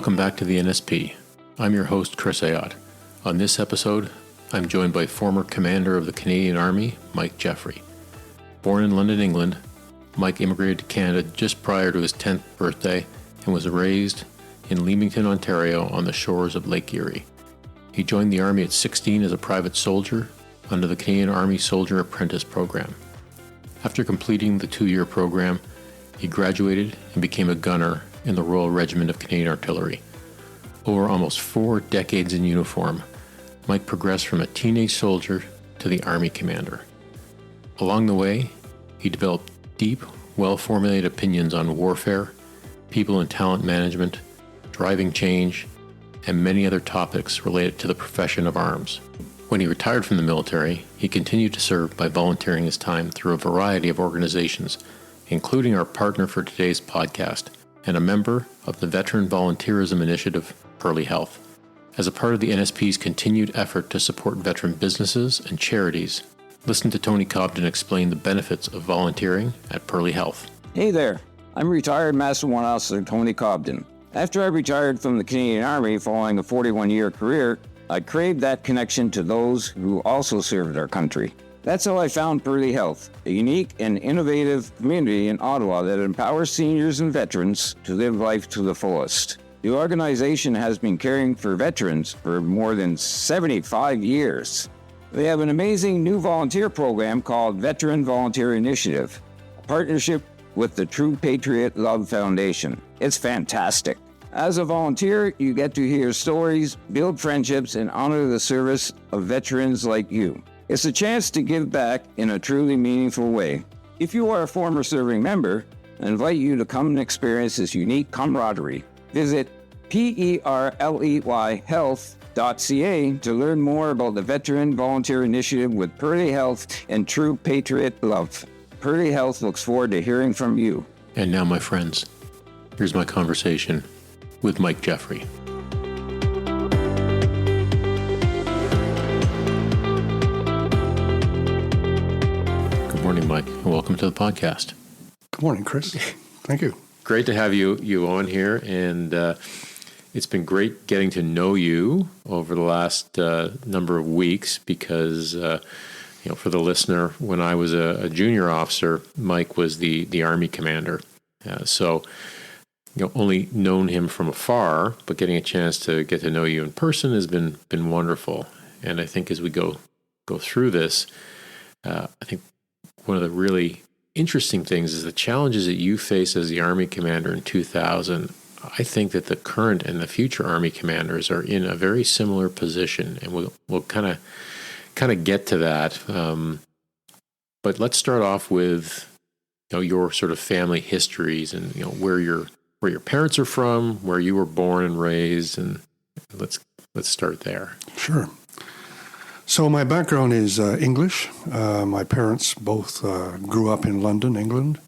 Welcome back to the NSP. I'm your host, Chris Ayotte. On this episode, I'm joined by former commander of the Canadian Army, Mike Jeffery. Born in London, England, Mike immigrated to Canada just prior to his 10th birthday and was raised in Leamington, Ontario on the shores of Lake Erie. He joined the Army at 16 as a private soldier under the Canadian Army Soldier Apprentice program. After completing the 2-year program, he graduated and became a gunner in the Royal Regiment of Canadian Artillery. Over almost 4 decades in uniform, Mike progressed from a teenage soldier to the Army commander. Along the way, he developed deep, well-formulated opinions on warfare, people and talent management, driving change, and many other topics related to the profession of arms. When he retired from the military, he continued to serve by volunteering his time through a variety of organizations, including our partner for today's podcast and a member of the Veteran Volunteerism Initiative, Perley Health. As a part of the NSP's continued effort to support veteran businesses and charities, listen to Tony Cobden explain the benefits of volunteering at Perley Health. Hey there, I'm retired Master 1 Officer Tony Cobden. After I retired from the Canadian Army following a 41-year career, I craved that connection to those who also served our country. That's how I found Perley Health, a unique and innovative community in Ottawa that empowers seniors and veterans to live life to the fullest. The organization has been caring for veterans for more than 75 years. They have an amazing new volunteer program called Veteran Volunteerism Initiative, a partnership with the True Patriot Love Foundation. It's fantastic. As a volunteer, you get to hear stories, build friendships, and honor the service of veterans like you. It's a chance to give back in a truly meaningful way. If you are a former serving member, I invite you to come and experience this unique camaraderie. Visit perleyhealth.ca to learn more about the Veteran Volunteer Initiative with Perley Health and True Patriot Love. Perley Health looks forward to hearing from you. And now, my friends, here's my conversation with Mike Jeffery. Good morning, Mike, and welcome to the podcast. Good morning, Chris. Thank you. Great to have you on here, and it's been great getting to know you over the last number of weeks because, for the listener, when I was a junior officer, Mike was the Army commander. So only known him from afar, but getting a chance to get to know you in person has been wonderful. And I think as we go through this, I think one of the really interesting things is the challenges that you face as the Army commander in 2000. I think that the current and the future Army commanders are in a very similar position, and we'll kind of get to that. But let's start off with your sort of family histories and where your parents are from, where you were born and raised, and let's start there. Sure. So my background is English. My parents both grew up in London, England.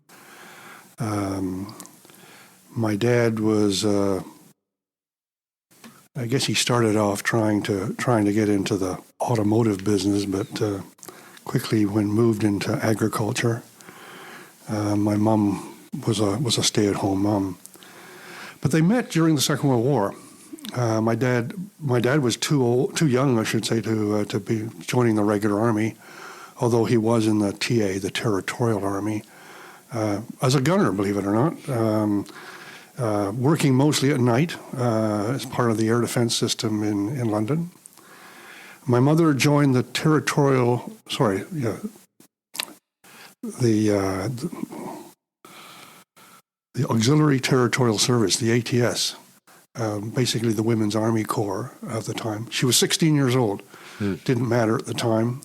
My dad was, I guess he started off trying to get into the automotive business, but quickly moved into agriculture. My mom was a stay-at-home mom. But they met during the Second World War. My dad was too young, I should say, to be joining the regular army, although he was in the TA, the Territorial Army, as a gunner, believe it or not, working mostly at night as part of the air defense system in London. My mother joined the the Auxiliary Territorial Service, the ATS, basically the Women's Army Corps of the time. She was 16 years old. Didn't matter at the time.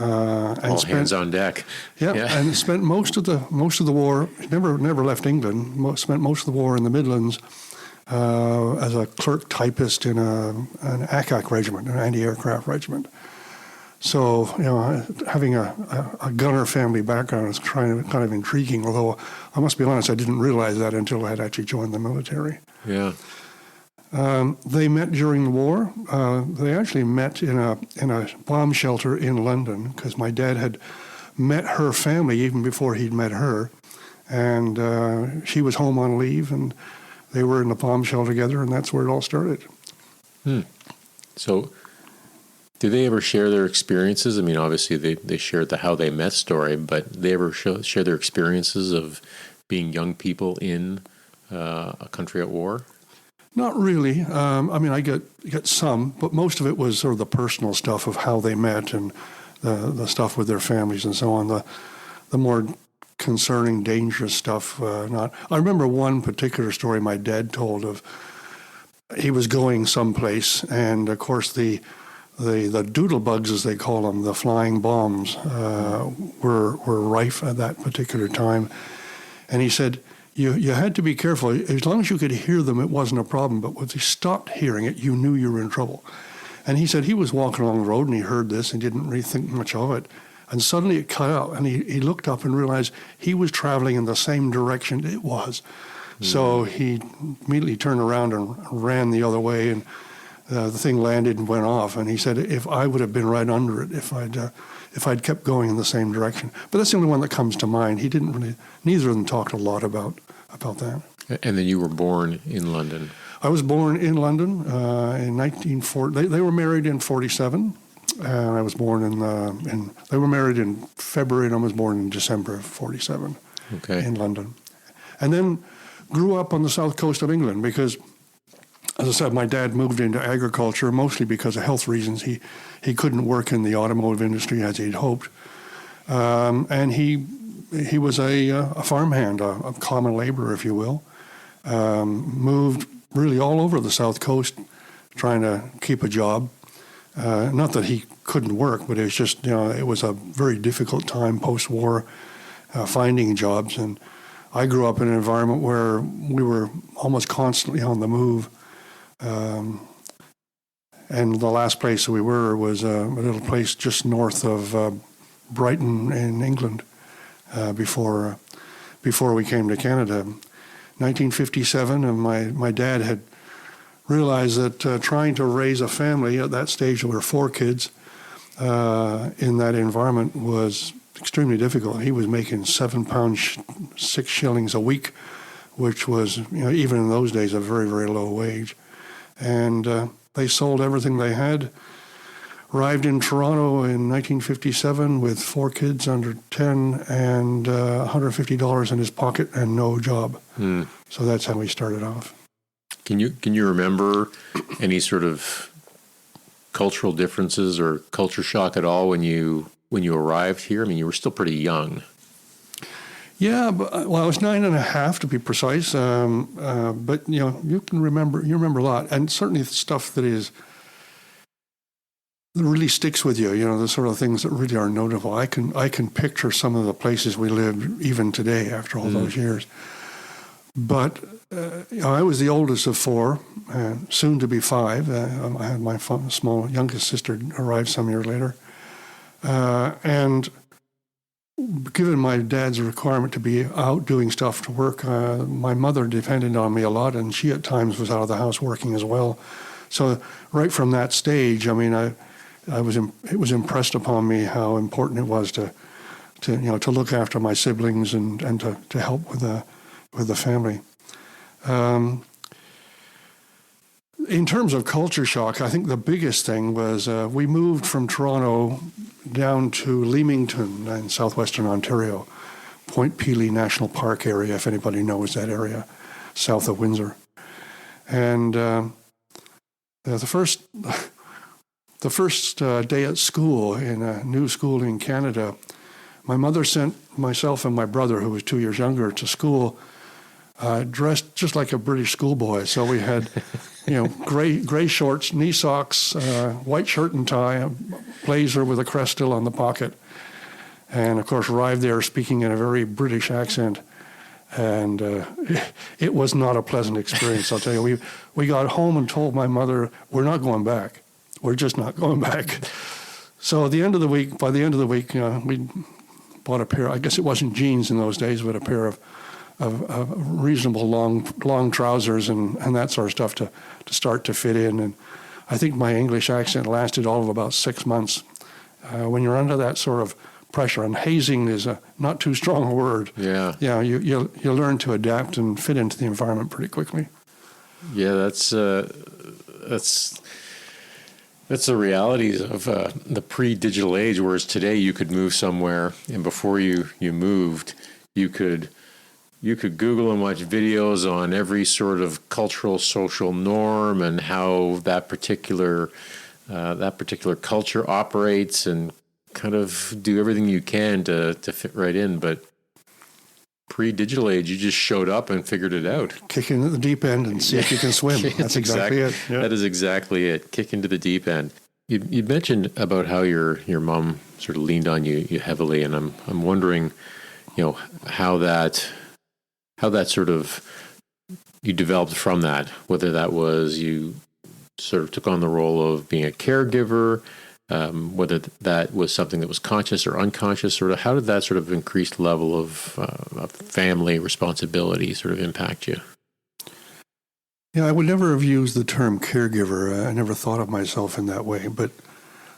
All hands on deck. Yeah, and spent most of the war. Never left England. Spent most of the war in the Midlands as a clerk typist in an ACAC regiment, an anti-aircraft regiment. So, having a gunner family background is kind of intriguing, although I must be honest, I didn't realize that until I had actually joined the military. Yeah. They met during the war. They actually met in a bomb shelter in London because my dad had met her family even before he'd met her. And she was home on leave, and they were in the bomb shelter together, and that's where it all started. So, did they ever share their experiences? I mean, obviously they shared the how they met story, but they ever share their experiences of being young people in a country at war? Not really. I mean, I get some, but most of it was sort of the personal stuff of how they met and the stuff with their families and so on. The more concerning, dangerous stuff, not. I remember one particular story my dad told of. He was going someplace, and of course the doodlebugs, as they call them, the flying bombs, were rife at that particular time. And he said, you had to be careful. As long as you could hear them, it wasn't a problem. But once you stopped hearing it, you knew you were in trouble. And he said he was walking along the road and he heard this and didn't really think much of it. And suddenly it cut out, and he looked up and realized he was traveling in the same direction it was. So he immediately turned around and ran the other way, and the thing landed and went off. And he said, if I would have been right under it, if I'd kept going in the same direction. But that's the only one that comes to mind. He didn't really. Neither of them talked a lot about that. And then you were born in London. I was born in London in 1940. They were married in 1947, and I was born in. They were married in February, and I was born in December of 1947. Okay. In London, and then grew up on the south coast of England because, as I said, my dad moved into agriculture mostly because of health reasons. He couldn't work in the automotive industry as he'd hoped, and he was a farmhand, a common laborer, if you will. Moved really all over the south coast, trying to keep a job. Not that he couldn't work, but it was just it was a very difficult time post-war, finding jobs. And I grew up in an environment where we were almost constantly on the move. And the last place we were was a little place just north of Brighton in England before we came to Canada. 1957, and my dad had realized that trying to raise a family at that stage, there were 4 kids in that environment, was extremely difficult. He was making £7, 6 shillings a week, which was, even in those days, a very, very low wage. And they sold everything they had, arrived in Toronto in 1957 with 4 kids under 10 and $150 in his pocket and no job. So that's how we started off. Can you remember any sort of cultural differences or culture shock at all when you arrived here? I mean, you were still pretty young. Yeah, but, I was 9.5 to be precise. But you remember a lot, and certainly stuff that really sticks with you. The sort of things that really are notable. I can picture some of the places we lived even today after all those years. But I was the oldest of 4, soon to be 5. I had my small youngest sister arrived some years later, and given my dad's requirement to be out doing stuff to work, my mother depended on me a lot, and she at times was out of the house working as well. So right from that stage, I mean, it was impressed upon me how important it was to look after my siblings and to help with the family. In terms of culture shock, I think the biggest thing was we moved from Toronto down to Leamington in southwestern Ontario, Point Pelee National Park area, if anybody knows that area, south of Windsor. And the first day at school, in a new school in Canada, my mother sent myself and my brother, who was 2 years younger, to school dressed just like a British schoolboy. So we had, gray shorts, knee socks, white shirt and tie, a blazer with a crest still on the pocket, and of course arrived there speaking in a very British accent. And it was not a pleasant experience, I'll tell you. We got home and told my mother, we're not going back. We're just not going back. So by the end of the week, we bought a pair, I guess it wasn't jeans in those days, but a pair of reasonable long trousers and that sort of stuff to start to fit in. And I think my English accent lasted all of about 6 months. When you're under that sort of pressure, and hazing is not too strong a word. Yeah. You learn to adapt and fit into the environment pretty quickly. Yeah, that's the realities of the pre-digital age. Whereas today, you could move somewhere, and before you moved, you could Google and watch videos on every sort of cultural, social norm and how that particular culture operates, and kind of do everything you can to fit right in. But pre-digital age, you just showed up and figured it out. Kick into the deep end and see if you can swim. That's exactly it. Yeah. That is exactly it. Kick into the deep end. You mentioned about how your mom sort of leaned on you heavily, and I'm wondering, how that sort of you developed from that. Whether that was you sort of took on the role of being a caregiver, whether that was something that was conscious or unconscious, sort of how did that sort of increased level of family responsibility sort of impact you? Yeah, I would never have used the term caregiver. I never thought of myself in that way, but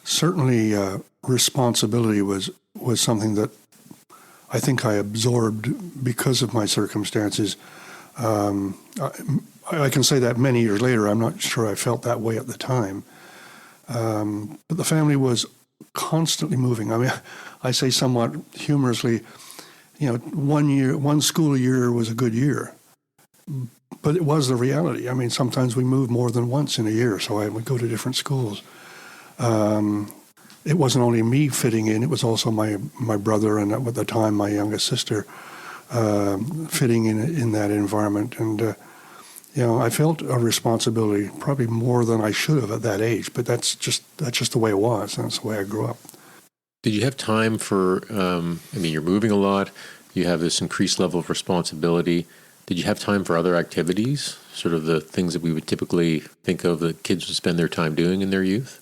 certainly responsibility was something that I think I absorbed because of my circumstances. I can say that many years later. I'm not sure I felt that way at the time. But the family was constantly moving. I mean, I say somewhat humorously, 1 school year was a good year. But it was the reality. I mean, sometimes we moved more than once in a year, so I would go to different schools. It wasn't only me fitting in, it was also my brother and at the time my youngest sister fitting in that environment. And, I felt a responsibility probably more than I should have at that age, but that's just the way it was. That's the way I grew up. Did you have time for, you're moving a lot, you have this increased level of responsibility. Did you have time for other activities, sort of the things that we would typically think of that kids would spend their time doing in their youth?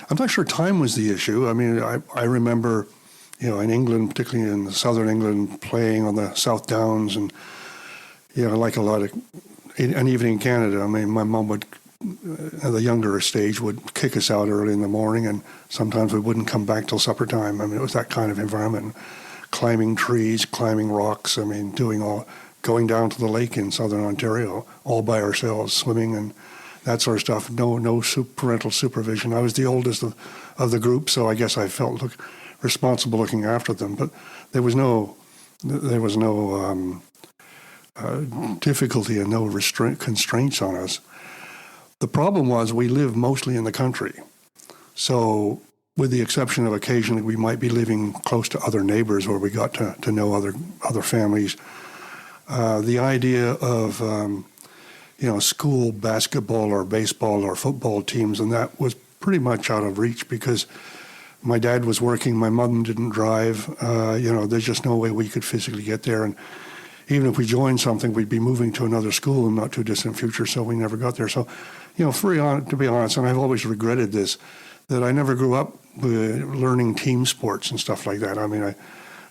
I'm not sure time was the issue. I mean, I remember, in England, particularly in southern England, playing on the South Downs and, like a lot of, and even in Canada, I mean, my mom would, at the younger stage, would kick us out early in the morning, and sometimes we wouldn't come back till supper time. I mean, it was that kind of environment. Climbing trees, climbing rocks, going down to the lake in southern Ontario, all by ourselves, swimming and that sort of stuff. No parental supervision. I was the oldest of the group, so I guess I felt responsible looking after them. But there was no difficulty and no constraints on us. The problem was we lived mostly in the country. So with the exception of occasionally we might be living close to other neighbors where we got to know other families, the idea of school basketball or baseball or football teams, and that was pretty much out of reach because my dad was working, my mom didn't drive. There's just no way we could physically get there, and even if we joined something, we'd be moving to another school in not too distant future, so we never got there. So, to be honest, and I've always regretted this, that I never grew up learning team sports and stuff like that. I mean,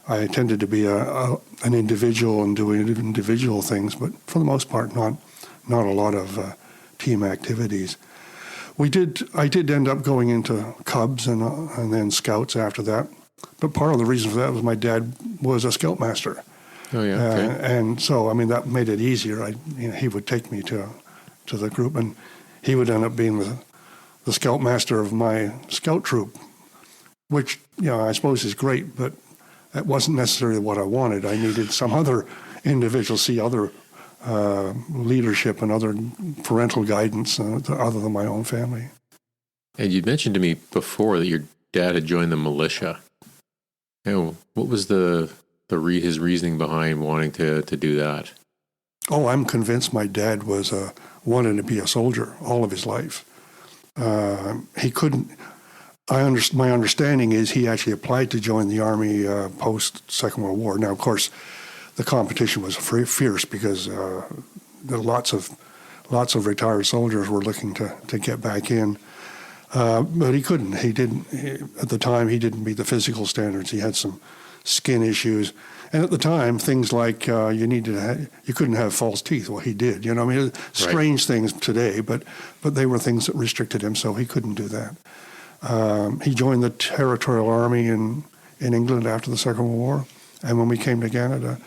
I tended to be an individual and doing individual things, but for the most part, not a lot of team activities. I did end up going into Cubs and then Scouts after that, but part of the reason for that was my dad was a Scoutmaster. Oh yeah, okay. And so that made it easier. He would take me to the group, and he would end up being the Scoutmaster of my Scout troop, which I suppose is great, but that wasn't necessarily what I wanted. I needed some other individual, see other leadership and other parental guidance other than my own family. And you mentioned to me before that your dad had joined the militia. What was his reasoning behind wanting to do that? Oh, I'm convinced my dad was wanted to be a soldier all of his life. He couldn't. My understanding is he actually applied to join the Army post Second World War. Now, of course, the competition was fierce because there were lots of retired soldiers were looking to get back in. But he couldn't. He didn't. At the time, he didn't meet the physical standards. He had some skin issues, and at the time, things like you couldn't have false teeth. Well, he did. Strange things today, but they were things that restricted him, so he couldn't do that. He joined the Territorial Army in England after the Second World War, and when we came to Canada,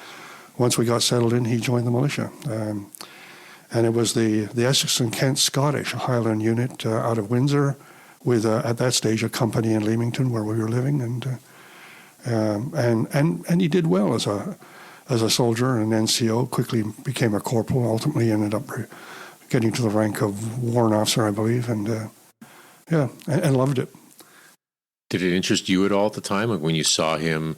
once we got settled in, he joined the militia. And it was the Essex and Kent Scottish Highland unit out of Windsor, with at that stage a company in Leamington where we were living, and he did well as a soldier and NCO. Quickly became a corporal. Ultimately ended up getting to the rank of warrant officer, I believe, and loved it. Did it interest you at all at the time? Like when you saw him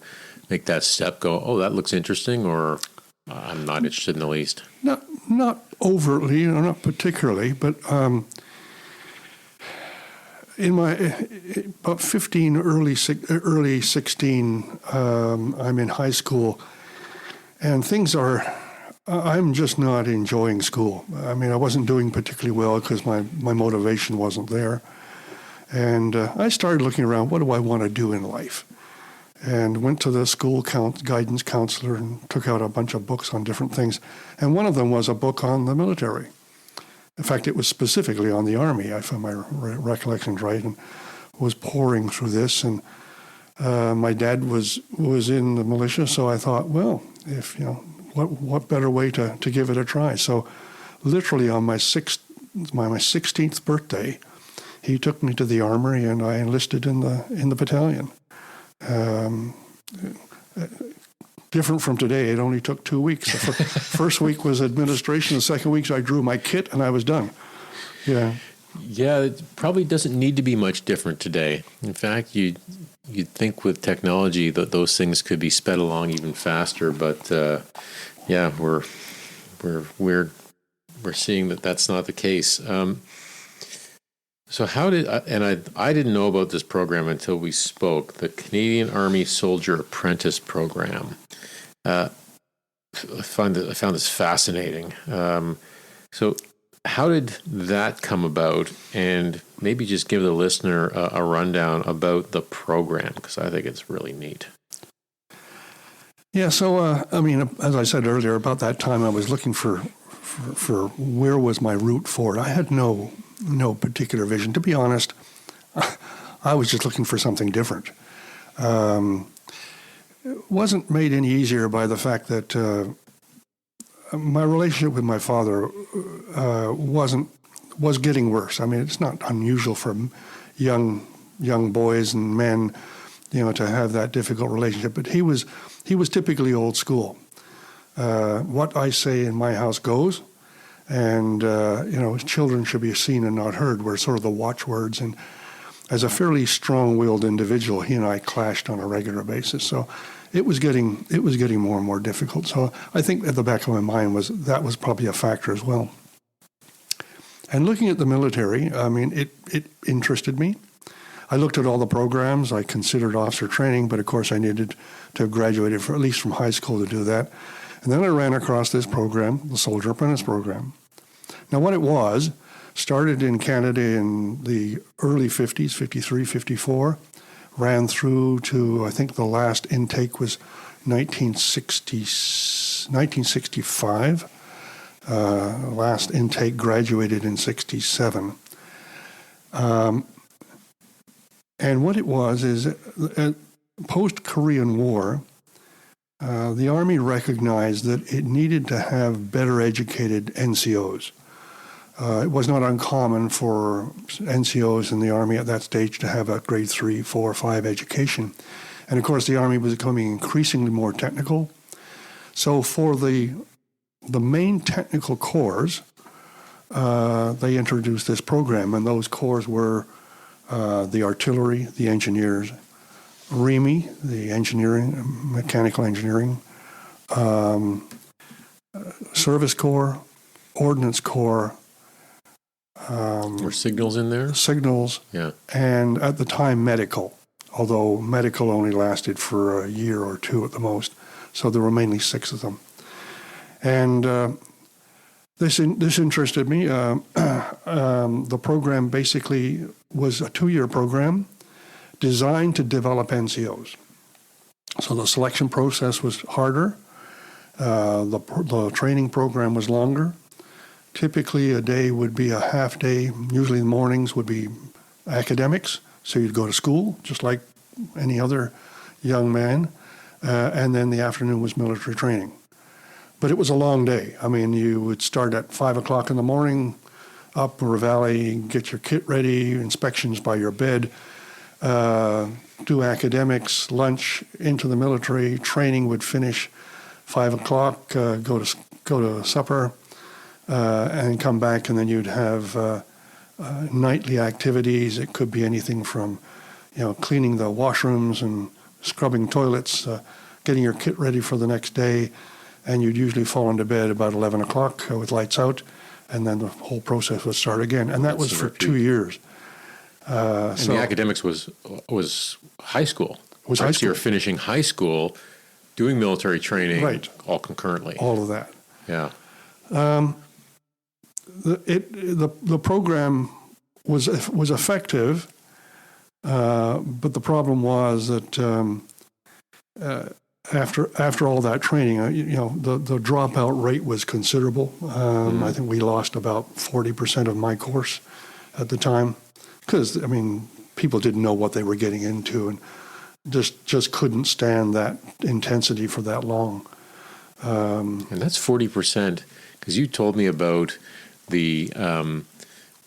make that step, go, "Oh, that looks interesting," or "I'm not interested in the least"? Not overtly, not particularly, but in my about 15, early 16, I'm in high school, and I'm just not enjoying school. I mean, I wasn't doing particularly well because my motivation wasn't there. And I started looking around, what do I want to do in life? And went to the school guidance counselor and took out a bunch of books on different things. And one of them was a book on the military. In fact, it was specifically on the Army, if my recollection's right, and was pouring through this. And my dad was in the militia, so I thought, well, if what better way to give it a try? So, literally on my 16th birthday, he took me to the armory, and I enlisted in the battalion. Different from today, it only took 2 weeks. The first week was administration. The second week, I drew my kit, and I was done. Yeah. Yeah, it probably doesn't need to be much different today. In fact, you'd think with technology that those things could be sped along even faster. But yeah, we're seeing that that's not the case. So how did I didn't know about this program until we spoke, the Canadian Army Soldier Apprentice program. I found this fascinating. So how did that come about? And maybe just give the listener a rundown about the program, because I think it's really neat. Yeah, so I mean, as I said earlier, about that time I was looking for where was my route forward. I had no particular vision. To be honest, I was just looking for something different. It wasn't made any easier by the fact that my relationship with my father was getting worse. I mean, it's not unusual for young boys and men, to have that difficult relationship. But he was typically old school. What I say in my house goes. And, children should be seen and not heard were sort of the watchwords. And as a fairly strong-willed individual, he and I clashed on a regular basis. So it was getting more and more difficult. So I think at the back of my mind that was probably a factor as well. And looking at the military, I mean, it interested me. I looked at all the programs. I considered officer training, but of course I needed to have graduated at least from high school to do that. And then I ran across this program, the Soldier Apprentice program. Now, what it was, started in Canada in the early 50s, 53, 54, ran through to, I think the last intake was 1965. Last intake graduated in 67. And what it was is, post-Korean War, the Army recognized that it needed to have better educated NCOs. It was not uncommon for NCOs in the Army at that stage to have a grade 3, 4, 5 education. And of course, the Army was becoming increasingly more technical. So for the main technical corps, they introduced this program, and those corps were the artillery, the engineers, REME, the engineering, mechanical engineering, service corps, ordnance corps. Were signals in there? Signals. Yeah. And at the time, medical, although medical only lasted for a year or two at the most. So there were mainly 6 of them. And this interested me. The program basically was a 2-year program designed to develop NCOs. So the selection process was harder. The training program was longer. Typically, a day would be a half day. Usually the mornings would be academics. So you'd go to school, just like any other young man. And then the afternoon was military training. But it was a long day. I mean, you would start at 5 o'clock in the morning, up River Valley, get your kit ready, inspections by your bed, do academics, lunch, into the military. Training would finish 5 o'clock, go to supper, and come back, and then you'd have nightly activities. It could be anything from, cleaning the washrooms and scrubbing toilets, getting your kit ready for the next day, and you'd usually fall into bed about 11 o'clock with lights out, and then the whole process would start again. And that was for 2 years. And the academics was high school. Was high So school. you're finishing high school, doing military training, Right. all concurrently. All of that. Yeah. The program was effective, but the problem was that after all that training, the dropout rate was considerable. I think we lost about 40% of my course at the time, because people didn't know what they were getting into and just couldn't stand that intensity for that long. And that's 40%, because you told me about the,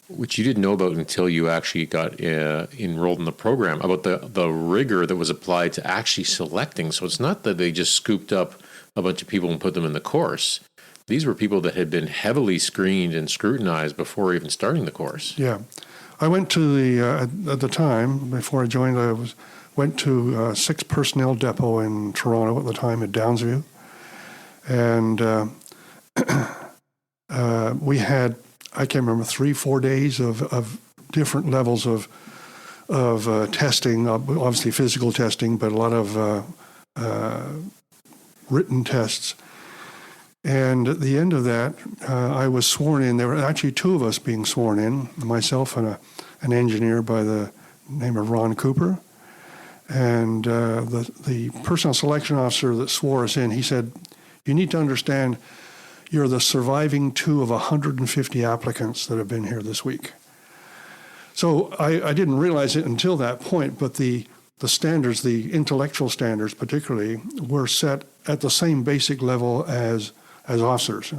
which you didn't know about until you actually got enrolled in the program, about the rigor that was applied to actually selecting. So it's not that they just scooped up a bunch of people and put them in the course. These were people that had been heavily screened and scrutinized before even starting the course. Yeah. I went to at the time, before I joined, went to 6 Personnel Depot in Toronto at the time, at Downsview. And we had, I can't remember, 3-4 days of different levels of testing, obviously physical testing, but a lot of written tests. And at the end of that, I was sworn in. There were actually 2 of us being sworn in, myself and an engineer by the name of Ron Cooper. And the personnel selection officer that swore us in, he said, "You need to understand, you're the surviving 2 of 150 applicants that have been here this week." So I didn't realize it until that point, but the standards, the intellectual standards particularly, were set at the same basic level as officers.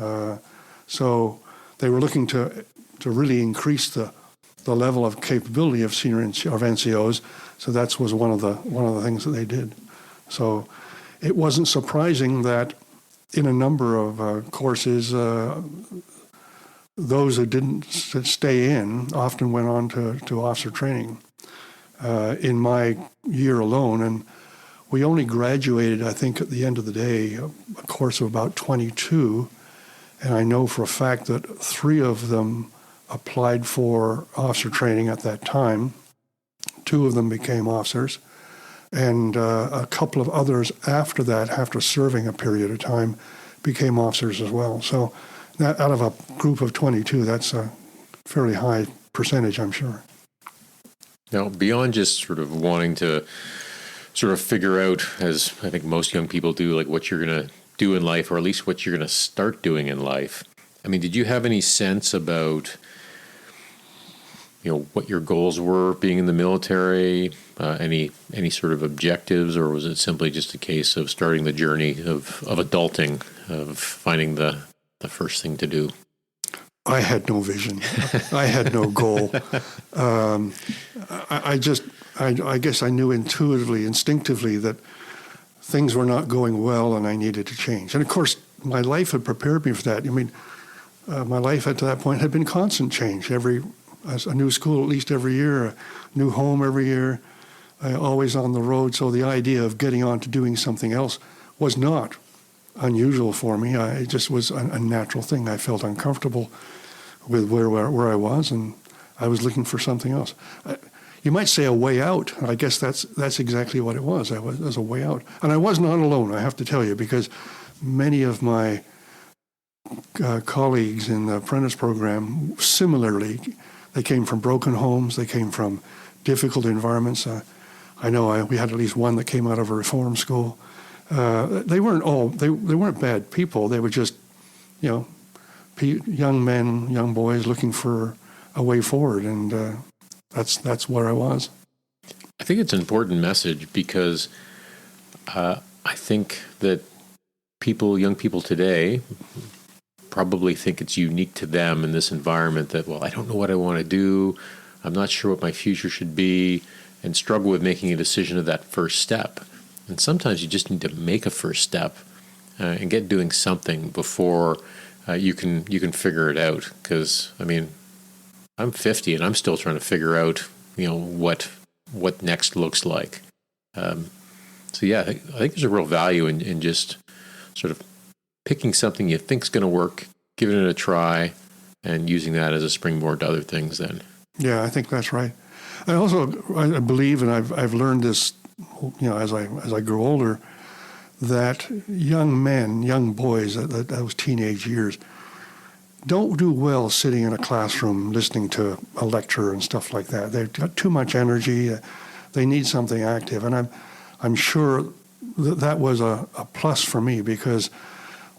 So they were looking to really increase the level of capability of senior of NCOs. So that was one of the things that they did. So it wasn't surprising that in a number of courses, those who didn't stay in often went on to officer training. In my year alone, and we only graduated, I think, at the end of the day, a course of about 22, and I know for a fact that 3 of them applied for officer training at that time. 2 of them became officers, and a couple of others after that, after serving a period of time, became officers as well. So that, out of a group of 22, that's a fairly high percentage, I'm sure. Now, beyond just sort of wanting to sort of figure out, as I think most young people do, like what you're going to do in life, or at least what you're going to start doing in life, did you have any sense about, what your goals were being in the military, any sort of objectives, or was it simply just a case of starting the journey of adulting, of finding the first thing to do? I had no vision. I had no goal. I guess I knew intuitively, instinctively, that things were not going well and I needed to change. And of course, my life had prepared me for that. My life at that point had been constant change. A new school at least every year, a new home every year, always on the road. So the idea of getting on to doing something else was not unusual for me. It just was a natural thing. I felt uncomfortable with where I was, and I was looking for something else. You might say a way out. I guess that's exactly what it was. It was a way out. And I was not alone, I have to tell you, because many of my colleagues in the Apprentice program, similarly, they came from broken homes. They came from difficult environments. I know we had at least one that came out of a reform school. They weren't bad people. They were just, young men, young boys looking for a way forward, and that's where I was. I think it's an important message because I think that young people today probably think it's unique to them in this environment that, well, I don't know what I want to do. I'm not sure what my future should be, and struggle with making a decision of that first step. And sometimes you just need to make a first step and get doing something before you can figure it out. Because, I mean, I'm 50 and I'm still trying to figure out, what next looks like. So yeah, I think there's a real value in just sort of picking something you think's going to work, giving it a try, and using that as a springboard to other things then. Yeah, I think that's right. I believe, and I've learned this, as I grow older, that young boys, those teenage years, don't do well sitting in a classroom listening to a lecture and stuff like that. They've got too much energy. They need something active, and I'm sure that was a plus for me, because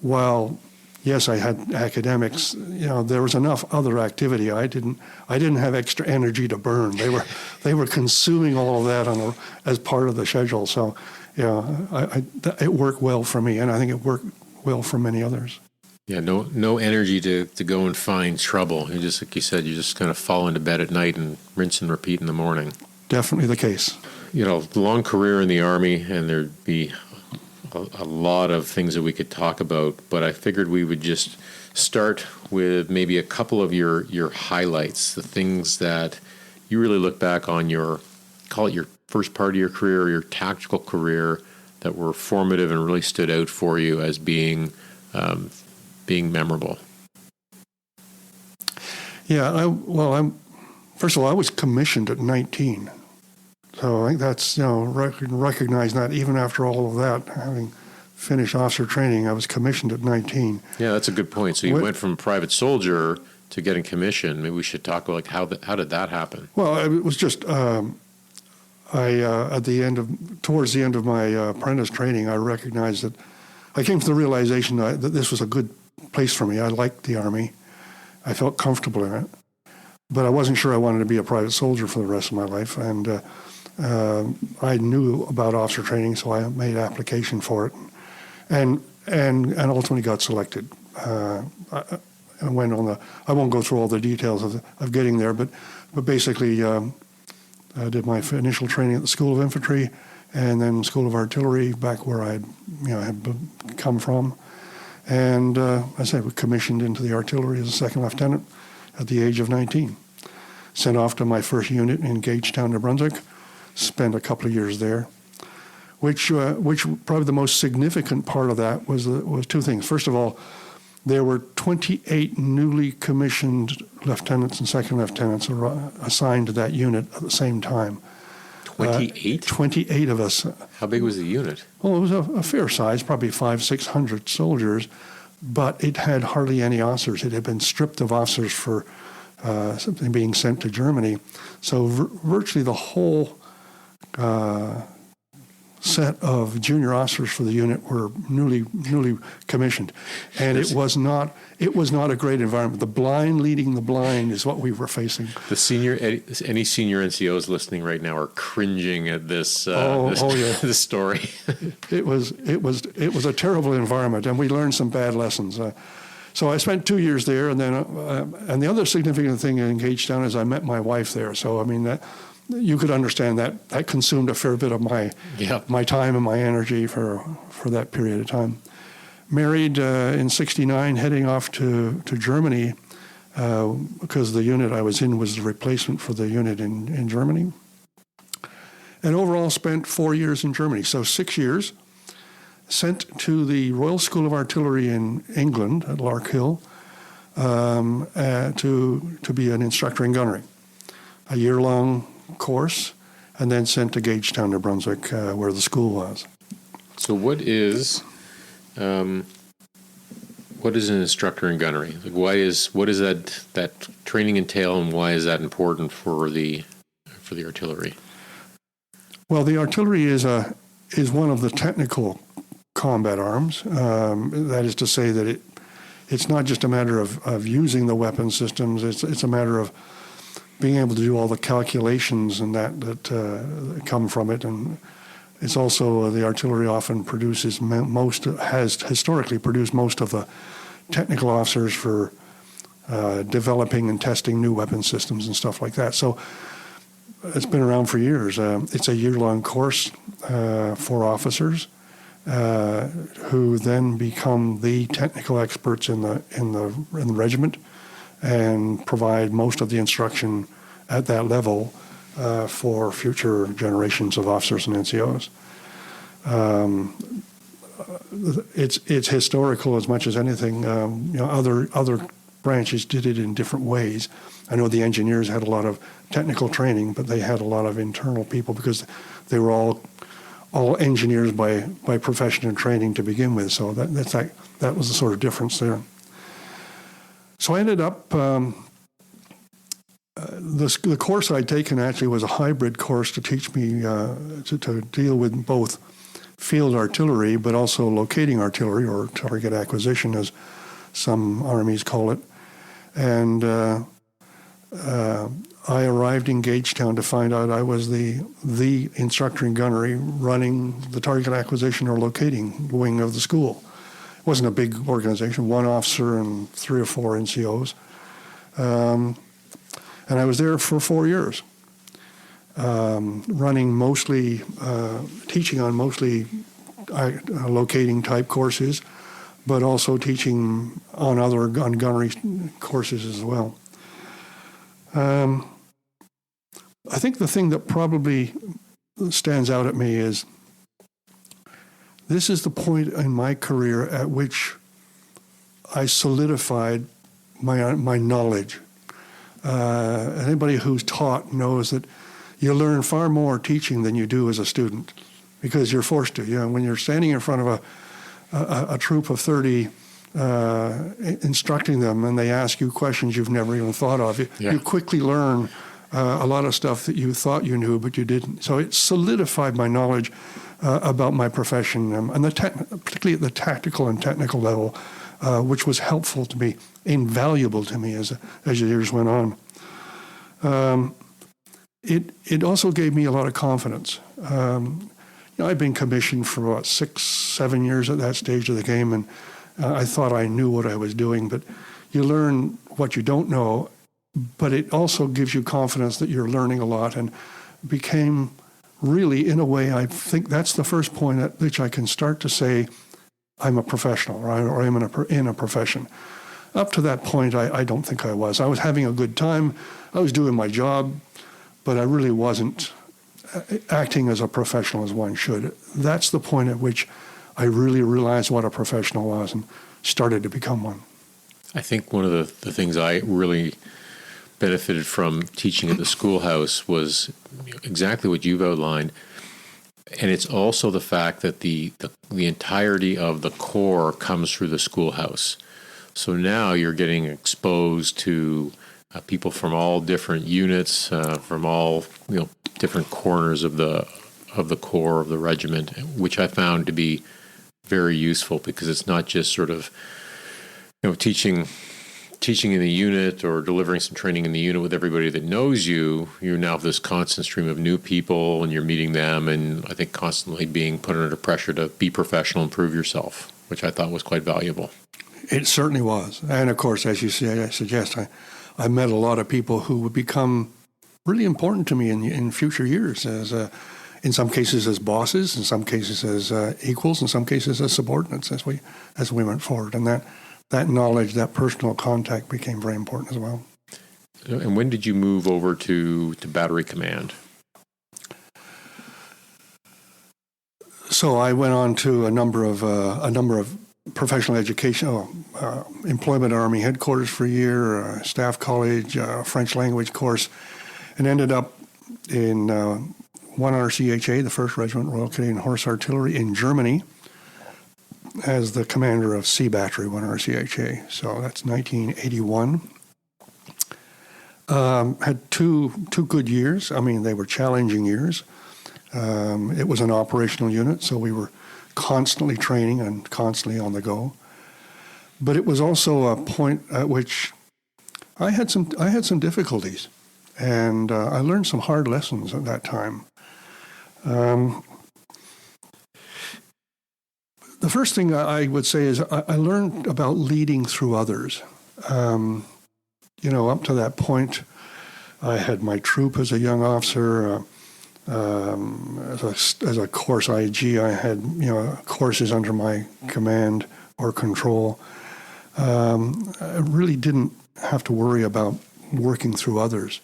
while yes, I had academics, there was enough other activity. I didn't have extra energy to burn. They were consuming all of that as part of the schedule. So, it worked well for me, and I think it worked well for many others. Yeah, no energy to go and find trouble. You just, like you said, you just kind of fall into bed at night and rinse and repeat in the morning. Definitely the case. Long career in the Army, and there'd be a lot of things that we could talk about, but I figured we would just start with maybe a couple of your highlights, the things that you really look back on call it your first part of your career or your tactical career, that were formative and really stood out for you as being memorable. Yeah, first of all, I was commissioned at 19. So I think that's, recognize that even after all of that, having finished officer training, I was commissioned at 19. Yeah, that's a good point. So you went from private soldier to getting commissioned. Maybe we should talk about how did that happen? Well, it was just towards the end of my apprentice training, I recognized that I came to the realization that this was a good place for me. I liked the Army. I felt comfortable in it, but I wasn't sure I wanted to be a private soldier for the rest of my life. And I knew about officer training, so I made application for it, and ultimately got selected. I went on I won't go through all the details of getting there, but basically I did my initial training at the School of Infantry, and then School of Artillery back where I had come from, and I was commissioned into the artillery as a second lieutenant at the age of 19. Sent off to my first unit in Gagetown, New Brunswick. Spent a couple of years there, which probably the most significant part of that was two things. First of all, there were 28 newly commissioned lieutenants and second lieutenants assigned to that unit at the same time. 28? 28 of us. How big was the unit? Well, it was a fair size, probably 500-600 soldiers, but it had hardly any officers. It had been stripped of officers for something being sent to Germany. So virtually the whole set of junior officers for the unit were newly commissioned, and it was not a great environment. The blind leading the blind is what we were facing. Any senior NCOs listening right now are cringing at this. This story. It was a terrible environment, and we learned some bad lessons. So I spent 2 years there, and then and the other significant thing in Gagetown is I met my wife there. So I mean that. You could understand that consumed a fair bit of my time and my energy for that period of time. Married in '69, heading off to Germany because the unit I was in was the replacement for the unit in Germany. And overall spent 4 years in Germany, so 6 years. Sent to the Royal School of Artillery in England at Larkhill to be an instructor in gunnery. A year-long course, and then sent to Gagetown, New Brunswick, where the school was. So what is an instructor in gunnery? Like what does that training entail, and why is that important for the artillery? Well, the artillery is one of the technical combat arms. That is to say that it's not just a matter of using the weapon systems. It's a matter of being able to do all the calculations and that come from it, and It's also the artillery often has historically produced most of the technical officers for developing and testing new weapon systems and stuff like that. So it's been around for years. It's a year-long course for officers who then become the technical experts in the regiment and provide most of the instruction at that level for future generations of officers and NCOs. It's historical as much as anything. Other branches did it in different ways. I know the engineers had a lot of technical training, but they had a lot of internal people because they were all engineers by profession and training to begin with. So that was the sort of difference there. So I ended up, the course I'd taken actually was a hybrid course to teach me to deal with both field artillery, but also locating artillery, or target acquisition, as some armies call it. And I arrived in Gagetown to find out I was the instructor in gunnery running the target acquisition or locating wing of the school. It wasn't a big organization, one officer and 3 or 4 NCOs. And I was there for 4 years, running mostly, teaching on mostly locating type courses, but also teaching on gunnery courses as well. I think the thing that probably stands out at me is this is the point in my career at which I solidified my knowledge. Anybody who's taught knows that you learn far more teaching than you do as a student because you're forced to. When you're standing in front of a troop of 30 instructing them and they ask you questions you've never even thought of, you quickly learn a lot of stuff that you thought you knew but you didn't. So it solidified my knowledge about my profession, and particularly at the tactical and technical level, which was helpful to me, invaluable to me as the years went on. It also gave me a lot of confidence. I'd been commissioned for about 6-7 years at that stage of the game, and I thought I knew what I was doing, but you learn what you don't know, but it also gives you confidence that you're learning a lot, and became really, in a way, I think that's the first point at which I can start to say I'm a professional, or I'm in a profession. Up to that point, I don't think I was. I was having a good time. I was doing my job, but I really wasn't acting as a professional as one should. That's the point at which I really realized what a professional was and started to become one. I think one of the things I really benefited from teaching at the schoolhouse was exactly what you've outlined. And it's also the fact that the entirety of the Corps comes through the schoolhouse. So now you're getting exposed to people from all different units, from all different corners of the Corps, of the regiment, which I found to be very useful, because it's not just sort of teaching in the unit or delivering some training in the unit with everybody that knows you. You now have this constant stream of new people, and you're meeting them, and I think constantly being put under pressure to be professional and prove yourself, which I thought was quite valuable. It certainly was. And of course, as you suggest, I met a lot of people who would become really important to me in future years, as in some cases as bosses, in some cases as equals, in some cases as subordinates as we went forward. And that knowledge, that personal contact became very important as well. And when did you move over to Battery Command? So I went on to a number of professional education, employment Army headquarters for a year, staff college, French language course, and ended up in 1RCHA, the 1st Regiment Royal Canadian Horse Artillery in Germany, as the commander of C Battery 1RCHA. So that's 1981. Had two good years. I mean, they were challenging years. It was an operational unit, so we were constantly training and constantly on the go. But it was also a point at which I had some difficulties, and I learned some hard lessons at that time. The first thing I would say is I learned about leading through others. Up to that point, I had my troop as a young officer. As a course IG, I had courses under my command or control. I really didn't have to worry about working through others.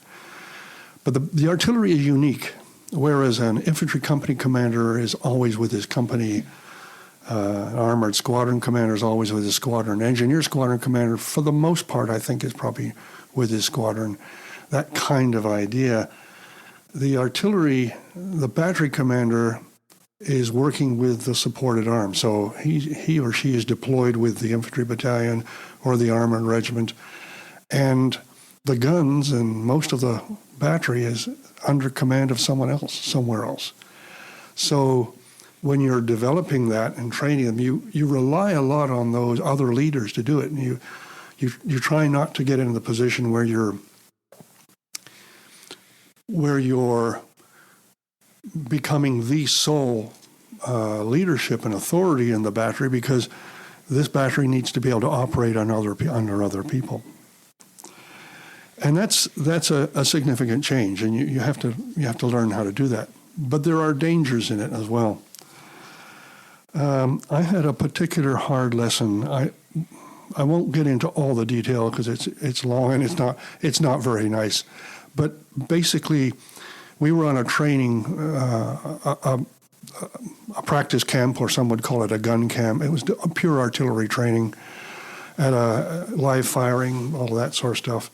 But the artillery is unique, whereas an infantry company commander is always with his company. An armored squadron commander is always with his squadron. Engineer squadron commander, for the most part, I think, is probably with his squadron. That kind of idea. The artillery, the battery commander is working with the supported arm. So he or she is deployed with the infantry battalion or the armored regiment. And the guns and most of the battery is under command of someone else, somewhere else. So when you're developing that and training them, you rely a lot on those other leaders to do it. And you try not to get into the position where you're becoming the sole leadership and authority in the battery, because this battery needs to be able to operate under other people. And that's a significant change, and you have to learn how to do that. But there are dangers in it as well. I had a particular hard lesson. I won't get into all the detail because it's long and it's not very nice. But basically, we were on a training, a practice camp, or some would call it a gun camp. It was a pure artillery training at a live firing, all that sort of stuff.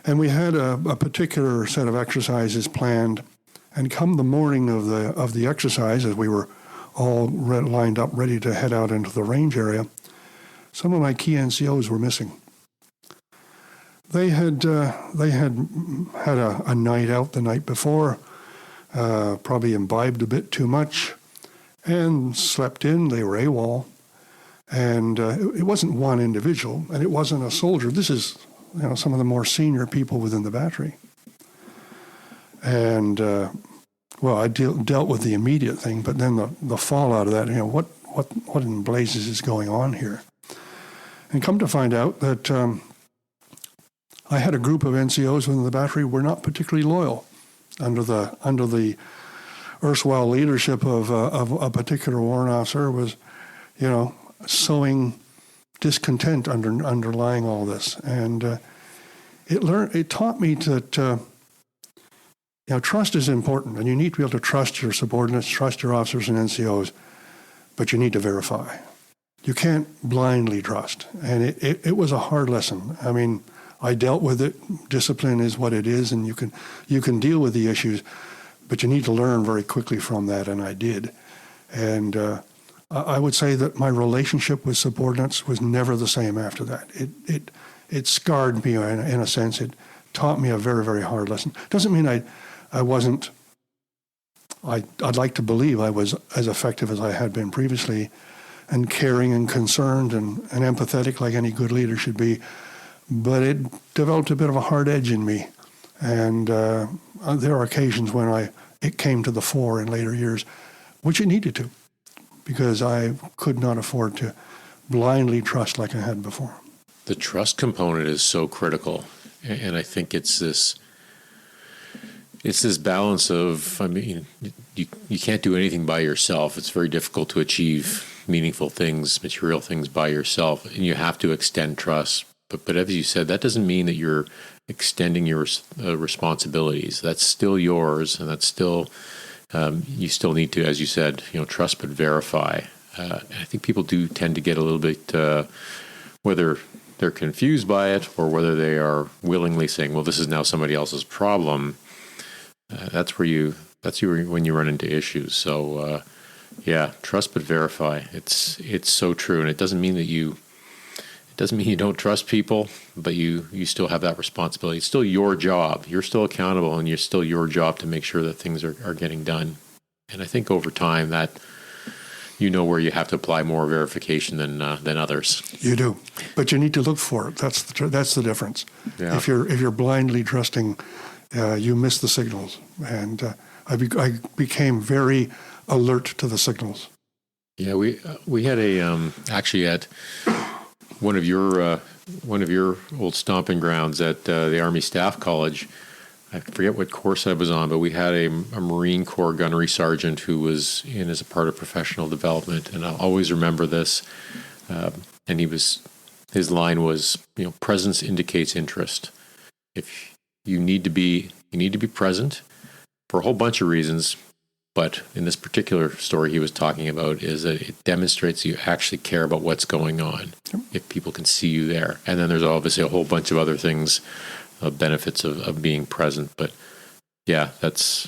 And we had a particular set of exercises planned. And come the morning of the exercise, as we were all lined up, ready to head out into the range area, some of my key NCOs were missing. They had had a night out the night before, probably imbibed a bit too much, and slept in. They were AWOL, and it wasn't one individual, and it wasn't a soldier. This is some of the more senior people within the battery. And I dealt with the immediate thing, but then the fallout of that, what in blazes is going on here? And come to find out that I had a group of NCOs within the battery who were not particularly loyal under the erstwhile leadership of a particular warrant officer was, sowing discontent underlying all this, and it taught me that trust is important, and you need to be able to trust your subordinates, trust your officers and NCOs, but you need to verify. You can't blindly trust, and it was a hard lesson. I mean, I dealt with it. Discipline is what it is, and you can deal with the issues, but you need to learn very quickly from that, and I did. And I would say that my relationship with subordinates was never the same after that. It scarred me in a sense. It taught me a very, very hard lesson. Doesn't mean I wasn't. I'd like to believe I was as effective as I had been previously, and caring and concerned and empathetic like any good leader should be. But it developed a bit of a hard edge in me. And there are occasions when it came to the fore in later years, which it needed to, because I could not afford to blindly trust like I had before. The trust component is so critical. And I think it's this balance of, you can't do anything by yourself. It's very difficult to achieve meaningful things, material things by yourself, and you have to extend trust. But as you said, that doesn't mean that you're extending your responsibilities. That's still yours, and that's still, you still need to, as you said, trust but verify. I think people do tend to get a little bit, whether they're confused by it or whether they are willingly saying, well, this is now somebody else's problem. That's when you run into issues. So, trust but verify. It's so true, and it doesn't mean that you don't trust people, but you still have that responsibility. It's still your job. You're still accountable, and it's still your job to make sure that things are getting done. And I think over time that where you have to apply more verification than others. You do, but you need to look for it. That's the difference. Yeah. If you're blindly trusting, you miss the signals. And I became very alert to the signals. Yeah, we had actually at one of your old stomping grounds at the Army Staff College. I forget what course I was on, but we had a Marine Corps gunnery sergeant who was in as a part of professional development, and I'll always remember this. And his line was, presence indicates interest. If you need to be present for a whole bunch of reasons. But in this particular story he was talking about is that it demonstrates you actually care about what's going on if people can see you there. And then there's obviously a whole bunch of other things, benefits of being present. But yeah, that's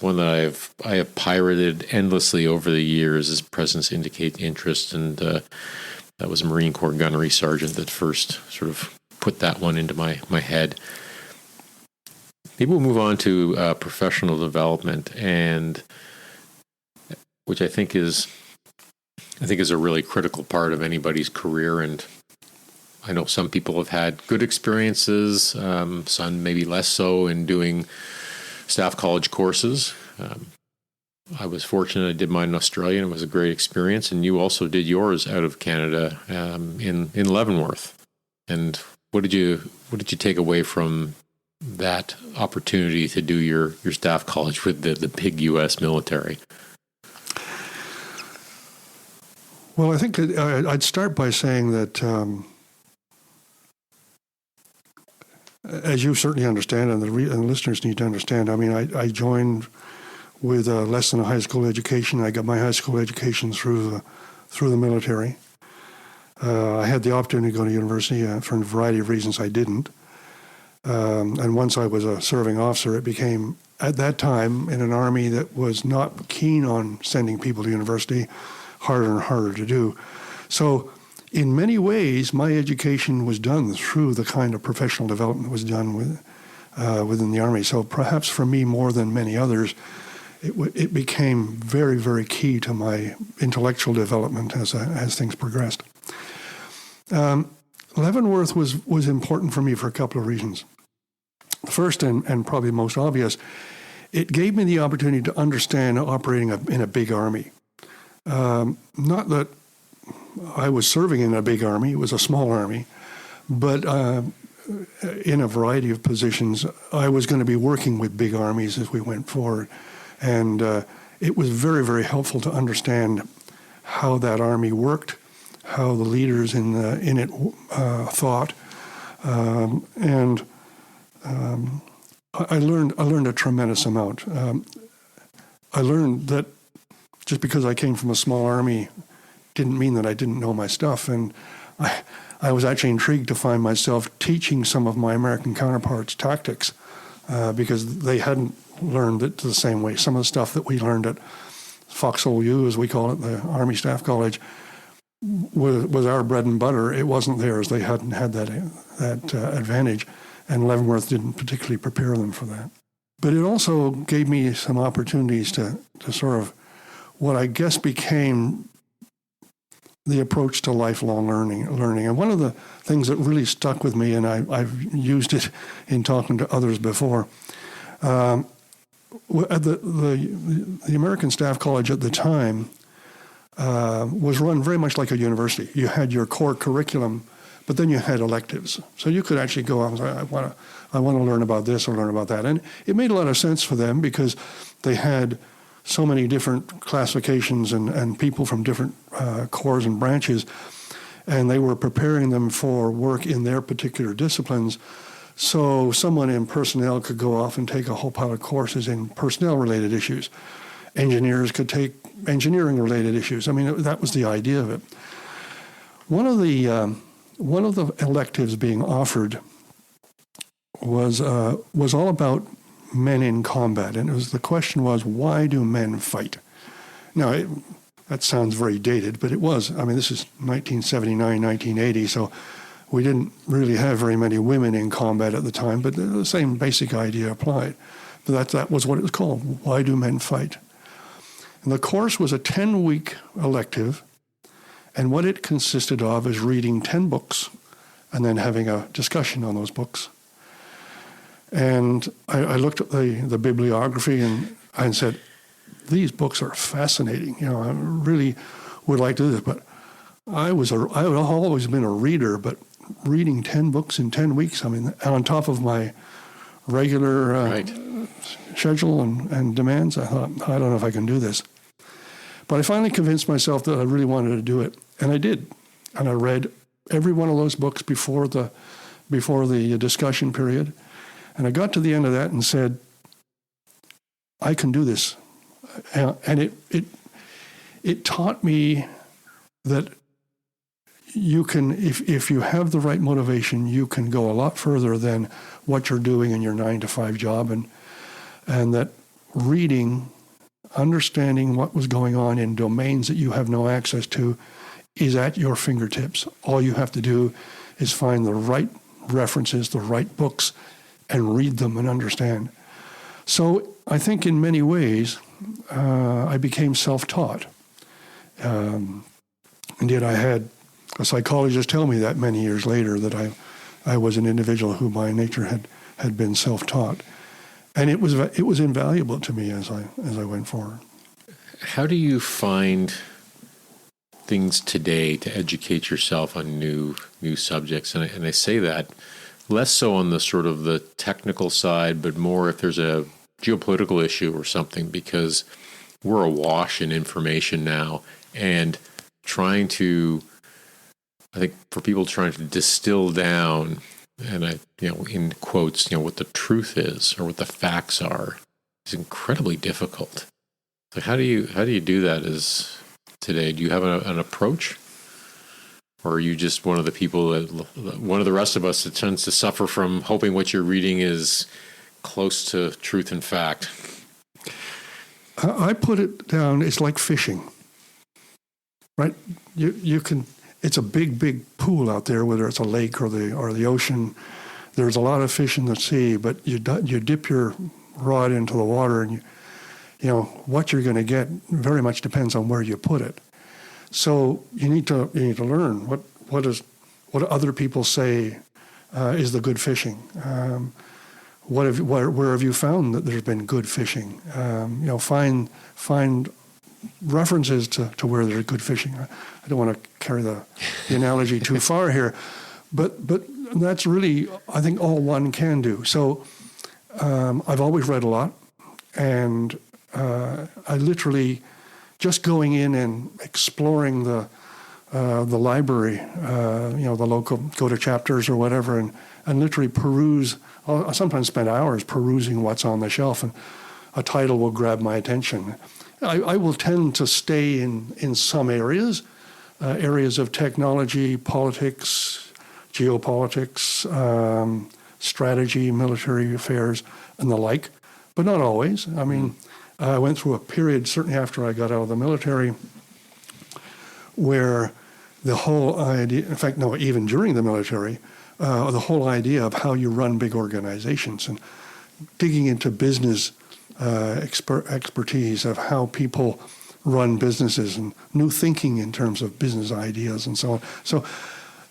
one that I have pirated endlessly over the years, is presence indicate interest. And that was a Marine Corps gunnery sergeant that first sort of put that one into my head. Maybe we'll move on to professional development, and which I think is a really critical part of anybody's career. And I know some people have had good experiences, some maybe less so, in doing staff college courses. I was fortunate; I did mine in Australia, and it was a great experience. And you also did yours out of Canada in Leavenworth. And what did you take away from that opportunity to do your staff college with the big U.S. military? Well, I think I'd start by saying that, as you certainly understand, and the listeners need to understand, I mean, I joined with less than a high school education. I got my high school education through the military. I had the opportunity to go to university. For a variety of reasons, I didn't. And once I was a serving officer, it became, at that time, in an army that was not keen on sending people to university, harder and harder to do. So in many ways, my education was done through the kind of professional development that was done within the Army. So perhaps for me, more than many others, it became very, very key to my intellectual development as things progressed. Leavenworth was important for me for a couple of reasons. First, and probably most obvious, it gave me the opportunity to understand operating in a big army. Not that I was serving in a big army, it was a small army, but in a variety of positions, I was going to be working with big armies as we went forward. And it was very, very helpful to understand how that army worked, how the leaders in it thought, and I learned a tremendous amount. I learned that just because I came from a small army didn't mean that I didn't know my stuff, and I was actually intrigued to find myself teaching some of my American counterparts tactics because they hadn't learned it the same way. Some of the stuff that we learned at Foxhole U, as we call it, the Army Staff College, was our bread and butter. It wasn't theirs. They hadn't had that advantage, and Leavenworth didn't particularly prepare them for that. But it also gave me some opportunities to sort of what I guess became the approach to lifelong learning. And one of the things that really stuck with me, and I've used it in talking to others before, at the American Staff College at the time was run very much like a university. You had your core curriculum, but then you had electives. So you could actually go out and say, I want to learn about this or learn about that. And it made a lot of sense for them because they had so many different classifications and people from different corps and branches, and they were preparing them for work in their particular disciplines. So someone in personnel could go off and take a whole pile of courses in personnel-related issues. Engineers could take engineering-related issues. I mean, that was the idea of it. One of the electives being offered was all about men in combat, and the question was, why do men fight? Now, that sounds very dated, but it was. I mean, this is 1979, 1980, so we didn't really have very many women in combat at the time, but the same basic idea applied. But that was what it was called, why do men fight? And the course was a 10-week elective, and what it consisted of is reading 10 books and then having a discussion on those books. And I looked at the bibliography and said, these books are fascinating. You know, really would like to do this, but I've always been a reader, but reading 10 books in 10 weeks, I mean, on top of my regular schedule and demands, I thought, I don't know if I can do this. But I finally convinced myself that I really wanted to do it, and I did. And I read every one of those books before the discussion period, and I got to the end of that and said, I can do this. And it taught me that you can, if you have the right motivation, you can go a lot further than what you're doing in your 9-to-5 job, and that reading, understanding what was going on in domains that you have no access to, is at your fingertips. All you have to do is find the right references, the right books, and read them and understand. So I think in many ways, I became self-taught. Indeed, I had a psychologist tell me that many years later, that I was an individual who by nature had been self-taught. And it was invaluable to me as I went forward. How do you find things today to educate yourself on new subjects? And I say that less so on the sort of the technical side, but more if there's a geopolitical issue or something, because we're awash in information now, and I think for people trying to distill down, and in quotes, what the truth is or what the facts are, is incredibly difficult. So how do you do that today? Do you have an approach? Or are you just one of the rest of us that tends to suffer from hoping what you're reading is close to truth and fact? I put it down, it's like fishing, right? You can, it's a big pool out there, whether it's a lake or the ocean. There's a lot of fish in the sea, but you dip your rod into the water, and what you're going to get very much depends on where you put it. So you need to learn what other people say is the good fishing. Where have you found that there's been good fishing? Find references to where there's good fishing. I don't want to carry the analogy too far here, but that's really, I think, all one can do. So I've always read a lot, and I literally just going in and exploring the library, the local, go to chapters or whatever, and literally peruse. I sometimes spend hours perusing what's on the shelf, and a title will grab my attention. I will tend to stay in some areas of technology, politics, geopolitics, strategy, military affairs, and the like, but not always. I mean, I went through a period, certainly after I got out of the military, where the whole idea, in fact, no, even during the military, the whole idea of how you run big organizations and digging into business expertise of how people run businesses and new thinking in terms of business ideas and so on. So,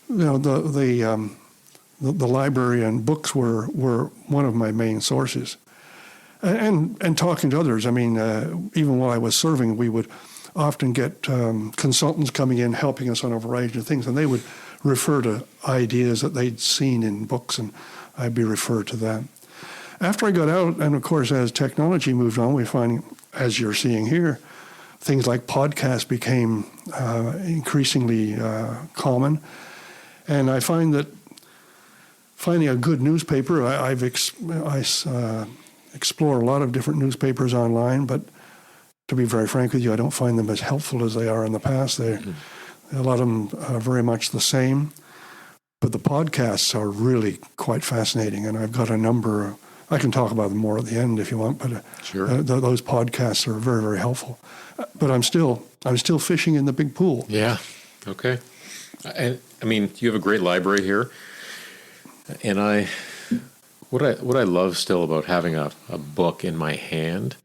the library and books were one of my main sources. And talking to others. I mean, even while I was serving, we would often get consultants coming in, helping us on a variety of things, and they would refer to ideas that they'd seen in books, and I'd be referred to that. After I got out, and of course, as technology moved on, we find, as you're seeing here, things like podcasts became increasingly common. And I find that finding a good newspaper, I explore a lot of different newspapers online, but to be very frank with you, I don't find them as helpful as they are in the past. A lot of them are very much the same, but the podcasts are really quite fascinating, and I've got a number. I can talk about them more at the end if you want, but sure. Those podcasts are very, very helpful. But I'm still fishing in the big pool. Yeah. Okay. I mean, you have a great library here, and what I love still about having a book in my hand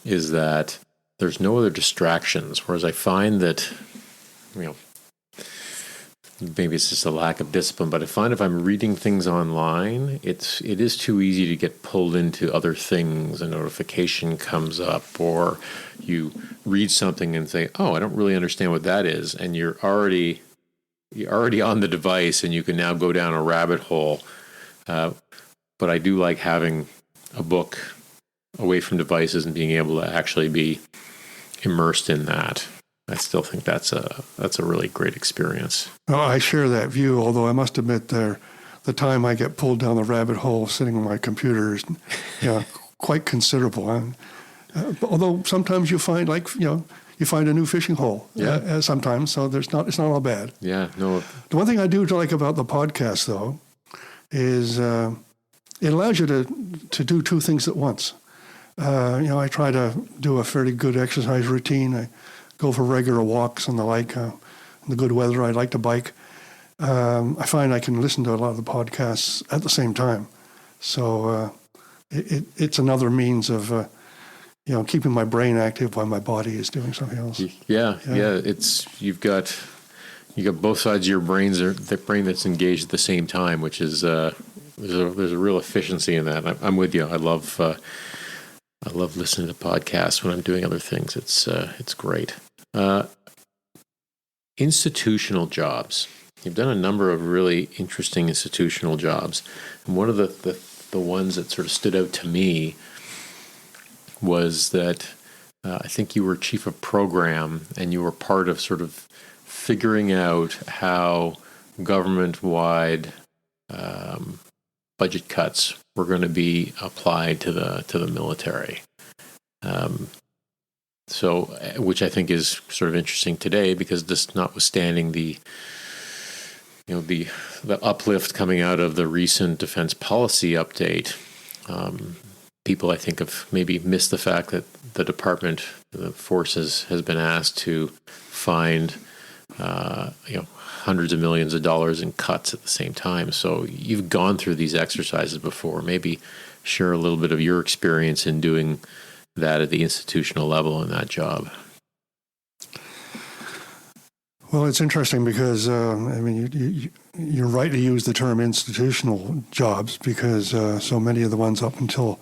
is that there's no other distractions. Whereas I find that, maybe it's just a lack of discipline, but I find if I'm reading things online, it is too easy to get pulled into other things. A notification comes up, or you read something and say, "Oh, I don't really understand what that is," and you're already on the device, and you can now go down a rabbit hole. But I do like having a book away from devices and being able to actually be immersed in that. I still think that's a really great experience. Well, I share that view, although I must admit the time I get pulled down the rabbit hole sitting on my computer is quite considerable. Although sometimes you find you find a new fishing hole sometimes, so it's not all bad. Yeah, no. The one thing I do like about the podcast, though, is it allows you to do two things at once. I try to do a fairly good exercise routine. I go for regular walks and the like. In the good weather, I like to bike. I find I can listen to a lot of the podcasts at the same time. So it's another means of keeping my brain active while my body is doing something else. Yeah. It's you've got both sides of your brains, the brain that's engaged at the same time, which is there's a real efficiency in that. I'm with you. I love listening to podcasts when I'm doing other things. It's great. Institutional jobs. You've done a number of really interesting institutional jobs, and one of the ones that sort of stood out to me was that I think you were chief of program, and you were part of sort of figuring out how government-wide budget cuts were going to be applied to the military. So, which I think is sort of interesting today, because this, notwithstanding the uplift coming out of the recent defense policy update, people I think have maybe missed the fact that the Department of the Forces has been asked to find hundreds of millions of dollars in cuts at the same time. So you've gone through these exercises before. Maybe share a little bit of your experience in doing that at the institutional level in that job. Well, it's interesting because, you're right to use the term institutional jobs, because so many of the ones up until,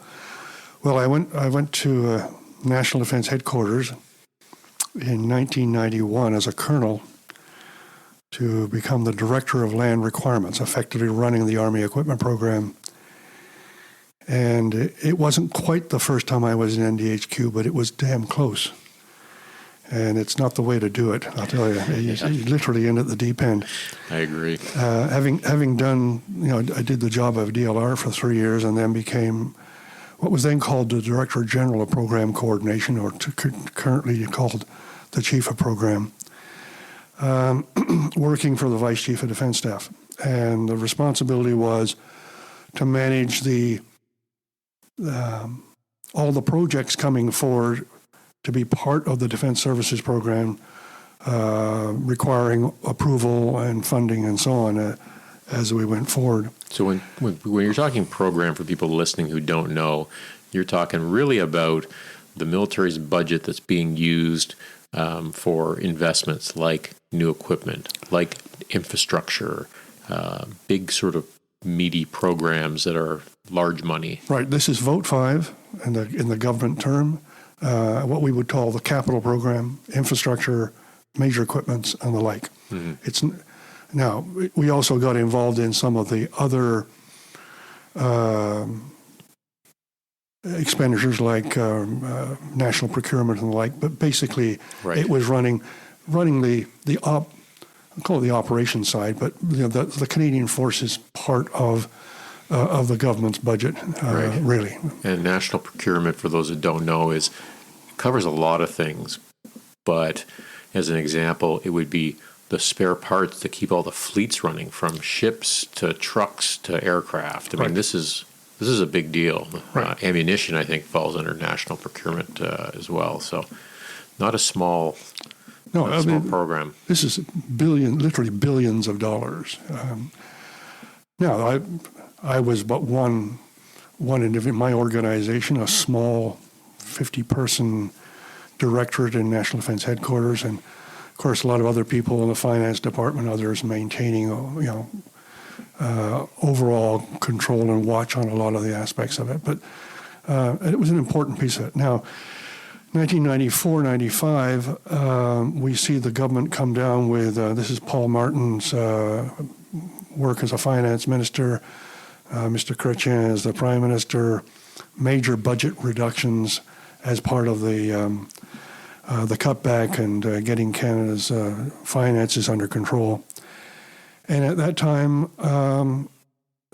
I went to National Defense Headquarters in 1991 as a colonel to become the Director of Land Requirements, effectively running the Army Equipment Program. And it wasn't quite the first time I was in NDHQ, but it was damn close. And it's not the way to do it, I'll tell you. You literally in at the deep end. I agree. Having done, I did the job of DLR for 3 years, and then became what was then called the Director General of Program Coordination, or currently called the Chief of Program, working for the Vice Chief of Defense Staff. And the responsibility was to manage all the projects coming forward to be part of the Defense Services Program, requiring approval and funding and so on as we went forward. So when you're talking program, for people listening who don't know, you're talking really about the military's budget that's being used for investments like new equipment, like infrastructure, big sort of meaty programs that are large money. Right. This is Vote 5 in the government term, what we would call the capital program, infrastructure, major equipments, and the like. Mm-hmm. Now, we also got involved in some of the other expenditures like national procurement and the like, but basically It was running I'll call it the operations side, but the Canadian Forces part of the government's budget, really. And national procurement, for those that don't know, covers a lot of things. But as an example, it would be the spare parts to keep all the fleets running, from ships to trucks to aircraft. I mean, this is a big deal. Ammunition, I think, falls under national procurement as well. So, not a small. Small program. This is literally billions of dollars. Now, I was but one individual. My organization, a small 50-person directorate in National Defense Headquarters, and of course, a lot of other people in the finance department, others maintaining, overall control and watch on a lot of the aspects of it. But it was an important piece of it. Now, 1994-95, we see the government come down with, this is Paul Martin's work as a finance minister, Mr. Chrétien as the prime minister, major budget reductions as part of the cutback and getting Canada's finances under control. And at that time,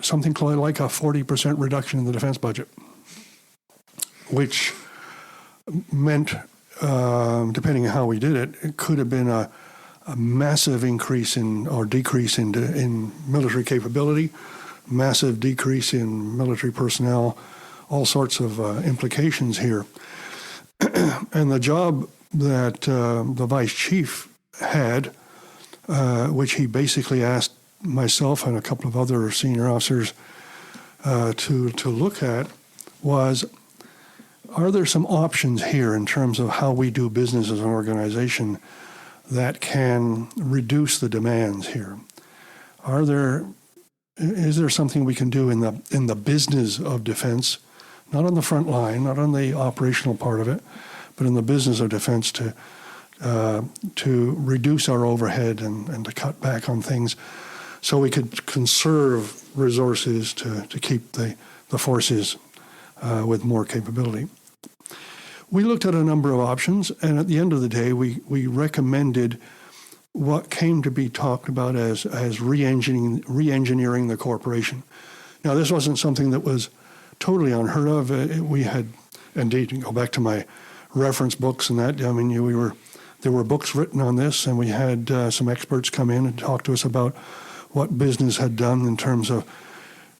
something like a 40% reduction in the defense budget, which meant, depending on how we did it, it could have been a massive increase in or decrease in military capability, massive decrease in military personnel, all sorts of implications here. And the job that the vice chief had, which he basically asked myself and a couple of other senior officers to look at, was, are there some options here in terms of how we do business as an organization that can reduce the demands here? Is there something we can do in the business of defense, not on the front line, not on the operational part of it, but in the business of defense to reduce our overhead and to cut back on things so we could conserve resources to keep the forces with more capability. We looked at a number of options, and at the end of the day, we recommended what came to be talked about as re-engineering the corporation. Now, this wasn't something that was totally unheard of. We had, indeed, you go back to my reference books and that, I mean, there were books written on this, and we had some experts come in and talk to us about what business had done in terms of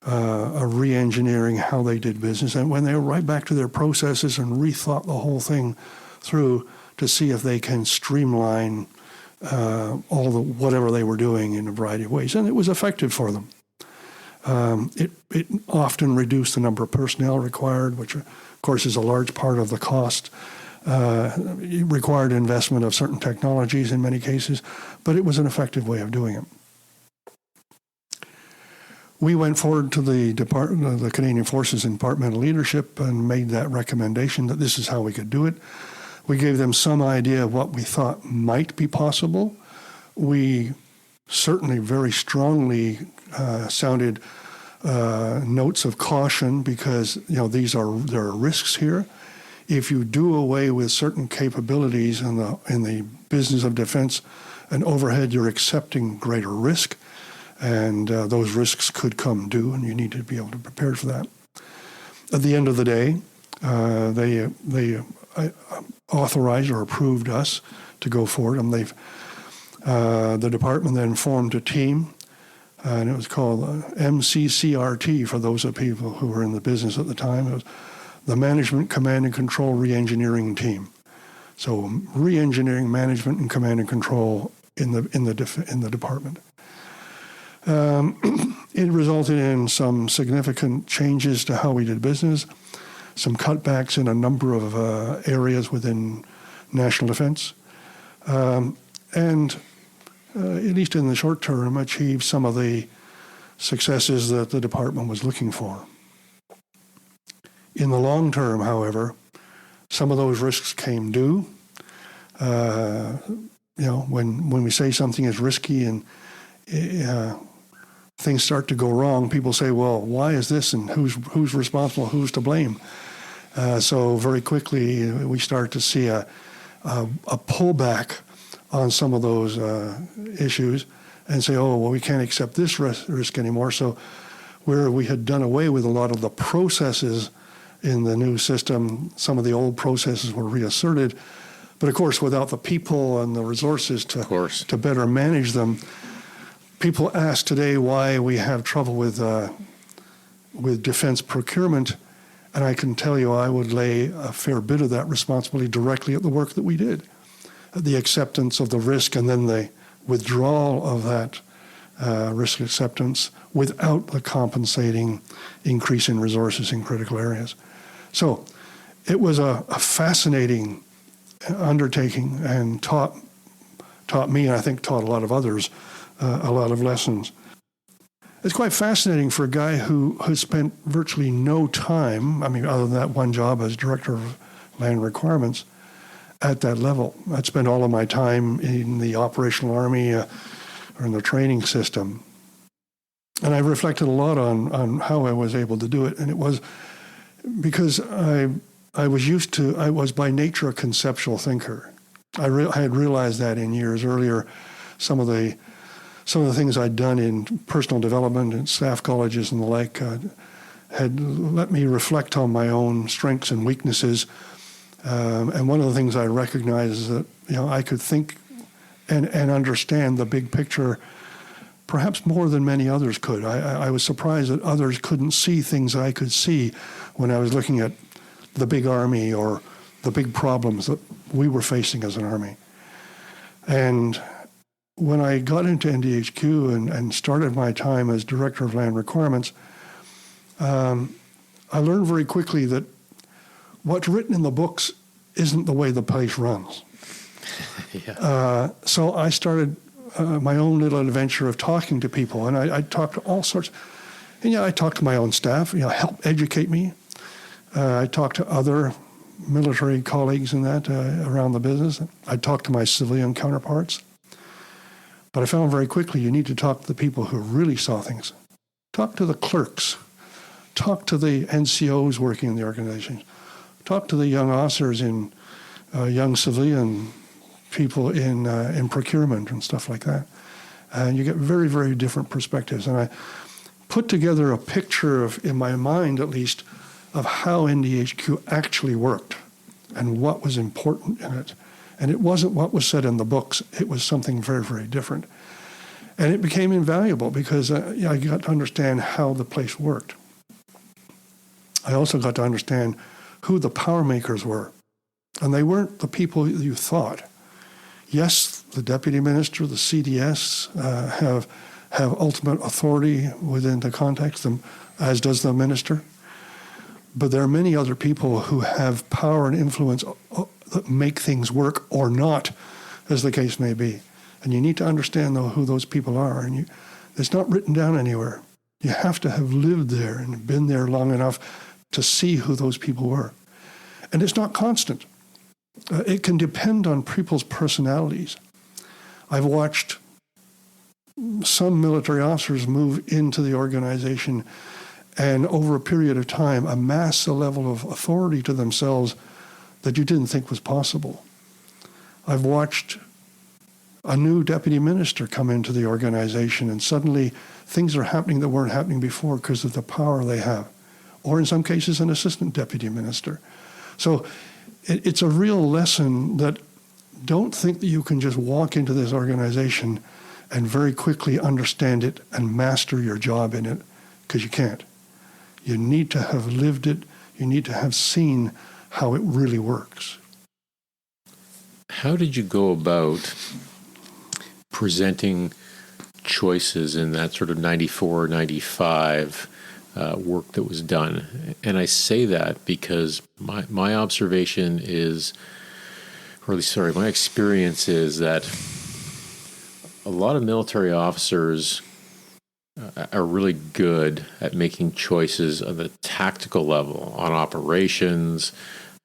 re-engineering how they did business, and when they were right back to their processes and rethought the whole thing through to see if they can streamline whatever they were doing in a variety of ways, and it was effective for them. It often reduced the number of personnel required, which of course is a large part of the cost. It required investment of certain technologies in many cases, but it was an effective way of doing it. We went forward to the Canadian Forces Departmental Leadership and made that recommendation that this is how we could do it. We gave them some idea of what we thought might be possible. We certainly very strongly sounded notes of caution because there are risks here. If you do away with certain capabilities in the business of defense and overhead, you're accepting greater risk. And those risks could come due, and you need to be able to prepare for that. At the end of the day, they authorized or approved us to go forward, and the department then formed a team, and it was called MCCRT for those of people who were in the business at the time. It was the Management, Command and Control Re-engineering Team. So re-engineering, management, and command and control in the department. It resulted in some significant changes to how we did business, some cutbacks in a number of areas within national defense, and at least in the short term, achieved some of the successes that the department was looking for. In the long term, however, some of those risks came due. When we say something is risky and things start to go wrong, people say, well, why is this and who's responsible, who's to blame? So very quickly we start to see a pullback on some of those issues and say, oh, well, we can't accept this risk anymore. So where we had done away with a lot of the processes in the new system, some of the old processes were reasserted. But of course, without the people and the resources to better manage them, people ask today why we have trouble with defense procurement, and I can tell you I would lay a fair bit of that responsibility directly at the work that we did, the acceptance of the risk and then the withdrawal of that risk acceptance without the compensating increase in resources in critical areas. So it was a fascinating undertaking and taught taught me, and I think taught a lot of others, a lot of lessons. It's quite fascinating for a guy who has spent virtually no time, I mean, other than that one job as Director of Land Requirements, at that level. I'd spent all of my time in the operational army or in the training system. And I reflected a lot on how I was able to do it. And it was because I was by nature a conceptual thinker. I had realized that in years earlier. Some of the things I'd done in personal development and staff colleges and the like had let me reflect on my own strengths and weaknesses. And one of the things I recognized is that I could think and understand the big picture perhaps more than many others could. I was surprised that others couldn't see things I could see when I was looking at the big army or the big problems that we were facing as an army. And when I got into NDHQ and started my time as Director of Land Requirements, I learned very quickly that what's written in the books isn't the way the place runs. Yeah. So I started my own little adventure of talking to people, and I talked to all sorts. And I talked to my own staff, help educate me. I talked to other military colleagues and that around the business. I talked to my civilian counterparts. But I found very quickly you need to talk to the people who really saw things. Talk to the clerks. Talk to the NCOs working in the organization. Talk to the young officers in young civilian people in procurement and stuff like that. And you get very, very different perspectives. And I put together a picture of, in my mind at least, of how NDHQ actually worked and what was important in it. And it wasn't what was said in the books. It was something very, very different. And it became invaluable because I got to understand how the place worked. I also got to understand who the power makers were. And they weren't the people you thought. Yes, the deputy minister, the CDS have ultimate authority within the context, as does the minister. But there are many other people who have power and influence that make things work or not, as the case may be. And you need to understand, though, who those people are. And it's not written down anywhere. You have to have lived there and been there long enough to see who those people were. And it's not constant. It can depend on people's personalities. I've watched some military officers move into the organization and over a period of time amass a level of authority to themselves that you didn't think was possible. I've watched a new deputy minister come into the organization and suddenly things are happening that weren't happening before because of the power they have. Or in some cases, an assistant deputy minister. So it's a real lesson that don't think that you can just walk into this organization and very quickly understand it and master your job in it, because you can't. You need to have lived it. You need to have seen how it really works. How did you go about presenting choices in that sort of 94, 95 work that was done? And I say that because my observation is, or at least, sorry, my experience is that a lot of military officers are really good at making choices on the tactical level, on operations,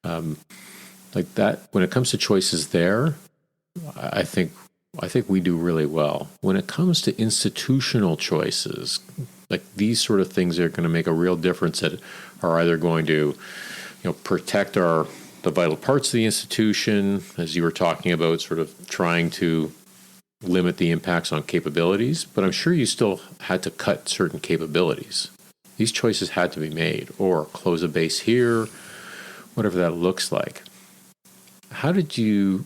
like that. When it comes to choices there, I think we do really well. When it comes to institutional choices, like these sort of things are going to make a real difference that are either going to, protect the vital parts of the institution, as you were talking about, sort of trying to limit the impacts on capabilities, but I'm sure you still had to cut certain capabilities. These choices had to be made, or close a base here, whatever that looks like. How did you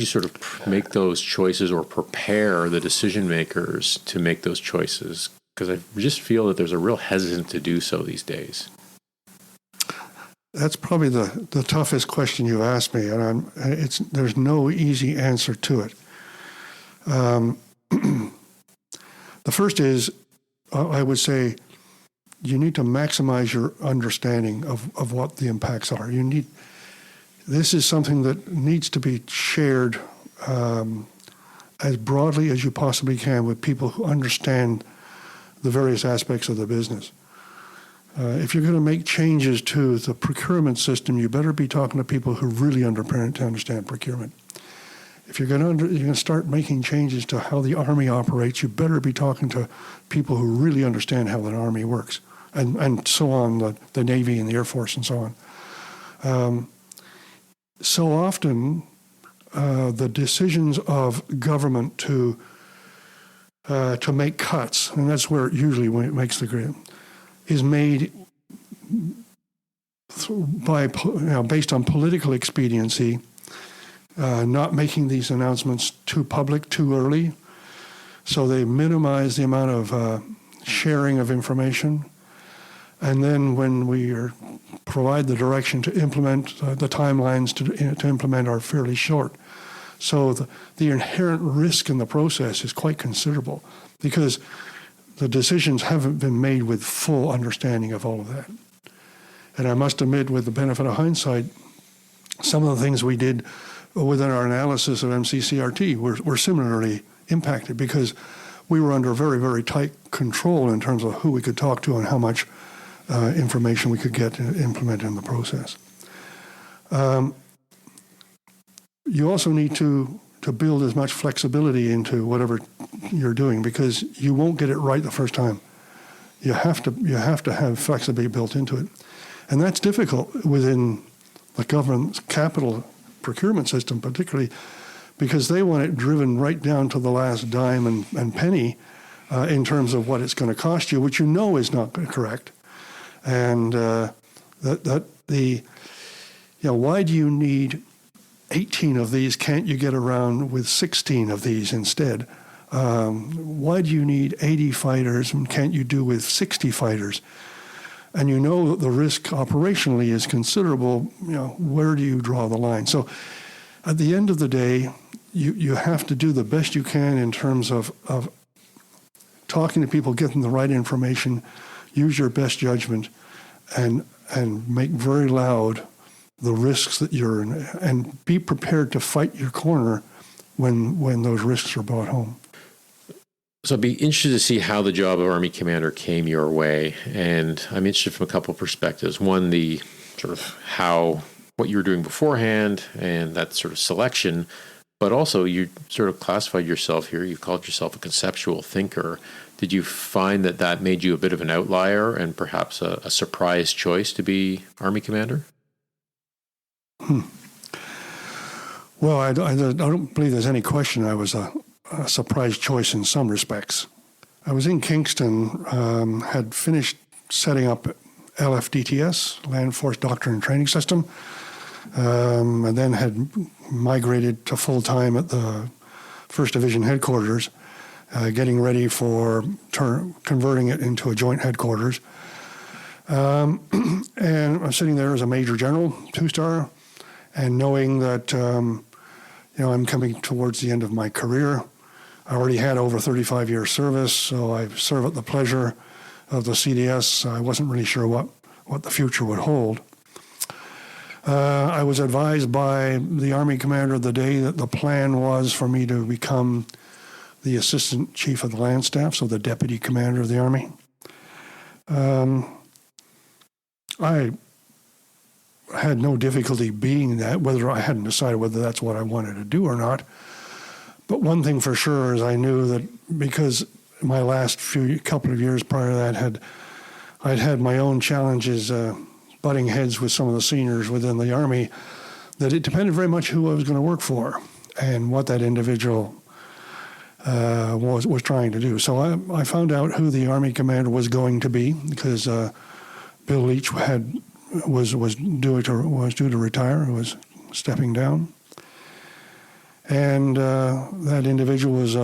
sort of make those choices or prepare the decision makers to make those choices? Because I just feel that there's a real hesitance to do so these days. That's probably the toughest question you asked me, and there's no easy answer to it. The first is, I would say, you need to maximize your understanding of what the impacts are. This is something that needs to be shared as broadly as you possibly can with people who understand the various aspects of the business. If you're going to make changes to the procurement system, you better be talking to people who really understand procurement. If you're going to start making changes to how the Army operates, you better be talking to people who really understand how the Army works, and so on, the Navy and the Air Force and so on. So often, the decisions of government to make cuts, and that's where usually when it makes the grade, is made based on political expediency, not making these announcements too public too early, so they minimize the amount of sharing of information. And then when we provide the direction to implement, the timelines to implement are fairly short. So the inherent risk in the process is quite considerable because the decisions haven't been made with full understanding of all of that. And I must admit, with the benefit of hindsight, some of the things we did within our analysis of MCCRT were similarly impacted because we were under very, very tight control in terms of who we could talk to and how much information we could get to implement in the process. You also need to build as much flexibility into whatever you're doing because you won't get it right the first time. You have to have flexibility built into it. And that's difficult within the government's capital procurement system, particularly because they want it driven right down to the last dime and penny in terms of what it's going to cost you, which you know is not correct. And why do you need 18 of these? Can't you get around with 16 of these instead? Why do you need 80 fighters and can't you do with 60 fighters? And you know that the risk operationally is considerable. Where do you draw the line? So at the end of the day, you have to do the best you can in terms of talking to people, getting the right information, use your best judgment, and make very loud the risks that you're in, and be prepared to fight your corner when those risks are brought home. So I'd be interested to see how the job of Army Commander came your way, and I'm interested from a couple of perspectives. One, the sort of what you were doing beforehand and that sort of selection, but also you sort of classified yourself here, you called yourself a conceptual thinker. Did you find that made you a bit of an outlier and perhaps a surprise choice to be Army Commander? Well, I don't believe there's any question I was a surprise choice in some respects. I was in Kingston, had finished setting up LFDTS, Land Force Doctrine and Training System, and then had migrated to full-time at the 1st Division headquarters, getting ready for converting it into a joint headquarters. And I'm sitting there as a Major General, 2-star, and knowing that I'm coming towards the end of my career. I already had over 35 years service, so I serve at the pleasure of the CDS. I wasn't really sure what the future would hold. I was advised by the Army Commander of the day that the plan was for me to become the Assistant Chief of the Land Staff, so the Deputy Commander of the Army. I had no difficulty being that, whether I hadn't decided whether that's what I wanted to do or not. But one thing for sure is I knew that because my last couple of years prior to that I'd had my own challenges butting heads with some of the seniors within the Army, that it depended very much who I was going to work for and what that individual was trying to do. So I found out who the Army Commander was going to be because Bill Leach was due to retire, was stepping down. And that individual was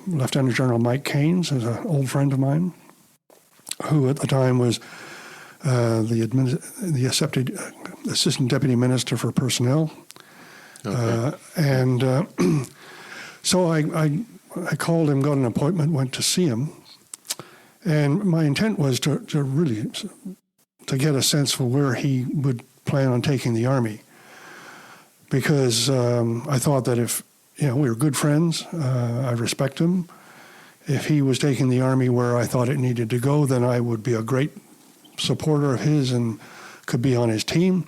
Lieutenant General Mike Keynes, who's an old friend of mine, who at the time was the accepted Assistant Deputy Minister for Personnel. Okay. So I called him, got an appointment, went to see him. And my intent was to really get a sense for where he would plan on taking the Army. Because I thought that if we were good friends. I respect him. If he was taking the Army where I thought it needed to go, then I would be a great supporter of his and could be on his team.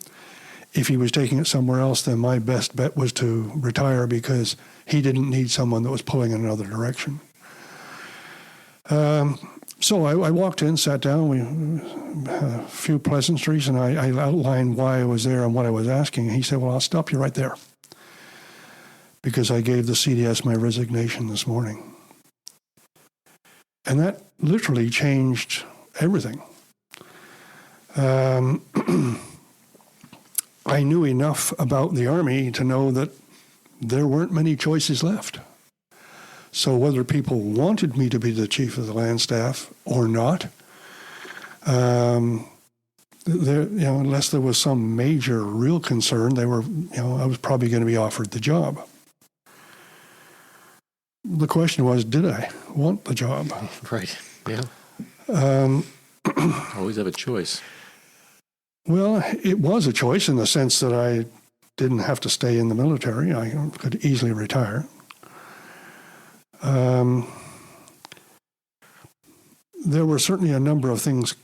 If he was taking it somewhere else, then my best bet was to retire because he didn't need someone that was pulling in another direction. So I walked in, sat down, we had a few pleasantries, and I outlined why I was there and what I was asking. And he said, well, I'll stop you right there, because I gave the CDS my resignation this morning. And that literally changed everything. I knew enough about the Army to know that there weren't many choices left. So whether people wanted me to be the chief of the land staff or not, unless there was some major real concern, I was probably going to be offered the job. The question was, did I want the job? Right. Yeah. Always have a choice. Well, it was a choice in the sense that I didn't have to stay in the military. I could easily retire. There were certainly a number of things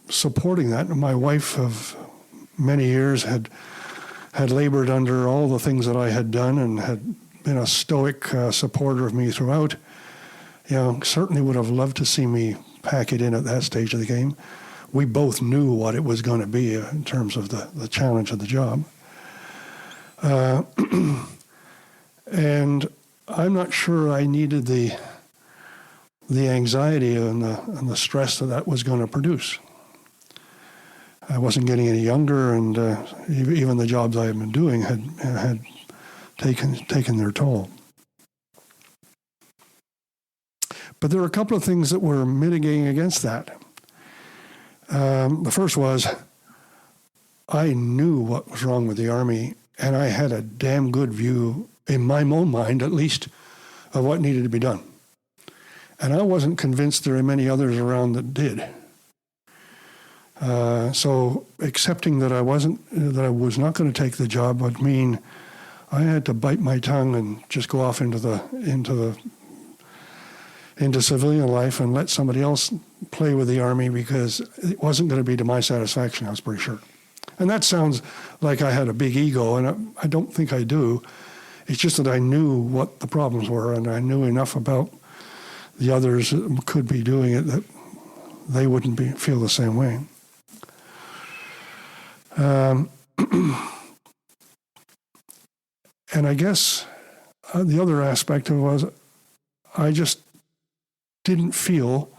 supporting that. My wife of many years had labored under all the things that I had done and had been a stoic supporter of me throughout. Certainly would have loved to see me pack it in at that stage of the game. We both knew what it was going to be in terms of the challenge of the job. And I'm not sure I needed the anxiety and the stress that was going to produce. I wasn't getting any younger, and even the jobs I had been doing had taken their toll. But there were a couple of things that were mitigating against that. The first was I knew what was wrong with the Army, and I had a damn good view, in my own mind at least, of what needed to be done. And I wasn't convinced there were many others around that did. So accepting that I was not going to take the job would mean I had to bite my tongue and just go off into civilian life and let somebody else play with the Army, because it wasn't going to be to my satisfaction, I was pretty sure. And that sounds like I had a big ego, and I don't think I do. It's just that I knew what the problems were, and I knew enough about the others that could be doing it that they wouldn't feel the same way. And I guess the other aspect of it was I just didn't feel,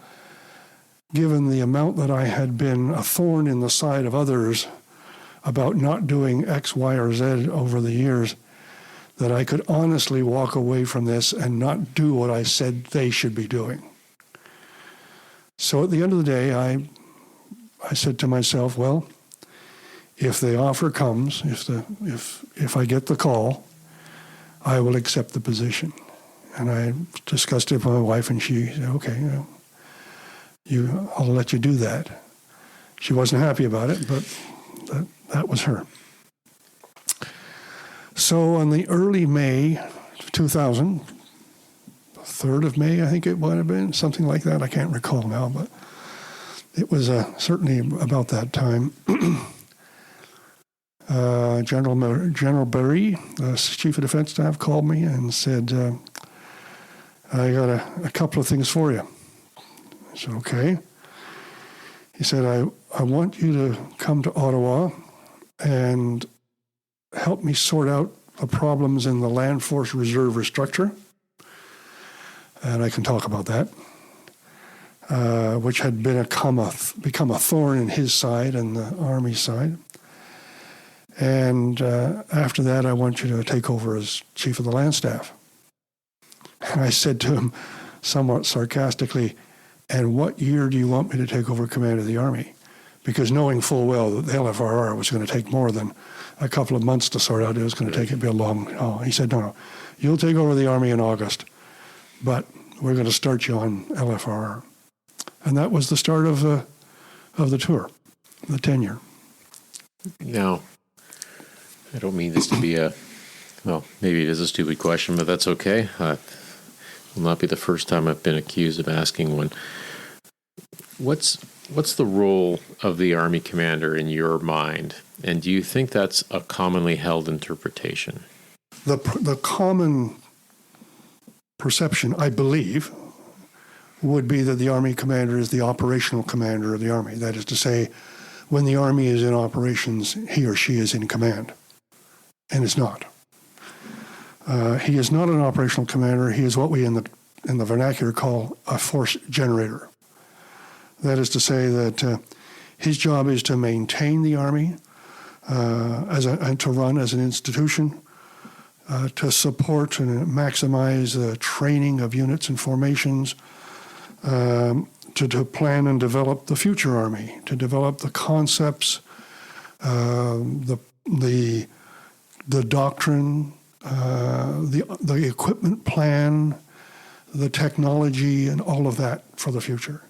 given the amount that I had been a thorn in the side of others about not doing X, Y, or Z over the years, that I could honestly walk away from this and not do what I said they should be doing. So at the end of the day, I said to myself, well, if the offer comes, if I get the call, I will accept the position. And I discussed it with my wife, and she said, okay, I'll let you do that. She wasn't happy about it, but that was her. So on the early May 2000, 3rd of May, I think it might have been, something like that. I can't recall now, but it was certainly about that time. General Berry, the Chief of Defense Staff, called me and said, I got a couple of things for you. I said, okay. He said, I want you to come to Ottawa and help me sort out the problems in the Land Force Reserve restructure. And I can talk about that, which had become a thorn in his side and the Army's side. And after that, I want you to take over as Chief of the Land Staff. And I said to him, somewhat sarcastically, and what year do you want me to take over command of the Army? Because knowing full well that the LFRR was going to take more than a couple of months to sort out, it was going to take a long. He said, no, you'll take over the Army in August, but we're going to start you on LFRR. And that was the start of the tour, the tenure. Now, I don't mean this to be a Well, maybe it is a stupid question, but that's okay. Will not be the first time I've been accused of asking one. What's the role of the Army commander in your mind, and do you think that's a commonly held interpretation? The common perception, I believe, would be that the Army commander is the operational commander of the Army. That is to say, when the Army is in operations, he or she is in command. And it's not. He is not an operational commander. He is what we in the vernacular call a force generator. That is to say that his job is to maintain the Army and to run as an institution, to support and maximize the training of units and formations, to plan and develop the future Army, to develop the concepts, the doctrine, the equipment plan, the technology, and all of that for the future.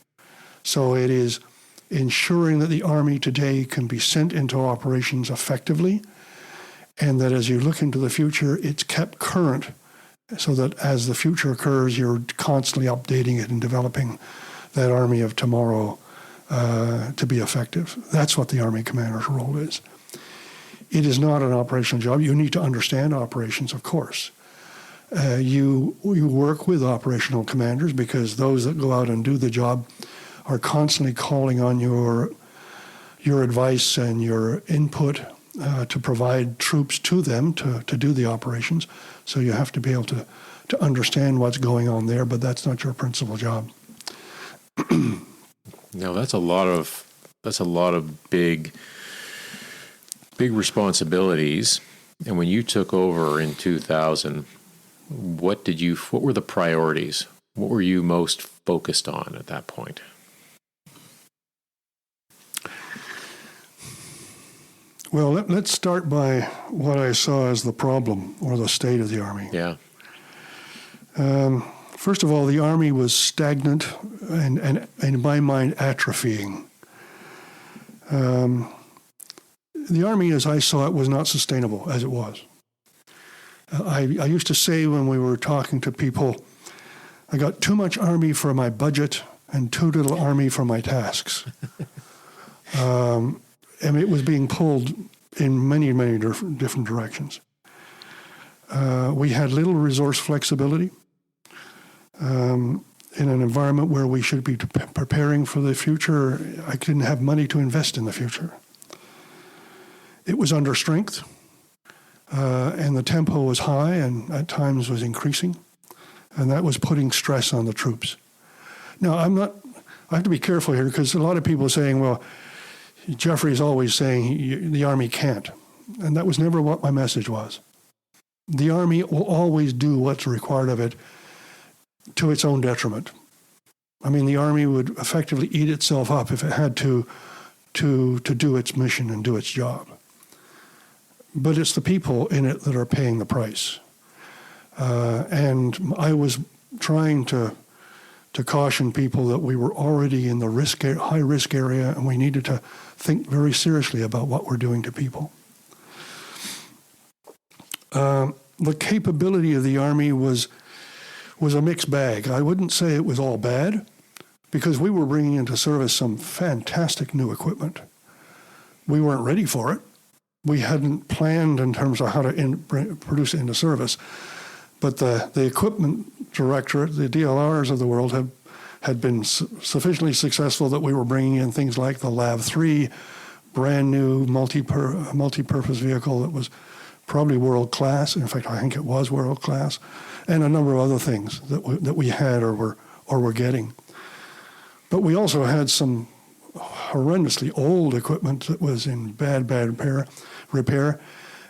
So it is ensuring that the Army today can be sent into operations effectively, and that as you look into the future, it's kept current so that as the future occurs, you're constantly updating it and developing that Army of tomorrow to be effective. That's what the Army commander's role is. It is not an operational job. You need to understand operations, of course. You work with operational commanders because those that go out and do the job are constantly calling on your advice and your input to provide troops to them to do the operations. So you have to be able to understand what's going on there, but that's not your principal job. No, that's a lot of big responsibilities. And when you took over in 2000, what were the priorities? What were you most focused on at that point? Well, let's start by what I saw as the problem or the state of the Army. Yeah. First of all, the Army was stagnant and in my mind, atrophying. The Army, as I saw it, was not sustainable as it was. I used to say when we were talking to people, I got too much Army for my budget and too little Army for my tasks. And it was being pulled in many, many different directions. We had little resource flexibility in an environment where we should be preparing for the future. I didn't have money to invest in the future. It was under strength, and the tempo was high and at times was increasing, and that was putting stress on the troops. Now, I have to be careful here because a lot of people are saying, well, Jeffery is always saying the Army can't. And that was never what my message was. The Army will always do what's required of it to its own detriment. I mean, the Army would effectively eat itself up if it had to do its mission and do its job. But it's the people in it that are paying the price. And I was trying to caution people that we were already in the high-risk area, and we needed to think very seriously about what we're doing to people. The capability of the Army was a mixed bag. I wouldn't say it was all bad, because we were bringing into service some fantastic new equipment. We weren't ready for it. We hadn't planned in terms of how to produce it into service. But the equipment directorate, the DLRs of the world, had been sufficiently successful that we were bringing in things like the LAV 3, brand new multi-purpose vehicle that was probably world class. In fact, I think it was world class, and a number of other things that we had or were getting. But we also had some horrendously old equipment that was in bad repair.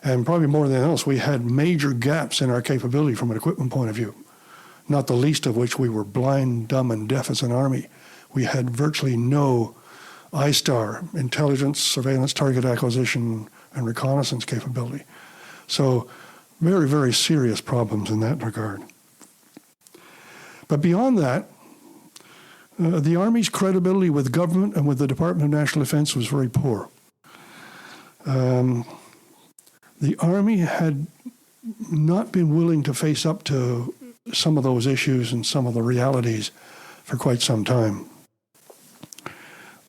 And probably more than else, we had major gaps in our capability from an equipment point of view, not the least of which we were blind, dumb, and deaf as an Army. We had virtually no ISTAR, intelligence, surveillance, target acquisition, and reconnaissance capability. So very, very serious problems in that regard. But beyond that, the Army's credibility with government and with the Department of National Defense was very poor. The Army had not been willing to face up to some of those issues and some of the realities for quite some time.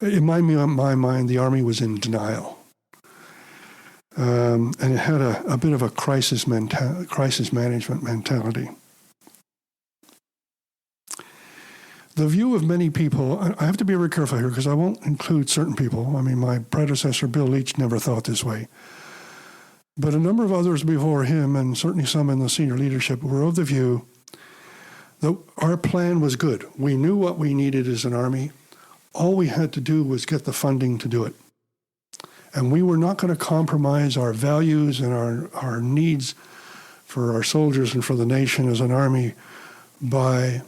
In my mind, the Army was in denial. And it had a bit of a crisis management mentality. The view of many people, I have to be very careful here because I won't include certain people. I mean, my predecessor, Bill Leach, never thought this way. But a number of others before him, and certainly some in the senior leadership, were of the view that our plan was good. We knew what we needed as an Army. All we had to do was get the funding to do it. And we were not going to compromise our values and our needs for our soldiers and for the nation as an Army by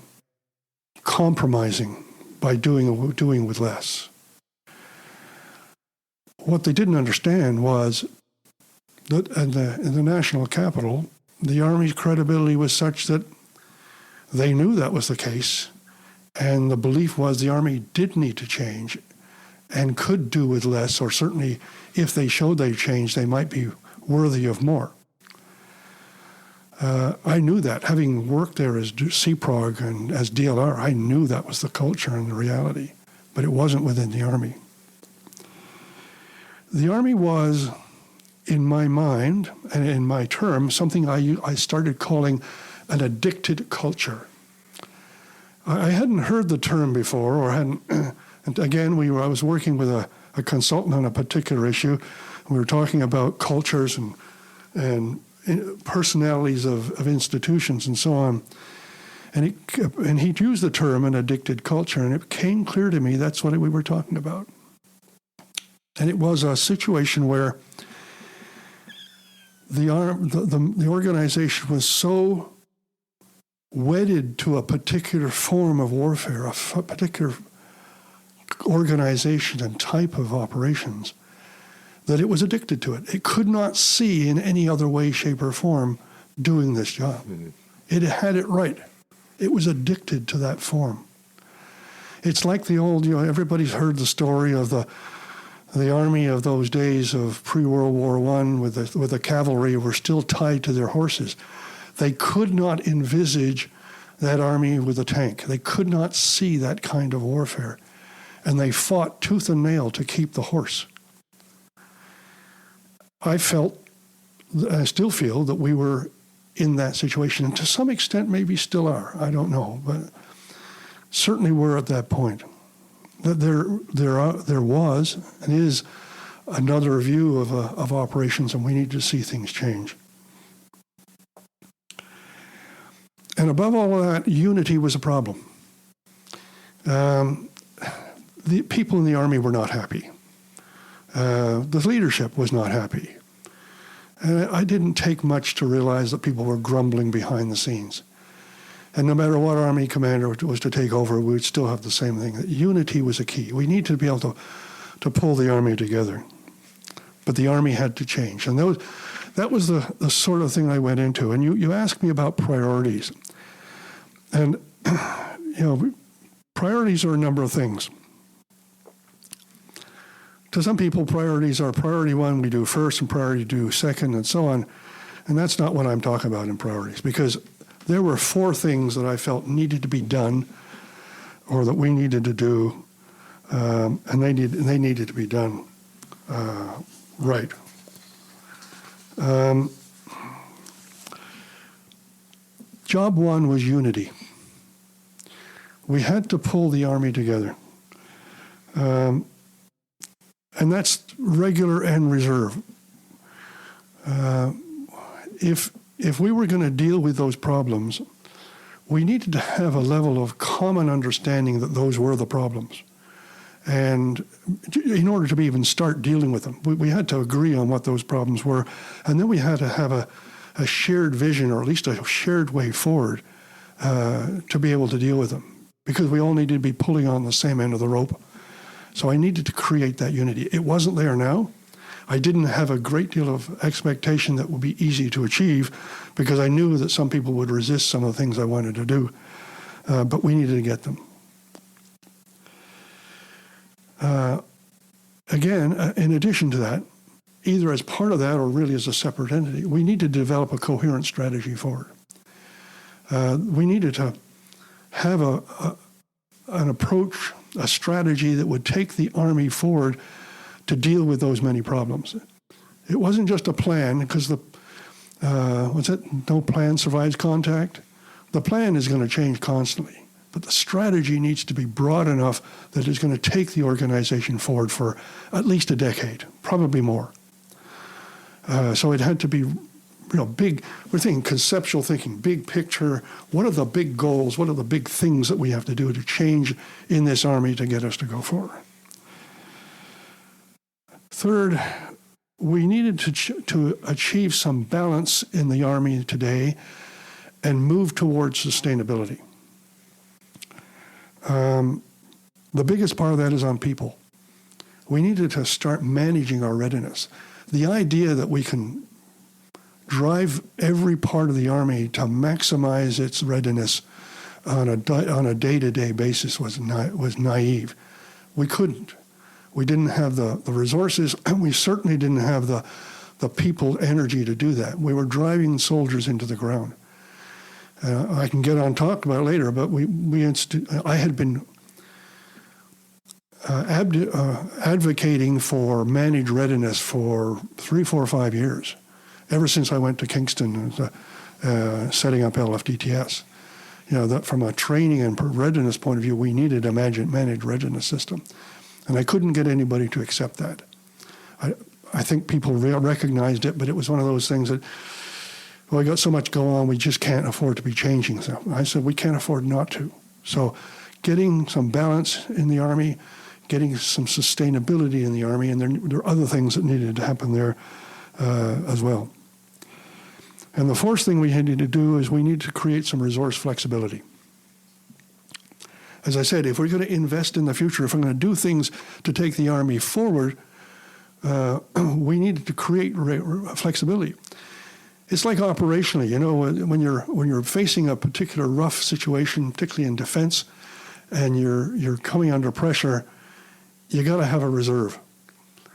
compromising, by doing with less. What they didn't understand was that in the national capital, the Army's credibility was such that they knew that was the case, and the belief was the Army did need to change and could do with less, or certainly if they showed they changed, they might be worthy of more. I knew that. Having worked there as CPROG and as DLR, I knew that was the culture and the reality, but it wasn't within the Army. The Army was, in my mind and in my term, something I started calling an addicted culture. I hadn't heard the term before, or hadn't. And again, I was working with a consultant on a particular issue. We were talking about cultures and personalities of institutions and so on. And he used the term an addicted culture, and it became clear to me that's what we were talking about. And it was a situation where the organization was so wedded to a particular form of warfare, a particular organization and type of operations, that it was addicted to it. It could not see in any other way, shape, or form doing this job. Mm-hmm. It had it right. It was addicted to that form. It's like the old, everybody's heard the story of the Army of those days of pre-World War I with the cavalry were still tied to their horses. They could not envisage that Army with a tank. They could not see that kind of warfare. And they fought tooth and nail to keep the horse. I still feel that we were in that situation, and to some extent maybe still are. I don't know, but certainly we're at that point. That there was and is another view of operations, and we need to see things change. And above all of that, unity was a problem. The people in the Army were not happy. The leadership was not happy. And I didn't take much to realize that people were grumbling behind the scenes. And no matter what Army commander was to take over, we would still have the same thing. That unity was a key. We need to be able to pull the Army together. But the Army had to change. And that was the sort of thing I went into. And you asked me about priorities. And, priorities are a number of things. To some people, priorities are priority one, we do first, and priority two, second, and so on. And that's not what I'm talking about in priorities, because there were 4 things that I felt needed to be done, or that we needed to do, and they needed to be done right. Job 1 was unity. We had to pull the Army together. And that's regular and reserve. If we were going to deal with those problems, we needed to have a level of common understanding that those were the problems. And in order to even start dealing with them, we had to agree on what those problems were. And then we had to have a shared vision, or at least a shared way forward to be able to deal with them, because we all needed to be pulling on the same end of the rope. So I needed to create that unity. It wasn't there now. I didn't have a great deal of expectation that would be easy to achieve, because I knew that some people would resist some of the things I wanted to do. But we needed to get them. Again, in addition to that, either as part of that or really as a separate entity. We need to develop a coherent strategy forward. We needed to have an approach, a strategy that would take the Army forward to deal with those many problems. It wasn't just a plan, because no plan survives contact. The plan is going to change constantly, but the strategy needs to be broad enough that it's going to take the organization forward for at least a decade, probably more. So it had to be, big. We're thinking conceptual thinking, big picture. What are the big goals? What are the big things that we have to do to change in this Army to get us to go forward? Third, we needed to achieve some balance in the Army today and move towards sustainability. The biggest part of that is on people. We needed to start managing our readiness. The idea that we can drive every part of the Army to maximize its readiness on a day-to-day basis was naive. We couldn't. We didn't have the resources, and we certainly didn't have the people energy to do that. We were driving soldiers into the ground. I can get on talk about it later, but I had been advocating for managed readiness for 3, 4, 5 years, ever since I went to Kingston, setting up LFDTS. That from a training and readiness point of view, we needed a managed readiness system. And I couldn't get anybody to accept that. I think people recognized it, but it was one of those things that, we got so much going on, we just can't afford to be changing stuff. I said, we can't afford not to. So getting some balance in the Army, getting some sustainability in the Army, and there are other things that needed to happen there as well. And the fourth thing we needed to do is we need to create some resource flexibility. As I said, if we're going to invest in the future, if we're going to do things to take the Army forward, we needed to create flexibility. It's like operationally, when you're facing a particular rough situation, particularly in defense, and you're coming under pressure, you got to have a reserve.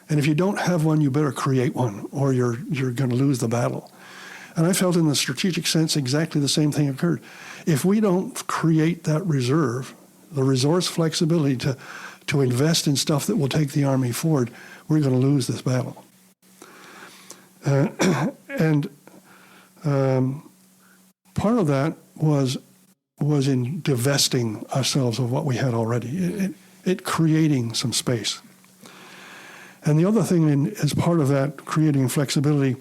And if you don't have one, you better create one, or you're going to lose the battle. And I felt in the strategic sense exactly the same thing occurred. If we don't create that reserve, the resource flexibility to invest in stuff that will take the Army forward, we're going to lose this battle. And part of that was in divesting ourselves of what we had already, it creating some space. And the other thing, as part of that creating flexibility,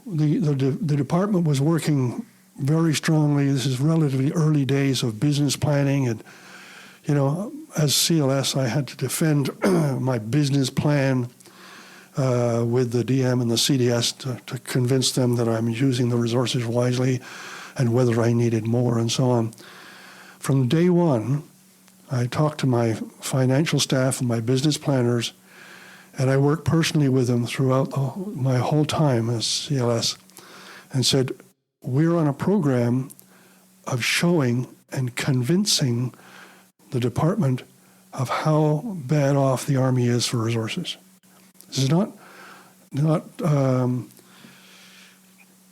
the department was working very strongly. This is relatively early days of business planning, and as CLS, I had to defend my business plan with the DM and the CDS to convince them that I'm using the resources wisely and whether I needed more and so on. From day one, I talked to my financial staff and my business planners, and I worked personally with them throughout my whole time as CLS and said, we're on a program of showing and convincing the department of how bad off the Army is for resources. This is not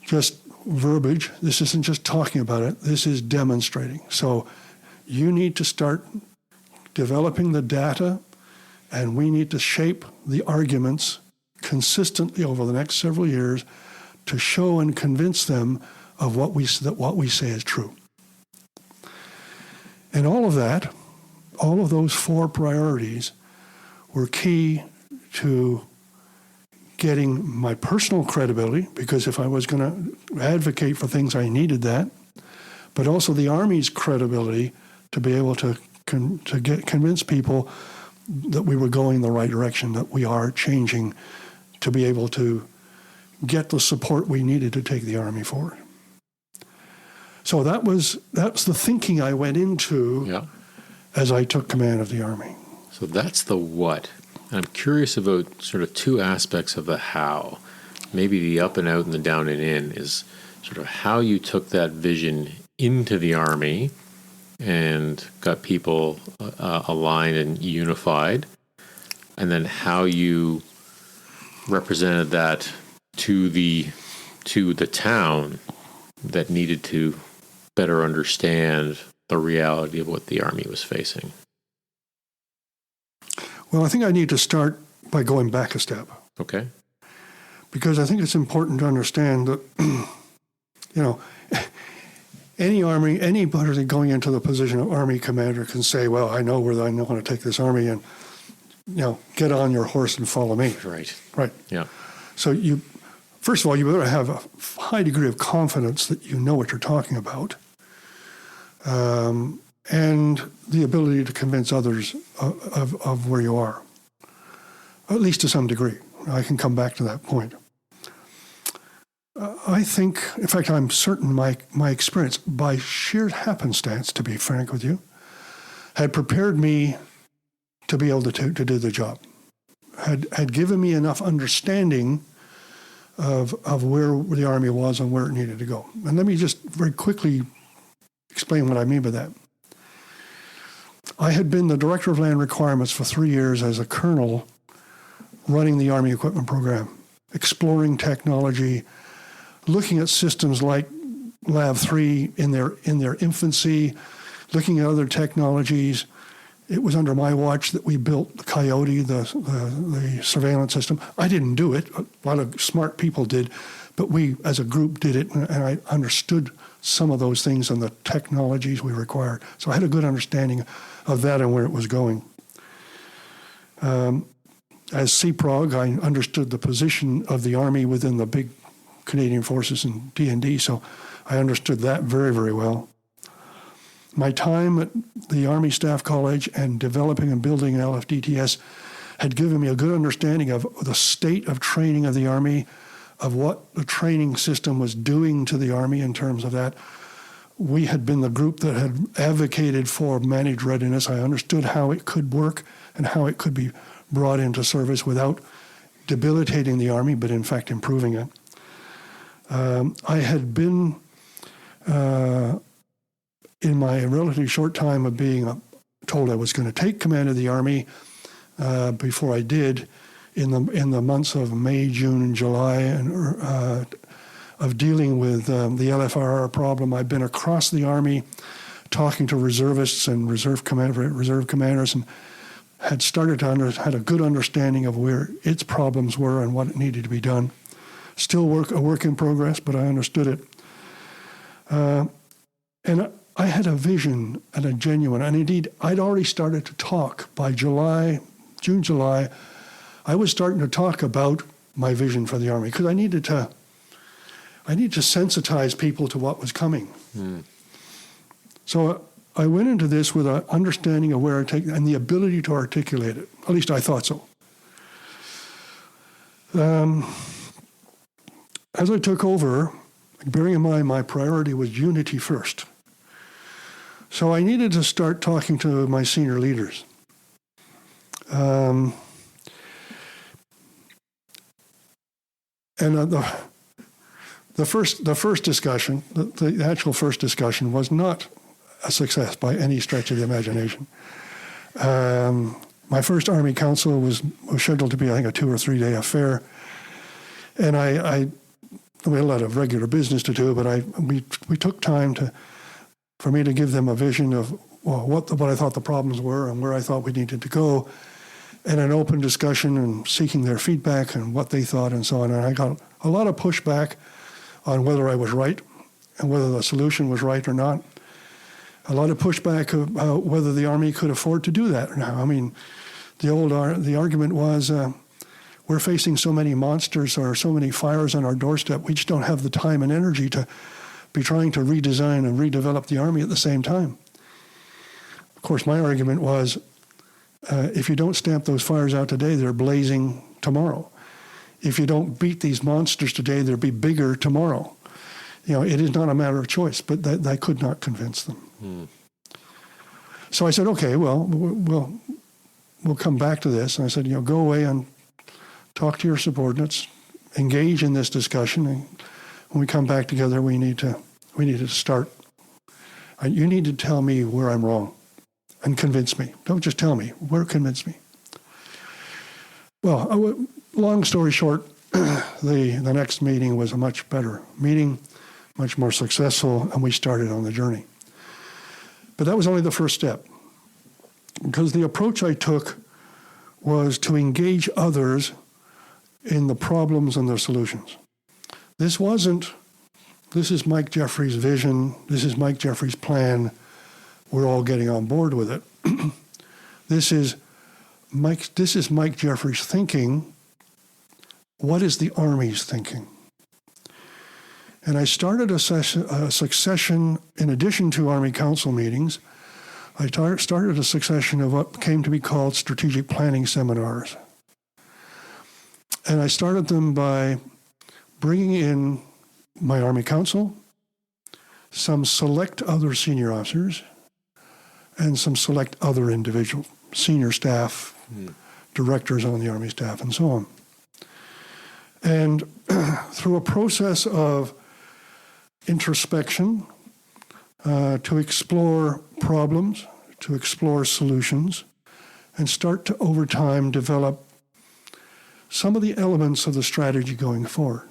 just verbiage. This isn't just talking about it. This is demonstrating. So you need to start developing the data, and we need to shape the arguments consistently over the next several years to show and convince them of what we say is true. And all of those 4 priorities were key to getting my personal credibility, because if I was going to advocate for things, I needed that, but also the Army's credibility to be able to convince people that we were going in the right direction, that we are changing to be able to get the support we needed to take the Army forward. So that's the thinking I went into as I took command of the Army. So that's the what. I'm curious about sort of 2 aspects of the how. Maybe the up and out and the down and in is sort of how you took that vision into the Army and got people aligned and unified, and then how you represented that to the town that needed to better understand the reality of what the Army was facing? Well, I think I need to start by going back a step. Okay. Because I think it's important to understand that, anybody going into the position of Army commander can say, well, I know where I want to take this Army and, get on your horse and follow me. Right. Right. Yeah. So first of all, you better have a high degree of confidence that you know what you're talking about, and the ability to convince others of where you are, at least to some degree. I can come back to that point. I think, in fact, I'm certain my experience, by sheer happenstance, to be frank with you, had prepared me to be able to do the job, had given me enough understanding of where the Army was and where it needed to go. And let me just very quickly explain what I mean by that. I had been the Director of Land Requirements for 3 years as a colonel running the Army Equipment Program, exploring technology, looking at systems like Lab 3 in their infancy, looking at other technologies. It was under my watch that we built the Coyote, the surveillance system. I didn't do it. A lot of smart people did, but we as a group did it, and I understood some of those things and the technologies we required. So I had a good understanding of that and where it was going. As CPROG, I understood the position of the Army within the big Canadian forces in D&D, so I understood that very, very well. My time at the Army Staff College and developing and building an LFDTS had given me a good understanding of the state of training of the Army, of what the training system was doing to the Army in terms of that. We had been the group that had advocated for managed readiness. I understood how it could work and how it could be brought into service without debilitating the Army, but in fact improving it. I had been, in my relatively short time of being told I was going to take command of the Army, before I did, in the months of May, June, and July, and of dealing with the LFRR problem, I've been across the Army talking to reservists and reserve commanders, and had started to had a good understanding of where its problems were and what needed to be done. Still a work in progress, but I understood it. And I had a vision and a genuine, and indeed, I'd already started to talk by June, July. I was starting to talk about my vision for the Army because I needed to sensitize people to what was coming. So I went into this with an understanding of where I take and the ability to articulate it. At least I thought so. As I took over, bearing in mind my priority was unity first. So I needed to start talking to my senior leaders. And the first discussion, the actual first discussion, was not a success by any stretch of the imagination. My first Army Council was scheduled to be, I think, a 2 or 3 day affair, and we had a lot of regular business to do, but we took time for me to give them a vision of what I thought the problems were and where I thought we needed to go, and an open discussion and seeking their feedback and what they thought and so on. And I got a lot of pushback on whether I was right and whether the solution was right or not. A lot of pushback about whether the Army could afford to do that or not. I mean, the argument was, we're facing so many monsters or so many fires on our doorstep, we just don't have the time and energy to be trying to redesign and redevelop the Army at the same time. Of course, my argument was, if you don't stamp those fires out today, they're blazing tomorrow. If you don't beat these monsters today, they'll be bigger tomorrow. It is not a matter of choice, but that could not convince them. So I said, okay, well, we'll come back to this. And I said, go away and talk to your subordinates, engage in this discussion. And when we come back together, we need to start. You need to tell me where I'm wrong and convince me. Don't just tell me, convince me. Well, long story short, the next meeting was a much better meeting, much more successful, and we started on the journey. But that was only the first step, because the approach I took was to engage others in the problems and their solutions. This is Mike Jeffery's vision, this is Mike Jeffery's plan, we're all getting on board with it. This is Mike Jeffery's thinking. What is the Army's thinking? And I started a succession, in addition to Army Council meetings, I started a succession of what came to be called strategic planning seminars. And I started them by bringing in my Army Council, some select other senior officers, and some select other individual senior staff, directors on the Army staff, and so on. And through a process of introspection, to explore problems, to explore solutions, and start to, over time, develop some of the elements of the strategy going forward.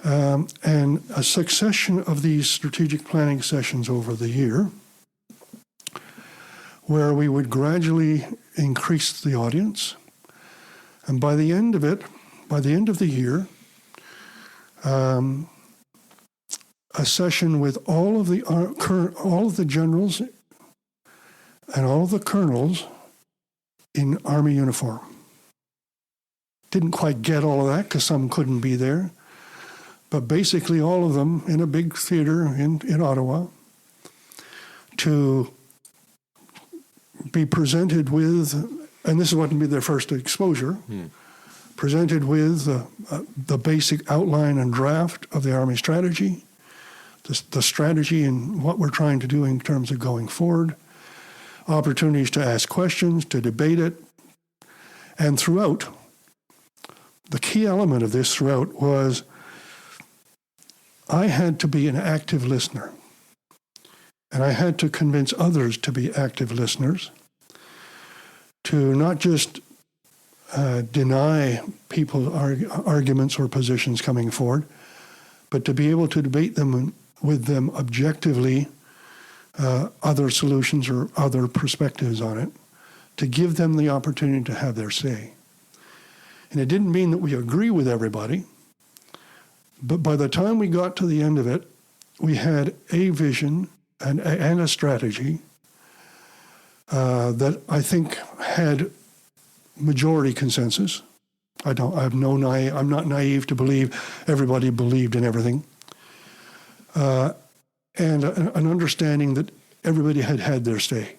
And a succession of these strategic planning sessions over the year, where we would gradually increase the audience. And by the end of it, by the end of the year, a session with all of the generals and all of the colonels in Army uniform. Didn't quite get all of that because some couldn't be there, but basically all of them in a big theater in Ottawa to be presented with, and this is what would be their first exposure, presented with the basic outline and draft of the Army strategy, the strategy and what we're trying to do in terms of going forward, opportunities to ask questions, to debate it, and throughout, the key element of this throughout was I had to be an active listener, and I had to convince others to be active listeners, to not just deny people arguments or positions coming forward, but to be able to debate them with them objectively, other solutions or other perspectives on it, to give them the opportunity to have their say. And it didn't mean that we agree with everybody, but by the time we got to the end of it, we had a vision and a strategy that I think had majority consensus. I'm not naive to believe everybody believed in everything, and an understanding that everybody had their say.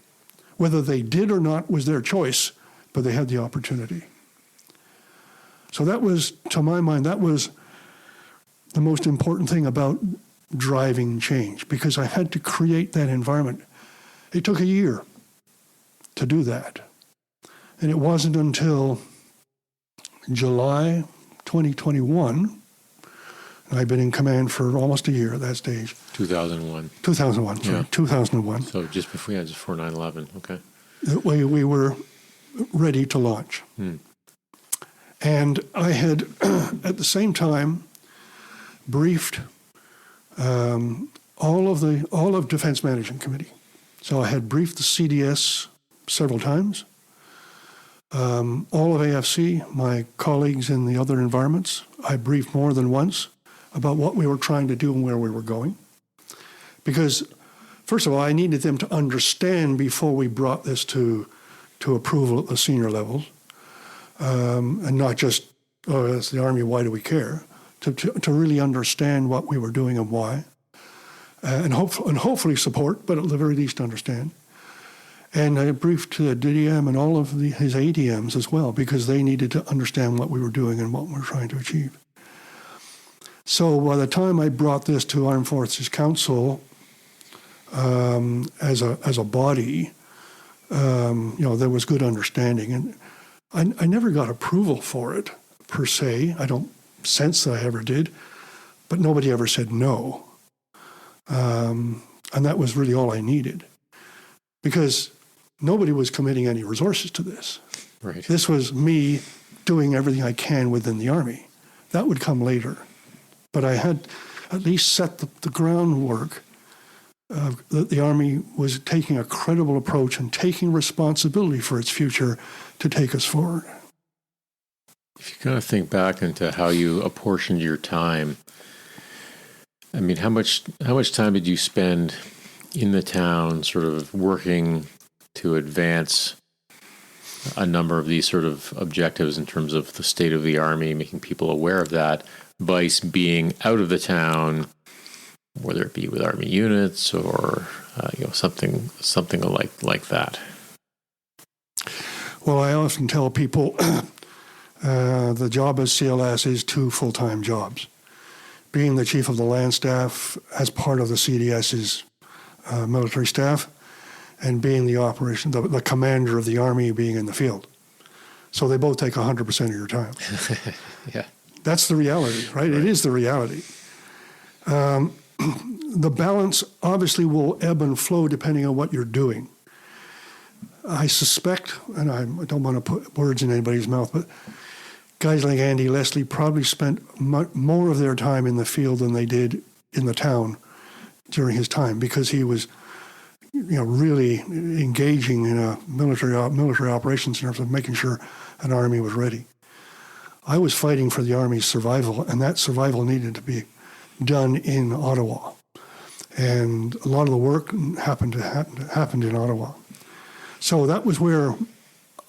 Whether they did or not was their choice, but they had the opportunity. So that was, to my mind, that was the most important thing about driving change, because I had to create that environment. It took a year to do that. And it wasn't until July 2021, and I've been in command for almost a year at that stage. 2001. 2001, sorry, Yeah. 2001. So just before 9/11, okay. That way we were ready to launch. And I had, at the same time, briefed all of Defense Management Committee. So I had briefed the CDS several times, all of AFC, my colleagues in the other environments. I briefed more than once about what we were trying to do and where we were going. Because, first of all, I needed them to understand before we brought this to approval at the senior levels, and not just, oh, that's the Army, why do we care? To really understand what we were doing and why, and hopefully support, but at the very least understand. And I briefed DDM and all of his ADMs as well, because they needed to understand what we were doing and what we were trying to achieve. So by the time I brought this to Armed Forces Council as a body, there was good understanding. And I never got approval for it, per se. I don't sense that I ever did, but nobody ever said no. And that was really all I needed, because nobody was committing any resources to this. Right. This was me doing everything I can within the Army. That would come later. But I had at least set the groundwork that the Army was taking a credible approach and taking responsibility for its future to take us forward. If you kind of think back into how you apportioned your time, I mean, how much time did you spend in the town sort of working to advance a number of these sort of objectives in terms of the state of the Army, making people aware of that, vice being out of the town, whether it be with Army units or something like that? Well, I often tell people the job as CLS is 2 full-time jobs. Being the chief of the land staff as part of the CDS's military staff, and being the commander of the Army being in the field. So they both take 100% of your time. Yeah. That's the reality, right? It is the reality. The balance obviously will ebb and flow depending on what you're doing. I suspect, and I don't want to put words in anybody's mouth, but guys like Andy Leslie probably spent more of their time in the field than they did in the town during his time, because he was, really engaging in a military operations in terms of making sure an army was ready. I was fighting for the Army's survival, and that survival needed to be done in Ottawa. And a lot of the work happened in Ottawa. So that was where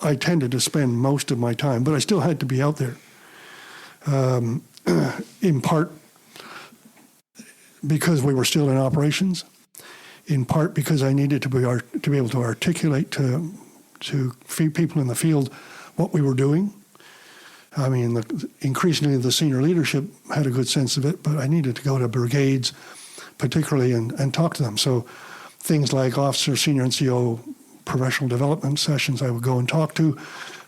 I tended to spend most of my time, but I still had to be out there, in part because we were still in operations, in part because I needed to be able to articulate to people in the field what we were doing. I mean, increasingly the senior leadership had a good sense of it, but I needed to go to brigades particularly and talk to them. So things like officer, senior NCO, professional development sessions I would go and talk to,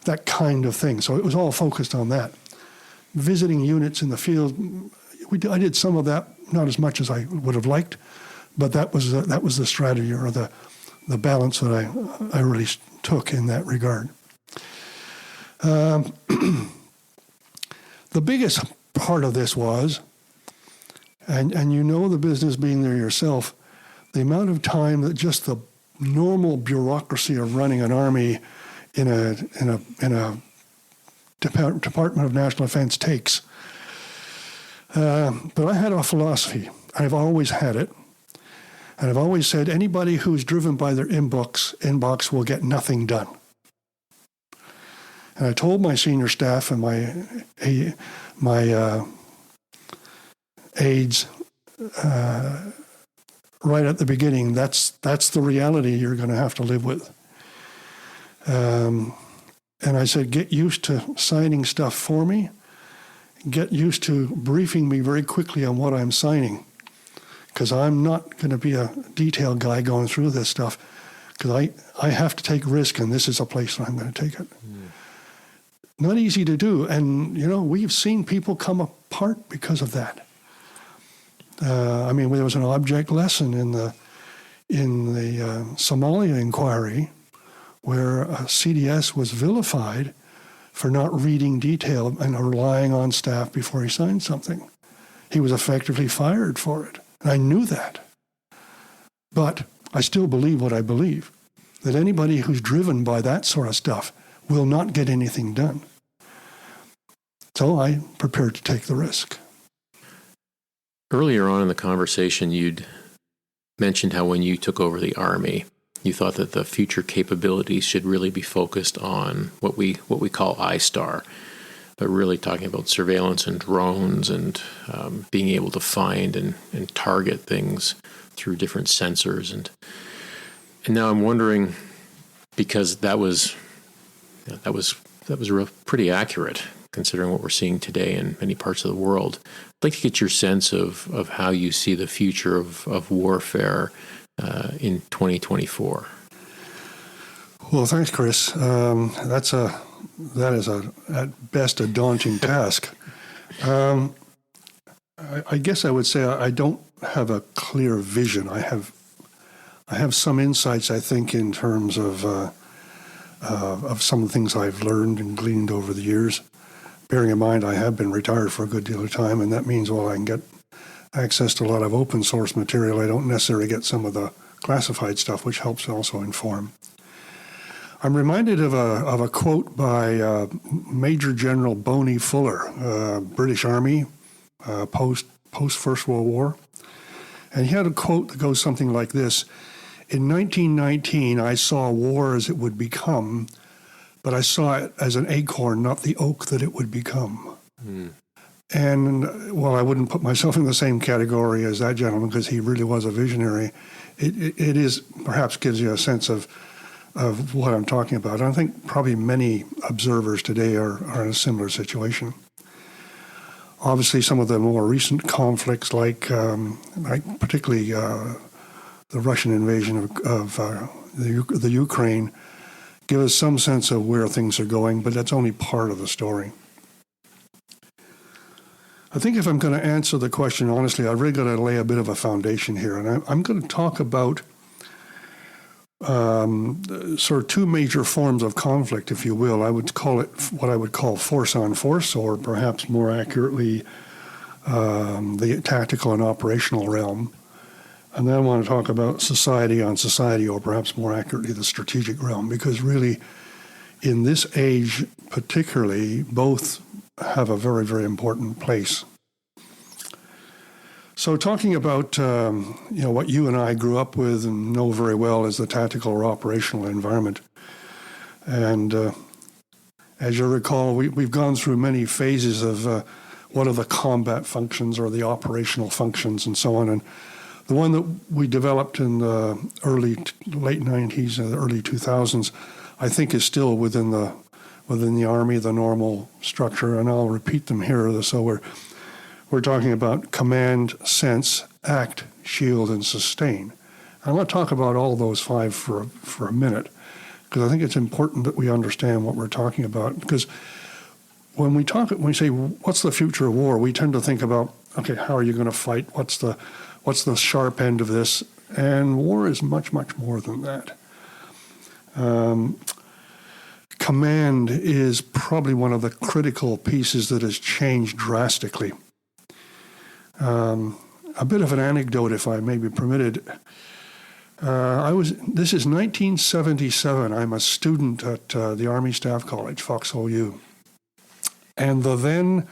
that kind of thing. So it was all focused on that. Visiting units in the field, I did some of that, not as much as I would have liked, but that was the strategy or the balance that I really took in that regard. The biggest part of this was, and the business being there yourself, the amount of time that just the normal bureaucracy of running an army in a Department of National Defense takes. But I had a philosophy. I've always had it. And I've always said anybody who's driven by their inbox will get nothing done. And I told my senior staff and my aides right at the beginning, that's the reality you're going to have to live with. And I said, get used to signing stuff for me. Get used to briefing me very quickly on what I'm signing, because I'm not going to be a detail guy going through this stuff, because I have to take risk, and this is a place where I'm going to take it. Not easy to do, and we've seen people come apart because of that. There was an object lesson in the Somalia inquiry where a CDS was vilified for not reading detail and relying on staff before he signed something. He was effectively fired for it. And I knew that. But I still believe what I believe, that anybody who's driven by that sort of stuff will not get anything done. So I prepared to take the risk. Earlier on in the conversation, you'd mentioned how when you took over the Army, you thought that the future capabilities should really be focused on what we call ISTAR, but really talking about surveillance and drones and being able to find and target things through different sensors. And now I'm wondering, because that was pretty accurate considering what we're seeing today in many parts of the world. I'd like to get your sense of how you see the future of warfare in 2024. Well, thanks, Chris. That is at best a daunting task. I guess I would say I don't have a clear vision. I have some insights, I think, in terms of of some of the things I've learned and gleaned over the years. Bearing in mind I have been retired for a good deal of time, and that means while I can get access to a lot of open source material, I don't necessarily get some of the classified stuff, which helps also inform. I'm reminded of a quote by Major General Boney Fuller, British Army, post First World War. And he had a quote that goes something like this: "In 1919, I saw war as it would become, but I saw it as an acorn, not the oak that it would become." And while I wouldn't put myself in the same category as that gentleman, because he really was a visionary, it is perhaps gives you a sense of what I'm talking about. And I think probably many observers today are in a similar situation. Obviously, some of the more recent conflicts, like particularly the Russian invasion of the Ukraine, give us some sense of where things are going, but that's only part of the story. I think if I'm going to answer the question honestly, I've really got to lay a bit of a foundation here, and I'm going to talk about sort of two major forms of conflict, if you will. I would call it what I would call force on force, or perhaps more accurately, the tactical and operational realm. And then I want to talk about society on society, or perhaps more accurately, the strategic realm, because really, in this age particularly, both have a very, very important place. So talking about what you and I grew up with and know very well is the tactical or operational environment. And as you recall, we've gone through many phases of what are the combat functions or the operational functions and so on. And the one that we developed in the late 90s and the early 2000s, I think is still within the Army, the normal structure, and I'll repeat them here. So we're talking about command, sense, act, shield, and sustain. I want to talk about all those five for a minute, because I think it's important that we understand what we're talking about. Because when we say, what's the future of war, we tend to think about, okay, how are you going to fight? What's the sharp end of this? And war is much, much more than that. Command is probably one of the critical pieces that has changed drastically. A bit of an anecdote, if I may be permitted. This is 1977. I'm a student at the Army Staff College, Foxhole U. And the then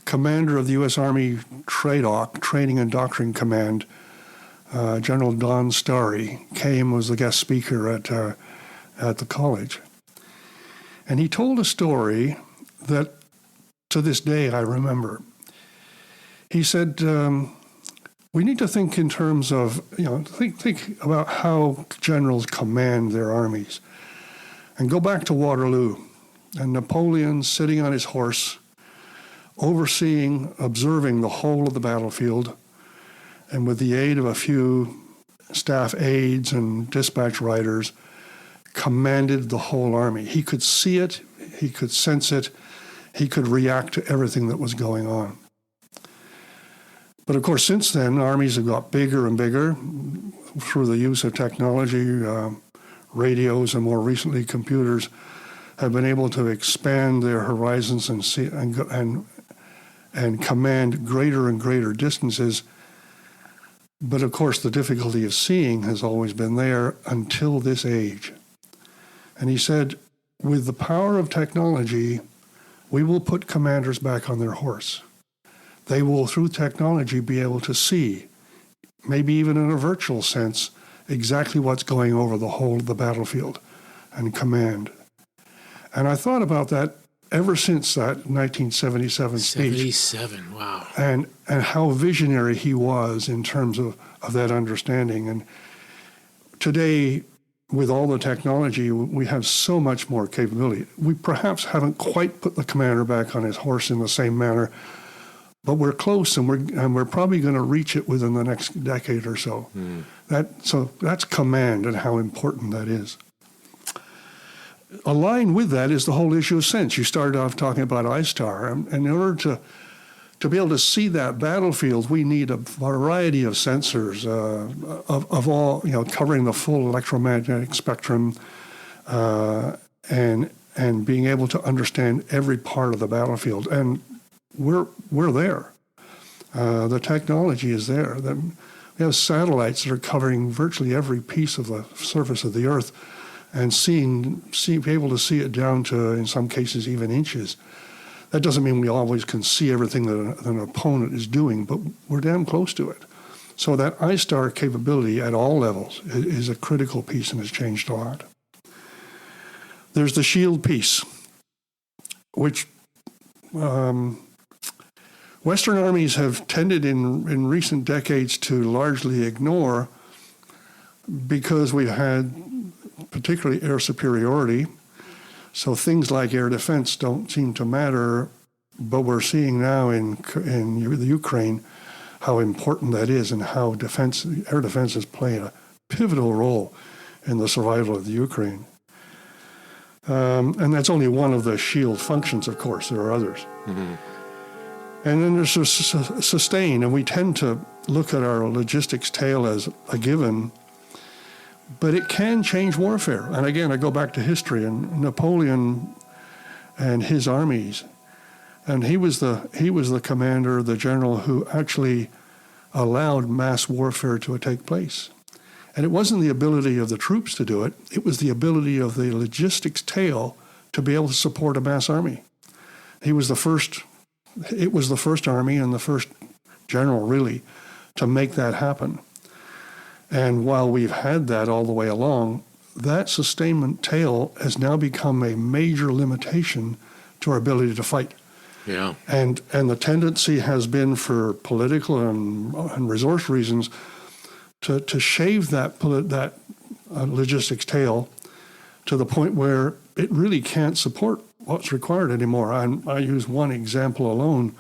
commander of the U.S. Army Training and Doctrine Command, General Don Starry, was the guest speaker at the college. And he told a story that to this day I remember. He said, we need to think in terms of, think about how generals command their armies. And go back to Waterloo and Napoleon sitting on his horse, observing the whole of the battlefield, and with the aid of a few staff aides and dispatch riders, commanded the whole army. He could see it, he could sense it, he could react to everything that was going on. But of course, since then, armies have got bigger and bigger through the use of technology. Radios and more recently computers have been able to expand their horizons and command greater and greater distances. But of course, the difficulty of seeing has always been there until this age. And he said, with the power of technology, we will put commanders back on their horse. They will, through technology, be able to see, maybe even in a virtual sense, exactly what's going over the whole of the battlefield and command. And I thought about that ever since that 1977 speech. 77, wow. And how visionary he was in terms of that understanding. And today, with all the technology, we have so much more capability. We perhaps haven't quite put the commander back on his horse in the same manner, but we're close, and we're probably going to reach it within the next decade or so. So that's command and how important that is. Aligned with that is the whole issue of sense. You started off talking about ISTAR, and in order to be able to see that battlefield, we need a variety of sensors of all, covering the full electromagnetic spectrum, and being able to understand every part of the battlefield. And we're there. The technology is there. We have satellites that are covering virtually every piece of the surface of the earth, and be able to see it down to, in some cases, even inches. That doesn't mean we always can see everything that an opponent is doing, but we're damn close to it. So that ISTAR capability at all levels is a critical piece and has changed a lot. There's the shield piece, which Western armies have tended in recent decades to largely ignore, because we've had particularly air superiority. So things like air defense don't seem to matter, but we're seeing now in the Ukraine how important that is, and how air defense is playing a pivotal role in the survival of the Ukraine. And that's only one of the shield functions, of course. There are others. Mm-hmm. And then there's sustain, and we tend to look at our logistics tail as a given, but it can change warfare. And again, I go back to history and Napoleon and his armies. And he was the commander, the general who actually allowed mass warfare to take place. And it wasn't the ability of the troops to do it, it was the ability of the logistics tail to be able to support a mass army. It was the first army and the first general, really, to make that happen. And while we've had that all the way along, that sustainment tail has now become a major limitation to our ability to fight. Yeah. And the tendency has been, for political and resource reasons, to shave that logistics tail to the point where it really can't support what's required anymore. I use one example alone,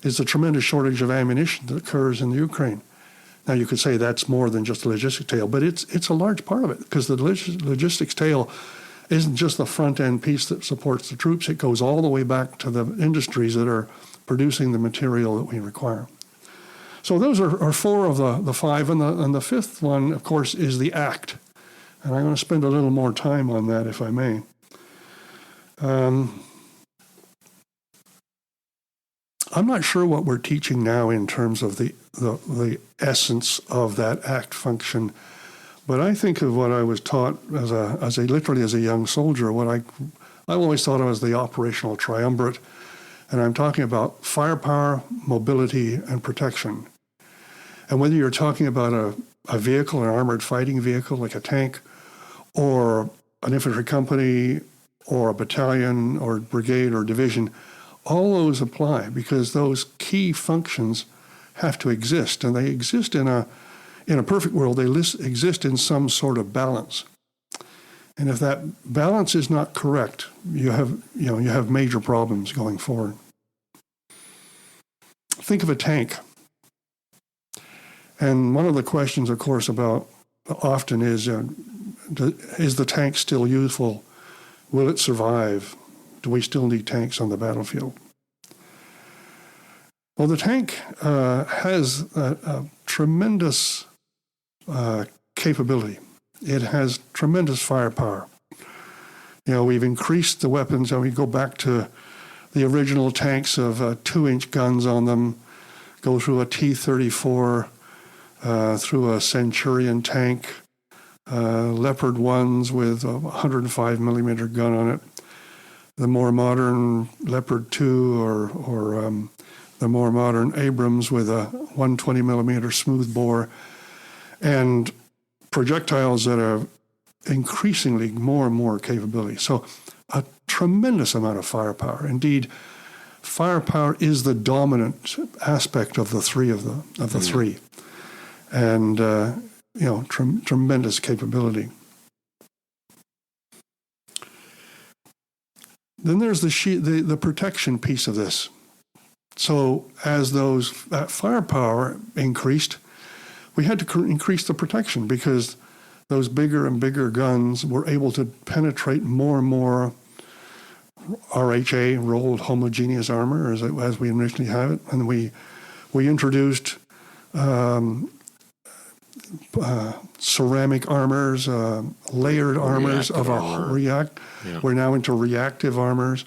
is the tremendous shortage of ammunition that occurs in the Ukraine. Now, you could say that's more than just the logistics tail, but it's a large part of it, because the logistics tail isn't just the front end piece that supports the troops. It goes all the way back to the industries that are producing the material that we require. So those are four of the five, and the fifth one, of course, is the ACT. And I'm going to spend a little more time on that, if I may. I'm not sure what we're teaching now in terms of the essence of that ACT function, but I think of what I was taught literally as a young soldier. What I always thought of as the operational triumvirate, and I'm talking about firepower, mobility, and protection. And whether you're talking about a vehicle, an armored fighting vehicle like a tank, or an infantry company, or a battalion, or brigade, or division, all those apply, because those key functions have to exist, and they exist in a perfect world. They exist in some sort of balance, and if that balance is not correct, you have major problems going forward. Think of a tank, and one of the questions, of course, about often is the tank still useful? Will it survive? Do we still need tanks on the battlefield? Well, the tank has a tremendous capability. It has tremendous firepower. We've increased the weapons, and we go back to the original tanks of 2-inch guns on them, go through a T-34, through a Centurion tank, Leopard 1s with a 105 millimeter gun on it, the more modern Leopard 2 or the more modern Abrams with a 120 millimeter smoothbore, and projectiles that are increasingly more and more capability. So a tremendous amount of firepower. Indeed, firepower is the dominant aspect of the three three, and tremendous capability. Then there's the protection piece of this. So as that firepower increased, we had to increase the protection, because those bigger and bigger guns were able to penetrate more and more RHA, rolled homogeneous armor, as we initially have it. And we introduced ceramic armors, layered armors Reactive of armor. Yeah. We're now into reactive armors.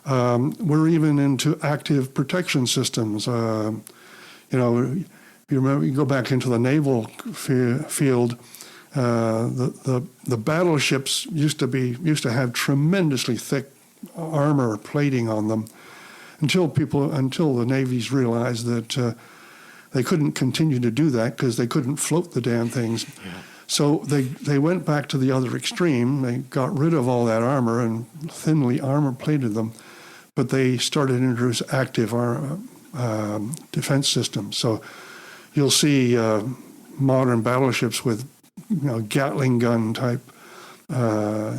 We're even into active protection systems. You remember, you go back into the naval field. The battleships used to have tremendously thick armor plating on them, until the navies realized that they couldn't continue to do that because they couldn't float the damn things. Yeah. So they went back to the other extreme. They got rid of all that armor and thinly armor plated them, but they started to introduce active defense systems. So you'll see modern battleships with Gatling gun type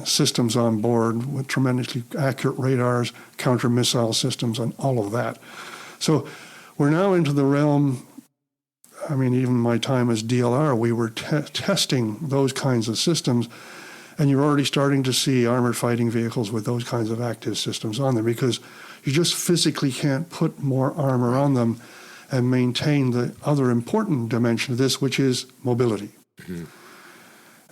systems on board with tremendously accurate radars, counter missile systems, and all of that. So we're now into the realm. I mean, even my time as DLR, we were testing those kinds of systems, and you're already starting to see armored fighting vehicles with those kinds of active systems on them, because you just physically can't put more armor on them and maintain the other important dimension of this, which is mobility. Mm-hmm.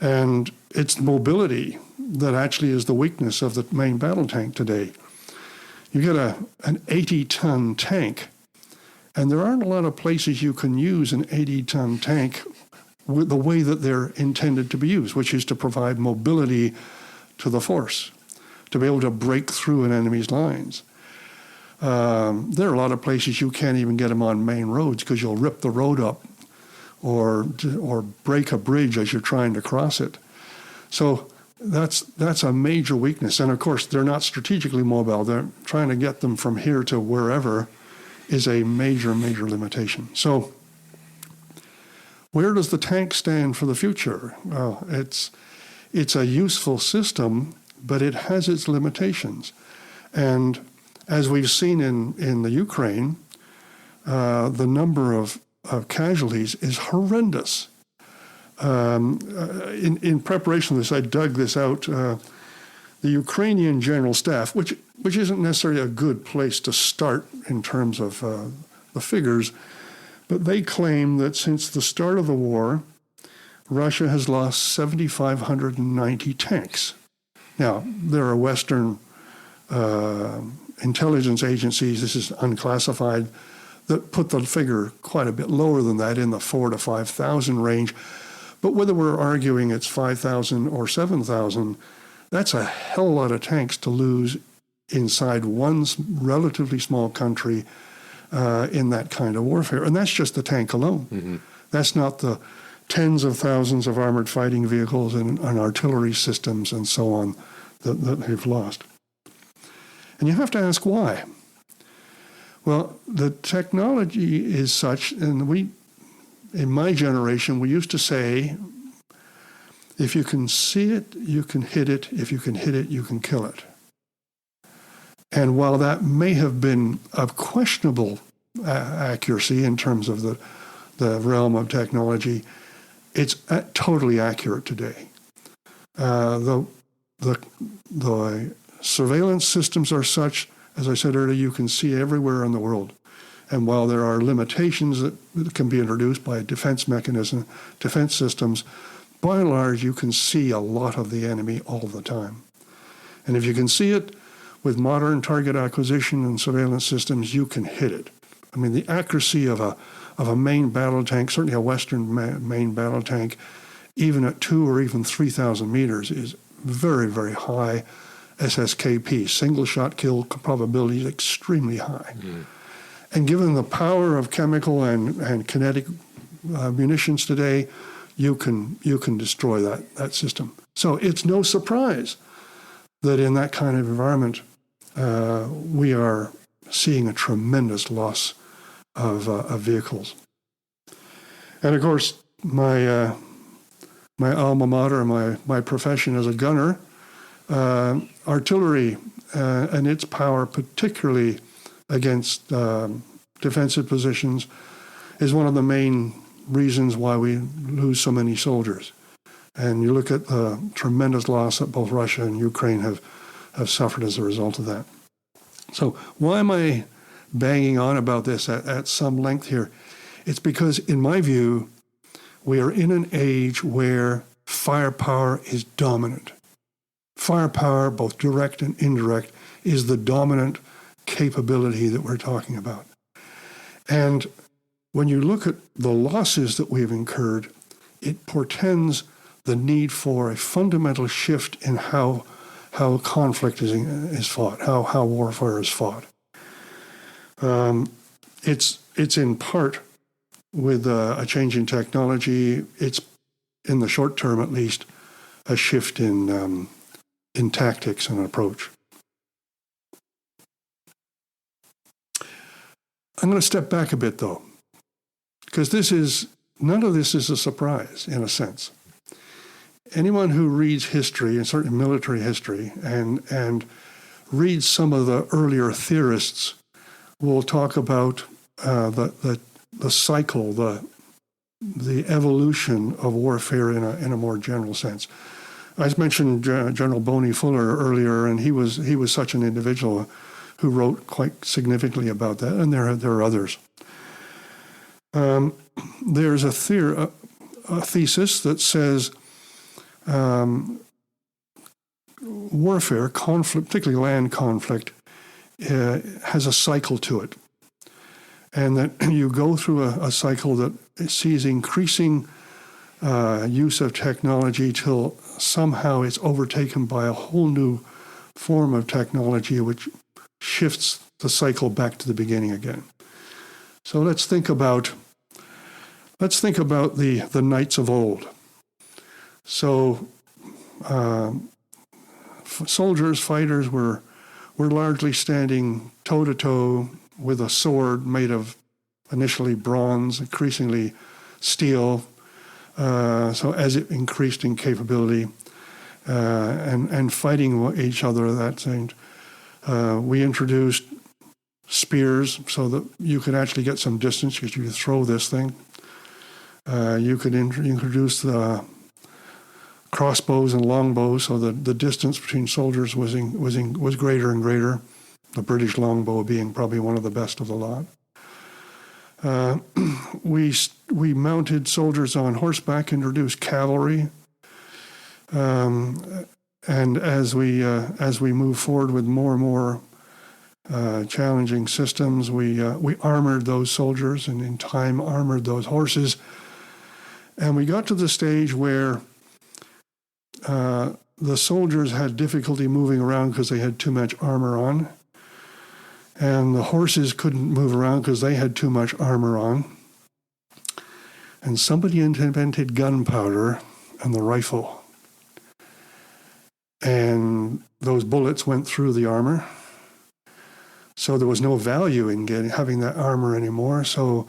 And it's mobility that actually is the weakness of the main battle tank today. You get an 80-ton tank, and there aren't a lot of places you can use an 80-ton tank with the way that they're intended to be used, which is to provide mobility to the force, to be able to break through an enemy's lines. There are a lot of places you can't even get them on main roads because you'll rip the road up or break a bridge as you're trying to cross it. So that's a major weakness. And of course, they're not strategically mobile. They're trying to get them from here to wherever is a major, major limitation. So where does the tank stand for the future? Well, it's a useful system, but it has its limitations. And as we've seen in the Ukraine, the number of casualties is horrendous. In preparation for this, I dug this out. The Ukrainian General Staff, which isn't necessarily a good place to start in terms of the figures, but they claim that since the start of the war, Russia has lost 7,590 tanks. Now, there are Western intelligence agencies, this is unclassified, that put the figure quite a bit lower than that, in the 4,000 to 5,000 range. But whether we're arguing it's 5,000 or 7,000, that's a hell of a lot of tanks to lose inside one relatively small country in that kind of warfare. And that's just the tank alone. Mm-hmm. That's not the tens of thousands of armored fighting vehicles and artillery systems and so on that they've lost. And you have to ask why. Well, the technology is such, and in my generation, we used to say, if you can see it, you can hit it. If you can hit it, you can kill it. And while that may have been of questionable accuracy in terms of the realm of technology, it's totally accurate today. The surveillance systems are such, as I said earlier, you can see everywhere in the world. And while there are limitations that can be introduced by defense systems, by and large, you can see a lot of the enemy all the time. And if you can see it with modern target acquisition and surveillance systems, you can hit it. I mean, the accuracy of a main battle tank, certainly a Western main battle tank, even at 2,000 or even 3,000 meters, is very, very high. SSKP, single shot kill probability, is extremely high. Mm. And given the power of chemical and kinetic munitions today, you can destroy that system. So it's no surprise that in that kind of environment, we are seeing a tremendous loss of vehicles. And of course, my alma mater, my profession as a gunner, artillery and its power, particularly against defensive positions, is one of the main reasons why we lose so many soldiers. And you look at the tremendous loss that both Russia and Ukraine have suffered as a result of that. So why am I banging on about this at some length here? It's because, in my view, we are in an age where firepower is dominant. Firepower, both direct and indirect, is the dominant capability that we're talking about. And when you look at the losses that we've incurred, it portends the need for a fundamental shift in how conflict is fought, how warfare is fought. It's in part with a change in technology. It's, in the short term at least, a shift in tactics and approach. I'm going to step back a bit, though, because none of this is a surprise, in a sense. Anyone who reads history, and certainly military history, and reads some of the earlier theorists will talk about the cycle, the evolution of warfare in a more general sense. I mentioned General Boney Fuller earlier, and he was such an individual who wrote quite significantly about that, and there are others. There's a thesis that says warfare, conflict, particularly land conflict, has a cycle to it, and that you go through a cycle that sees increasing use of technology till somehow it's overtaken by a whole new form of technology which shifts the cycle back to the beginning again. So let's think about the knights of old. So soldiers, fighters were largely standing toe-to-toe with a sword made of initially bronze, increasingly steel. So as it increased in capability and fighting each other at that time, we introduced spears so that you could actually get some distance because you could throw this thing. You could introduce crossbows and longbows, so that the distance between soldiers was greater and greater. The British longbow being probably one of the best of the lot. We mounted soldiers on horseback, introduced cavalry, and as we move forward with more and more challenging systems, we armored those soldiers, and in time armored those horses. And we got to the stage where the soldiers had difficulty moving around because they had too much armor on, and the horses couldn't move around because they had too much armor on. And somebody invented gunpowder and the rifle. And those bullets went through the armor. So there was no value in having that armor anymore. So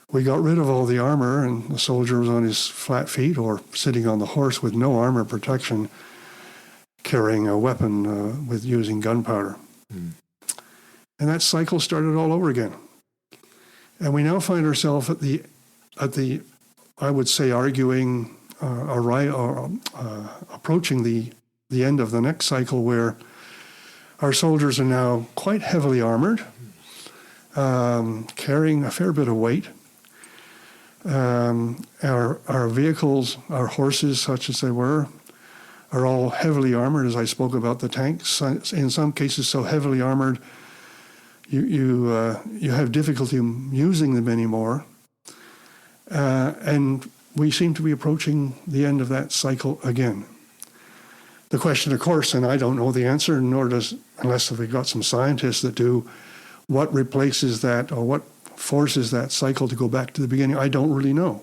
we got rid of all the armor, and the soldier was on his flat feet or sitting on the horse with no armor protection, carrying a weapon with using gunpowder. Mm. And that cycle started all over again. And we now find ourselves at the I would say, arguing approaching the end of the next cycle, where our soldiers are now quite heavily armored, carrying a fair bit of weight. Our vehicles, our horses, such as they were, are all heavily armored, as I spoke about the tanks. In some cases, so heavily armored, you have difficulty using them anymore. And we seem to be approaching the end of that cycle again. The question, of course, and I don't know the answer, unless we've got some scientists that do, what replaces that or what forces that cycle to go back to the beginning, I don't really know.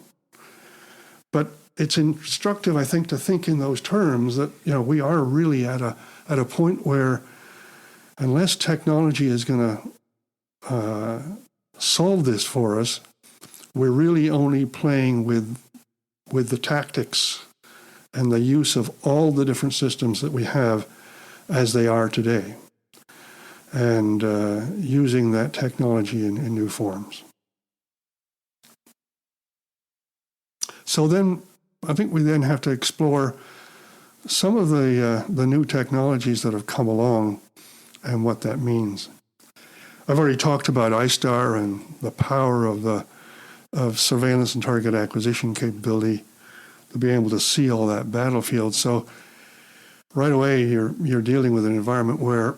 But it's instructive, I think, to think in those terms that, we are really at a point where, unless technology is going to solve this for us, we're really only playing with the tactics and the use of all the different systems that we have as they are today, and using that technology in new forms. So then, I think we then have to explore some of the new technologies that have come along and what that means. I've already talked about ISTAR and the power of the of surveillance and target acquisition capability to be able to see all that battlefield. So right away, you're dealing with an environment where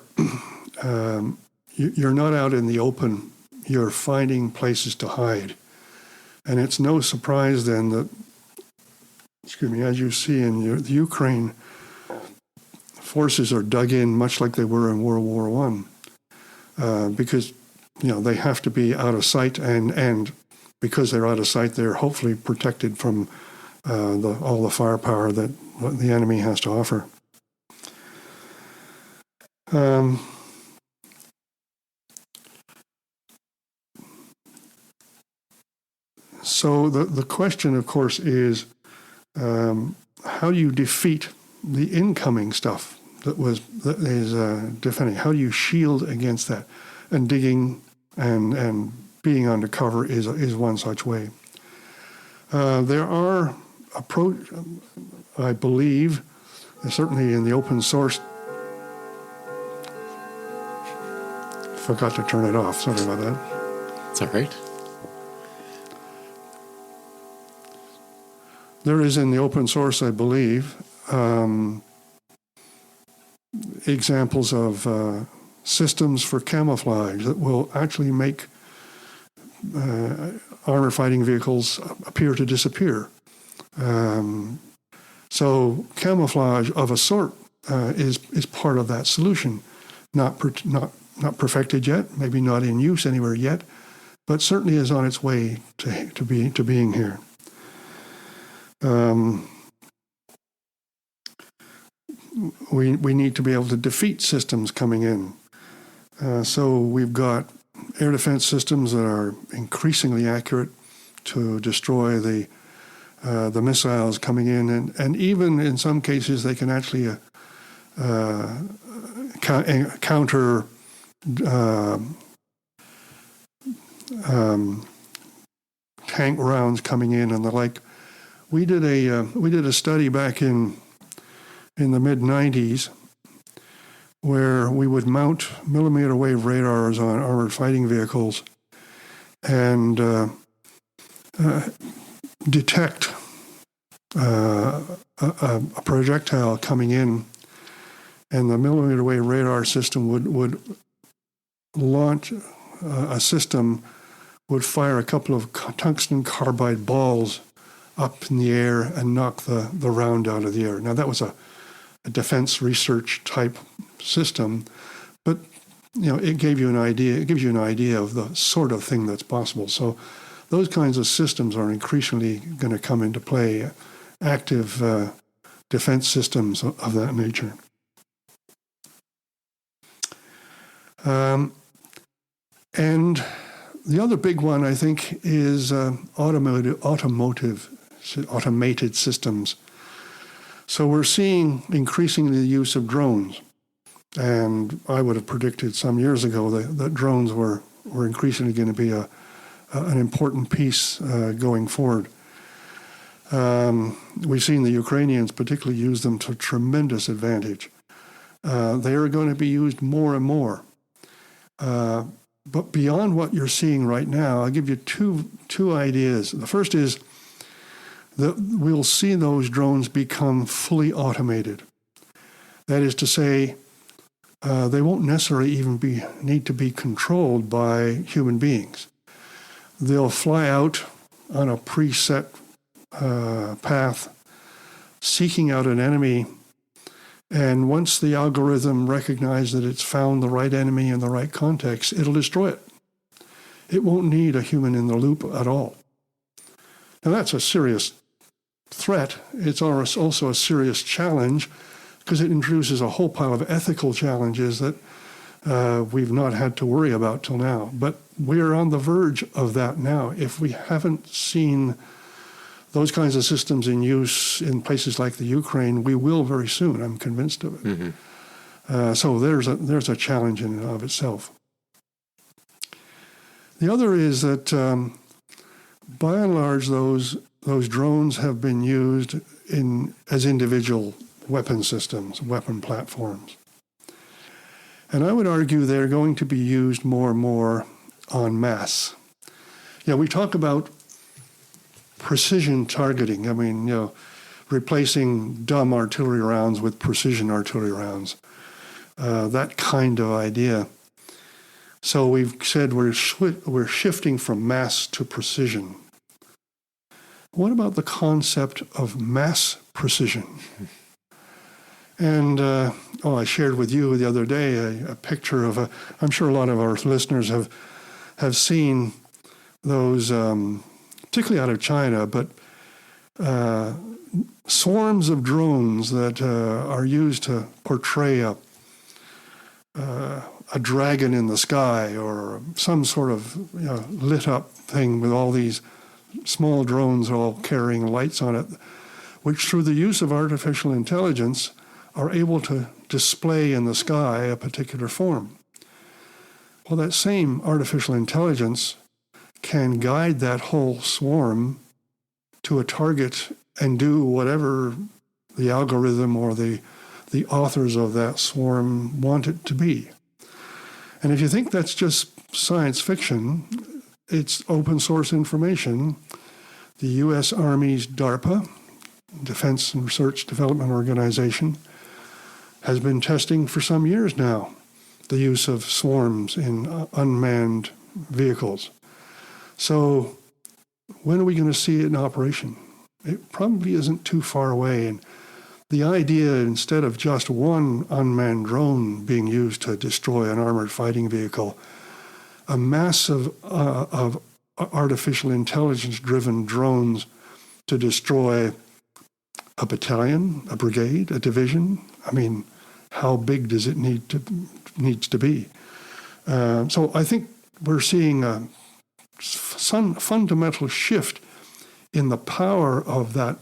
you're not out in the open. You're finding places to hide. And it's no surprise then that, as you see in the Ukraine, forces are dug in much like they were in World War I, because they have to be out of sight, and because they're out of sight, they're hopefully protected from all the firepower that the enemy has to offer. So the question, of course, is how do you defeat the incoming stuff that is defending? How do you shield against that? And digging and being undercover is one such way. There are I believe, certainly in the open source. Forgot to turn it off. Sorry about that. It's all right. There is in the open source, I believe, examples of systems for camouflage that will actually make armored fighting vehicles appear to disappear. So camouflage of a sort is part of that solution. Not perfected yet, maybe not in use anywhere yet, but certainly is on its way to being here. We need to be able to defeat systems coming in. So we've got air defense systems that are increasingly accurate to destroy the missiles coming in, and even in some cases they can actually counter tank rounds coming in and the like. We did a study back in the mid-90s where we would mount millimeter wave radars on armored fighting vehicles and detect a projectile coming in, and the millimeter wave radar system would launch a system, would fire a couple of tungsten carbide balls up in the air and knock the round out of the air. Now that was a defense research type system, but it gave you an idea. It gives you an idea of the sort of thing that's possible. So those kinds of systems are increasingly going to come into play. Active defense systems of that nature. And the other big one, I think, is automated systems. So we're seeing increasingly the use of drones. And I would have predicted some years ago that drones were increasingly going to be an important piece going forward. We've seen the Ukrainians particularly use them to tremendous advantage. They are going to be used more and more. But beyond what you're seeing right now, I'll give you two ideas. The first is that we'll see those drones become fully automated. That is to say, they won't necessarily even need to be controlled by human beings. They'll fly out on a preset path, seeking out an enemy, and once the algorithm recognizes that it's found the right enemy in the right context, it'll destroy it. It won't need a human in the loop at all. Now that's a serious threat. It's also a serious challenge because it introduces a whole pile of ethical challenges that we've not had to worry about till now. But we're on the verge of that now. If we haven't seen those kinds of systems in use in places like the Ukraine, we will very soon. I'm convinced of it. Mm-hmm. So there's a challenge in and of itself. The other is that, by and large, those drones have been used as individual weapon systems, weapon platforms. And I would argue they're going to be used more and more en masse. We talk about precision targeting. I mean, replacing dumb artillery rounds with precision artillery rounds. That kind of idea. So we've said we're shifting from mass to precision. What about the concept of mass precision? And I shared with you the other day a picture of I'm sure a lot of our listeners have seen those, particularly out of China, but swarms of drones that are used to portray a dragon in the sky or some sort of lit up thing with all these small drones all carrying lights on it, which through the use of artificial intelligence are able to display in the sky a particular form. Well, that same artificial intelligence can guide that whole swarm to a target and do whatever the algorithm or the authors of that swarm want it to be. And if you think that's just science fiction, it's open source information. The U.S. Army's DARPA, Defense and Research Development Organization, has been testing for some years now the use of swarms in unmanned vehicles. So when are we going to see it in operation? It probably isn't too far away. And the idea, instead of just one unmanned drone being used to destroy an armored fighting vehicle, a mass of artificial intelligence-driven drones to destroy a battalion, a brigade, a division. I mean, how big does it needs to be? So I think we're seeing a fundamental shift in the power of that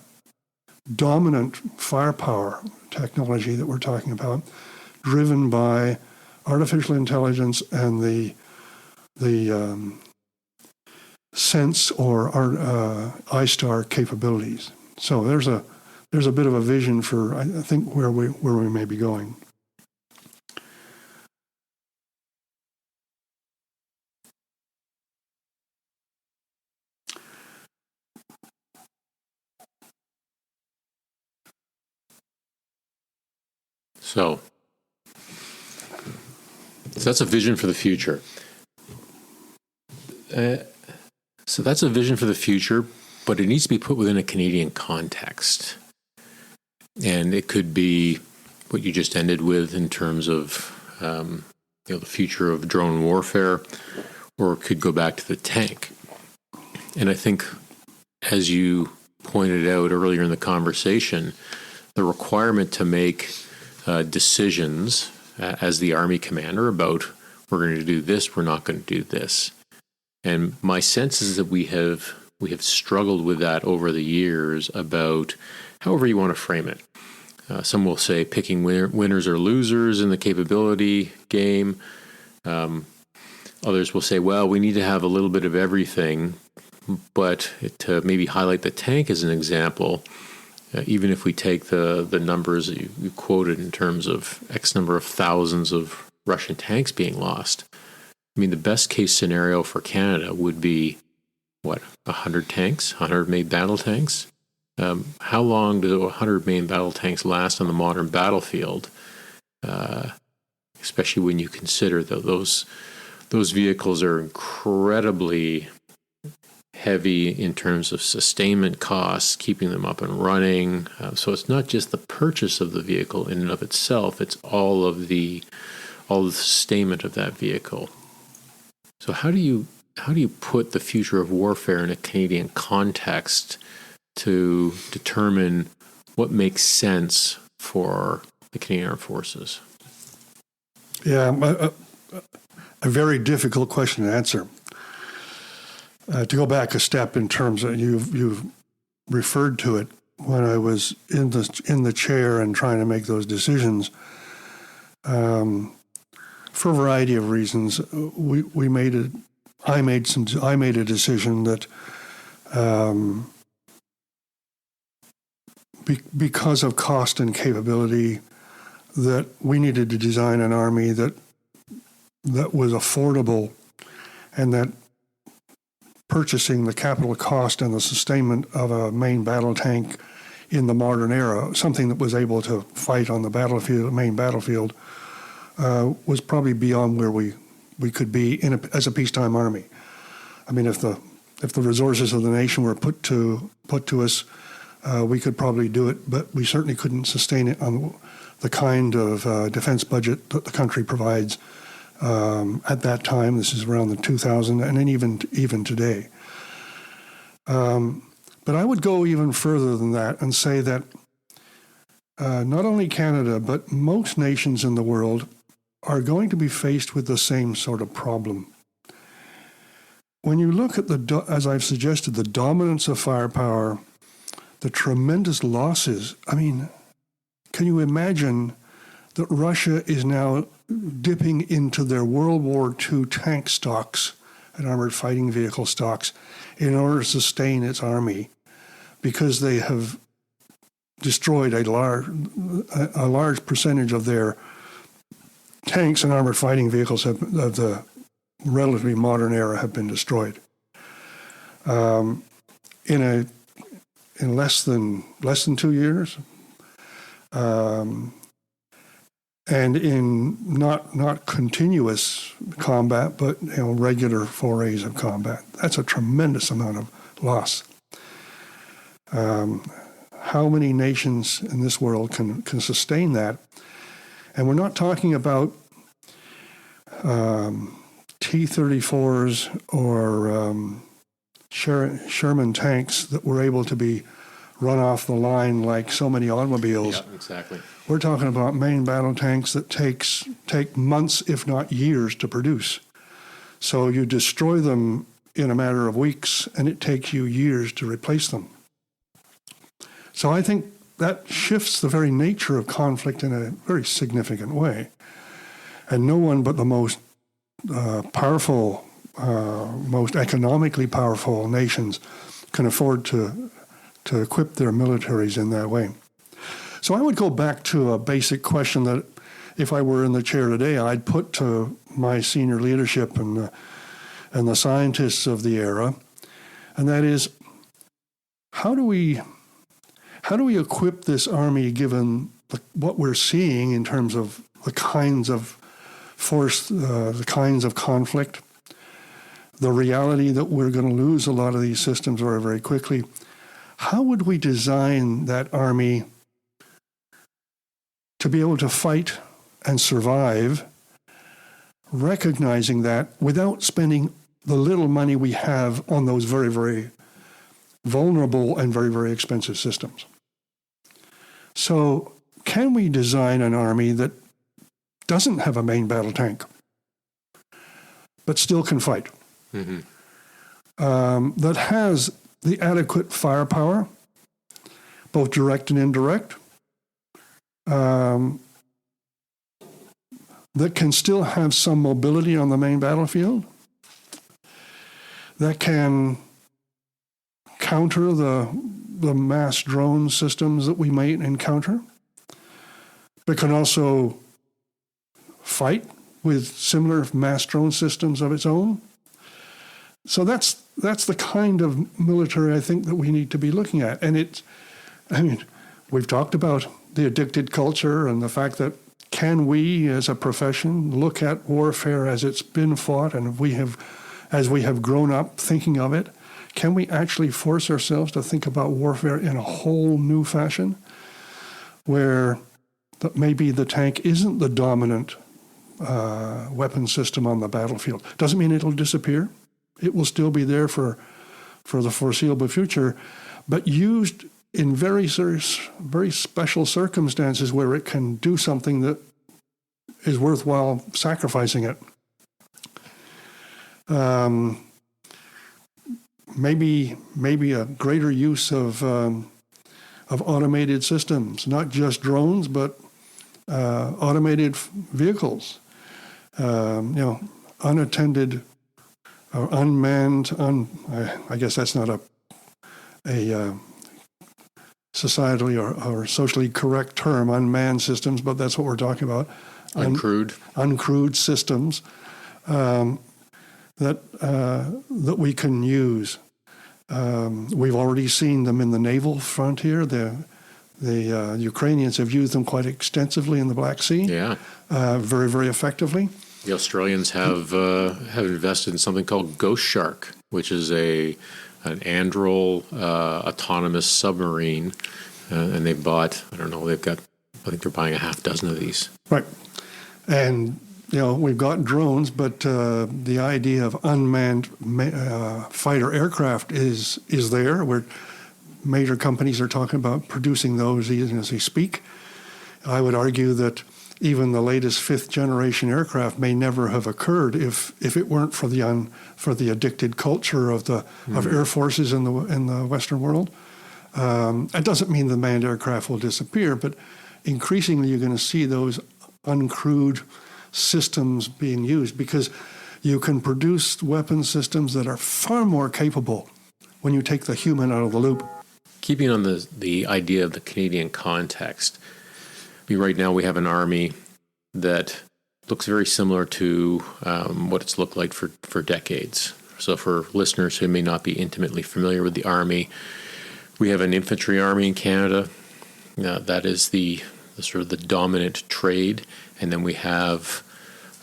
dominant firepower technology that we're talking about, driven by artificial intelligence and the sense or ISTAR capabilities. So there's a bit of a vision for, I think, where we may be going. So that's a vision for the future. So that's a vision for the future, but it needs to be put within a Canadian context. And it could be what you just ended with in terms of the future of drone warfare, or it could go back to the tank. And I think, as you pointed out earlier in the conversation, the requirement to make decisions as the Army commander about, we're going to do this, we're not going to do this. And my sense is that we have struggled with that over the years, about however you want to frame it. Some will say picking winners or losers in the capability game. Others will say, well, we need to have a little bit of everything. But to maybe highlight the tank as an example, even if we take the numbers that you quoted in terms of X number of thousands of Russian tanks being lost, I mean, the best case scenario for Canada would be, 100 tanks, 100 main battle tanks? How long do 100 main battle tanks last on the modern battlefield? Especially when you consider that those vehicles are incredibly heavy in terms of sustainment costs, keeping them up and running. So it's not just the purchase of the vehicle in and of itself; it's all the sustainment of that vehicle. So how do you put the future of warfare in a Canadian context to determine what makes sense for the Canadian Armed Forces? Yeah, a very difficult question to answer. To go back a step in terms of you've referred to it, when I was in the chair and trying to make those decisions, for a variety of reasons, I made a decision that because of cost and capability, that we needed to design an army that was affordable and that purchasing the capital cost and the sustainment of a main battle tank in the modern era, something that was able to fight on the battlefield, main battlefield, was probably beyond where we could be as a peacetime army. I mean, if the resources of the nation were put to us, we could probably do it, but we certainly couldn't sustain it on the kind of defense budget that the country provides at that time. This is around the 2000, and then even today. But I would go even further than that and say that not only Canada, but most nations in the world are going to be faced with the same sort of problem. When you look at as I've suggested, the dominance of firepower, the tremendous losses, I mean, can you imagine that Russia is now dipping into their World War II tank stocks and armored fighting vehicle stocks in order to sustain its army, because they have destroyed a large percentage of their tanks and armored fighting vehicles of the relatively modern era have been destroyed. In less than 2 years, and in not continuous combat, but regular forays of combat. That's a tremendous amount of loss. How many nations in this world can sustain that? And we're not talking about T-34s or Sherman tanks that were able to be run off the line like so many automobiles. Yeah, exactly. We're talking about main battle tanks that take months, if not years, to produce. So you destroy them in a matter of weeks, and it takes you years to replace them. So I think that shifts the very nature of conflict in a very significant way. And no one but the most powerful, most economically powerful nations can afford to equip their militaries in that way. So I would go back to a basic question that if I were in the chair today, I'd put to my senior leadership and the scientists of the era, and that is, how do we equip this army given what we're seeing in terms of the kinds of force, the kinds of conflict, the reality that we're going to lose a lot of these systems very, very quickly? How would we design that army to be able to fight and survive, recognizing that without spending the little money we have on those very, very vulnerable and very, very expensive systems? So can we design an army that doesn't have a main battle tank, but still can fight? Mm-hmm. That has the adequate firepower, both direct and indirect, that can still have some mobility on the main battlefield, that can counter the mass drone systems that we might encounter, but can also fight with similar mass drone systems of its own. So that's the kind of military I think that we need to be looking at. And we've talked about the addicted culture and the fact that can we as a profession look at warfare as it's been fought, and as we have grown up thinking of it, can we actually force ourselves to think about warfare in a whole new fashion, where maybe the tank isn't the dominant weapon system on the battlefield? Doesn't mean it'll disappear. It will still be there for the foreseeable future, but used in very special circumstances where it can do something that is worthwhile sacrificing it. Maybe a greater use of automated systems, not just drones, but automated vehicles. Unattended or unmanned. I guess that's not a societally or socially correct term, unmanned systems, but that's what we're talking about. Uncrewed. Uncrewed systems that we can use. We've already seen them in the naval frontier. The Ukrainians have used them quite extensively in the Black Sea. Yeah. Very, very effectively. The Australians have invested in something called Ghost Shark, which is an Anduril autonomous submarine, and they bought, I think they're buying a half dozen of these. Right. And, we've got drones, but the idea of unmanned fighter aircraft is there, where major companies are talking about producing those even as they speak. I would argue that even the latest fifth-generation aircraft may never have occurred if it weren't for the addicted culture of air forces in the Western world. It doesn't mean the manned aircraft will disappear, but increasingly you're going to see those uncrewed systems being used, because you can produce weapon systems that are far more capable when you take the human out of the loop. Keeping on the idea of the Canadian context, right now we have an army that looks very similar to what it's looked like for decades. So for listeners who may not be intimately familiar with the army, we have an infantry army in Canada. That is the sort of the dominant trade. And then we have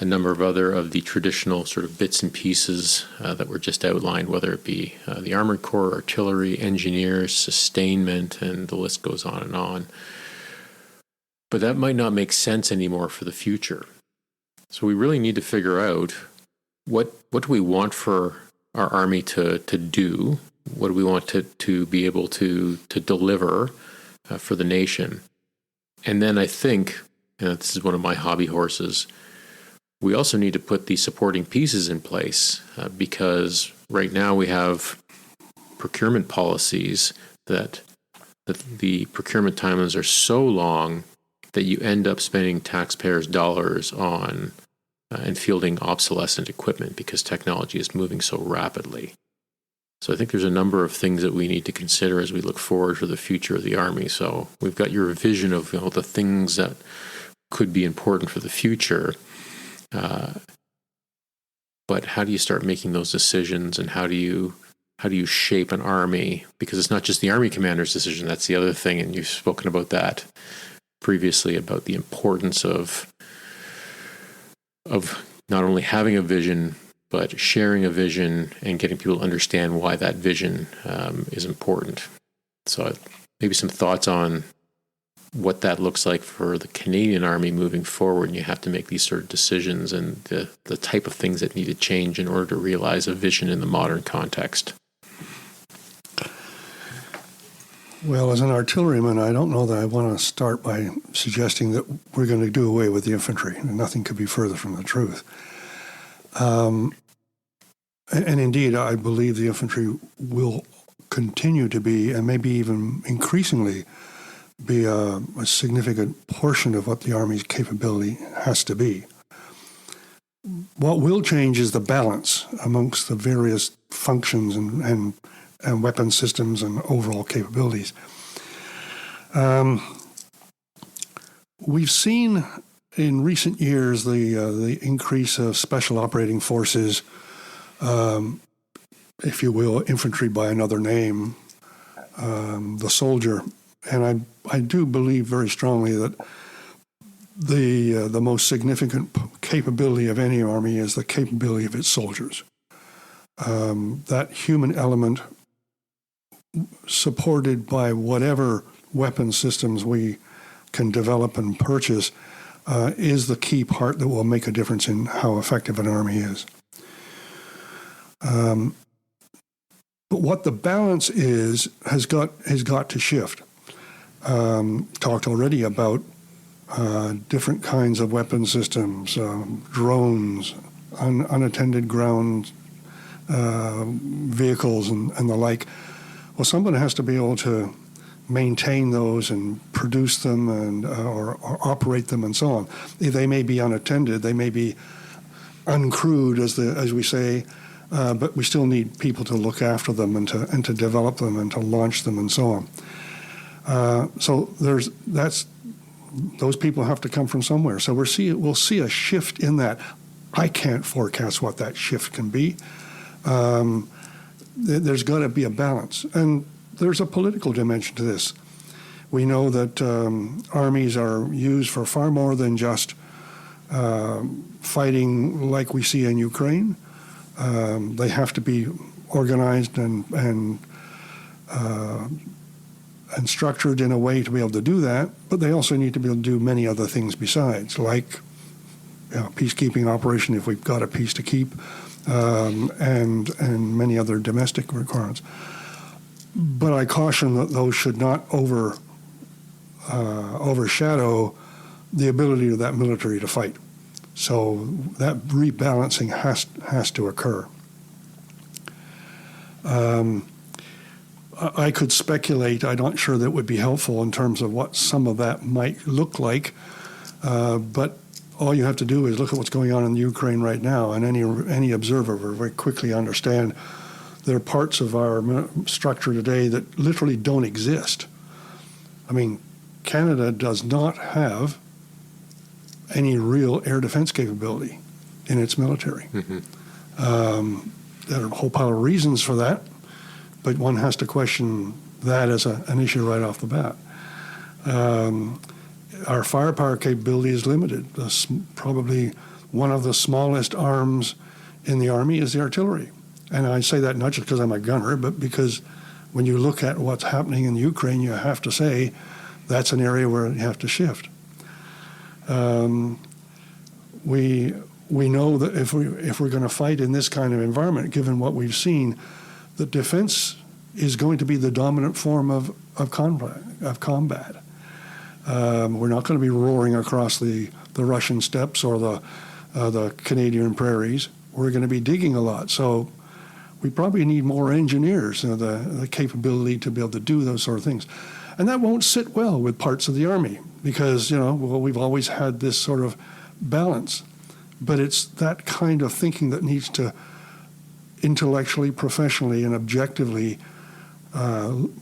a number of other of the traditional sort of bits and pieces that were just outlined, whether it be the Armored Corps, artillery, engineers, sustainment, and the list goes on and on. But that might not make sense anymore for the future. So we really need to figure out what do we want for our army to do? What do we want to be able to deliver for the nation? And then I think, this is one of my hobby horses, we also need to put the supporting pieces in place because right now we have procurement policies that the procurement timelines are so long that you end up spending taxpayers' dollars on and fielding obsolescent equipment because technology is moving so rapidly. So I think there's a number of things that we need to consider as we look forward for the future of the Army. So we've got your vision of the things that could be important for the future. But how do you start making those decisions, and how do you shape an army? Because it's not just the Army commander's decision. That's the other thing, and you've spoken about that previously, about the importance of not only having a vision, but sharing a vision and getting people to understand why that vision is important. So maybe some thoughts on what that looks like for the Canadian Army moving forward. And you have to make these sort of decisions and the type of things that need to change in order to realize a vision in the modern context. Well, as an artilleryman, I don't know that I want to start by suggesting that we're going to do away with the infantry. Nothing could be further from the truth. And indeed, I believe the infantry will continue to be, and maybe even increasingly, be a significant portion of what the Army's capability has to be. What will change is the balance amongst the various functions and weapon systems and overall capabilities. We've seen in recent years the increase of special operating forces, if you will, infantry by another name, the soldier. And I do believe very strongly that the most significant capability of any army is the capability of its soldiers. That human element, supported by whatever weapon systems we can develop and purchase, is the key part that will make a difference in how effective an army is. But what the balance is has got to shift. Talked already about different kinds of weapon systems, drones, unattended ground vehicles, and the like. Well, someone has to be able to maintain those and produce them and or operate them and so on. They may be unattended, they may be uncrewed, as we say, but we still need people to look after them and to develop them and to launch them and so on. So those people have to come from somewhere. So we'll see a shift in that. I can't forecast what that shift can be. There's got to be a balance. And there's a political dimension to this. We know that armies are used for far more than just fighting like we see in Ukraine. They have to be organized and structured in a way to be able to do that, but they also need to be able to do many other things besides, like peacekeeping operation if we've got a peace to keep, and many other domestic requirements. But I caution that those should not overshadow the ability of that military to fight. So that rebalancing has to occur. I could speculate. I'm not sure that would be helpful in terms of what some of that might look like, but all you have to do is look at what's going on in Ukraine right now, and any observer will very quickly understand there are parts of our structure today that literally don't exist. I mean, Canada does not have any real air defense capability in its military. Mm-hmm. There are a whole pile of reasons for that, but one has to question that as an issue right off the bat. Our firepower capability is limited. Probably one of the smallest arms in the Army is the artillery. And I say that not just because I'm a gunner, but because when you look at what's happening in Ukraine, you have to say that's an area where you have to shift. We know that if we're going to fight in this kind of environment, given what we've seen, that defense is going to be the dominant form of combat. We're not going to be roaring across the Russian steppes or the Canadian prairies. We're going to be digging a lot. So we probably need more engineers, the capability to be able to do those sort of things. And that won't sit well with parts of the Army because, we've always had this sort of balance. But it's that kind of thinking that needs to intellectually, professionally, and objectively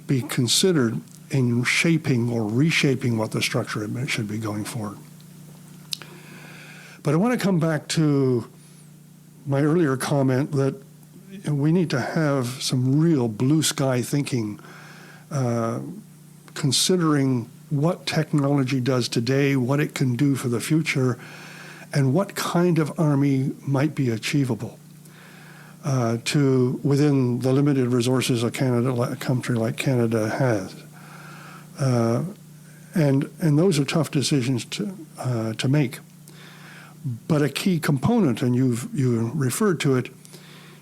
be considered in shaping or reshaping what the structure should be going forward. But I want to come back to my earlier comment that we need to have some real blue sky thinking, considering what technology does today, what it can do for the future, and what kind of army might be achievable within the limited resources a country like Canada has. And those are tough decisions to make. But a key component, and you referred to it,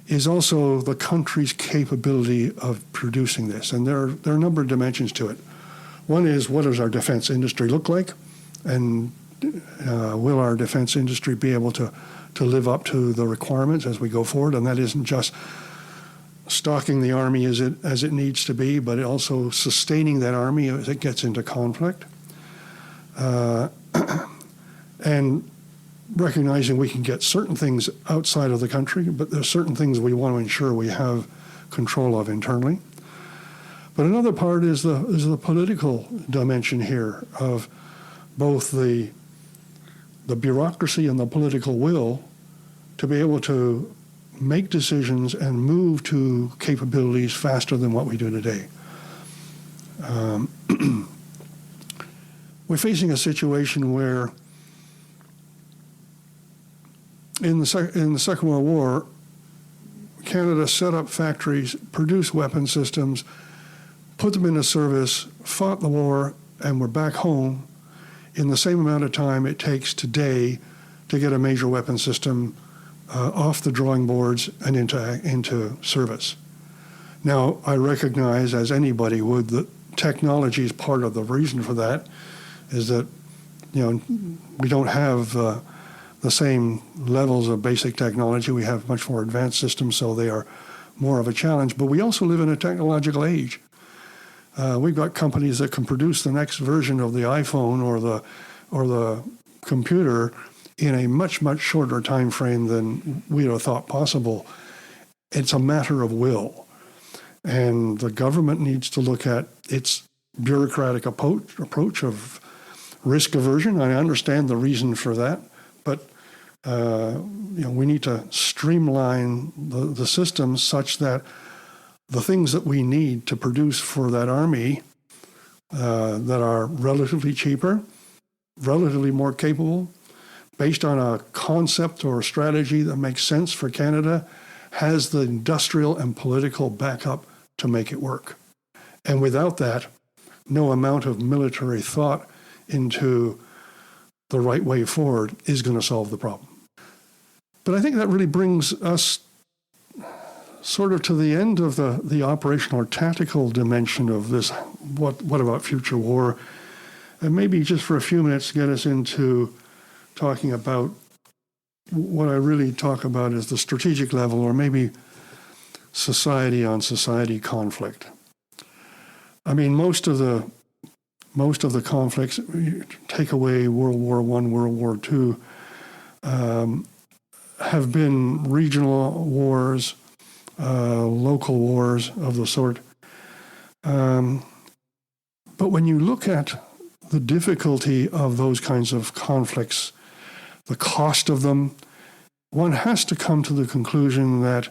is also the country's capability of producing this. And there are a number of dimensions to it. One is, what does our defense industry look like? And will our defense industry be able to live up to the requirements as we go forward? And that isn't just stocking the Army as it needs to be, but also sustaining that Army as it gets into conflict. And recognizing we can get certain things outside of the country, but there's certain things we want to ensure we have control of internally. But another part is the political dimension here of both the bureaucracy and the political will to be able to make decisions and move to capabilities faster than what we do today. We're facing a situation where in the Second World War, Canada set up factories, produced weapon systems, put them into service, fought the war, and we're back home in the same amount of time it takes today to get a major weapon system off the drawing boards and into service. Now, I recognize, as anybody would, that technology is part of the reason for that, is that we don't have the same levels of basic technology. We have much more advanced systems, so they are more of a challenge. But we also live in a technological age. We've got companies that can produce the next version of the iPhone or the computer in a much, much shorter time frame than we'd have thought possible. It's a matter of will. And the government needs to look at its bureaucratic approach of risk aversion. I understand the reason for that, but We need to streamline the systems such that the things that we need to produce for that army that are relatively cheaper, relatively more capable, based on a concept or a strategy that makes sense for Canada, has the industrial and political backup to make it work. And without that, no amount of military thought into the right way forward is going to solve the problem. But I think that really brings us sort of to the end of the operational or tactical dimension of this, what about future war? And maybe just for a few minutes get us into talking about what I really talk about is the strategic level, or maybe society on society conflict. I mean, most of the conflicts, take away World War I, World War II, have been regional wars, local wars of the sort. But when you look at the difficulty of those kinds of conflicts, the cost of them, one has to come to the conclusion that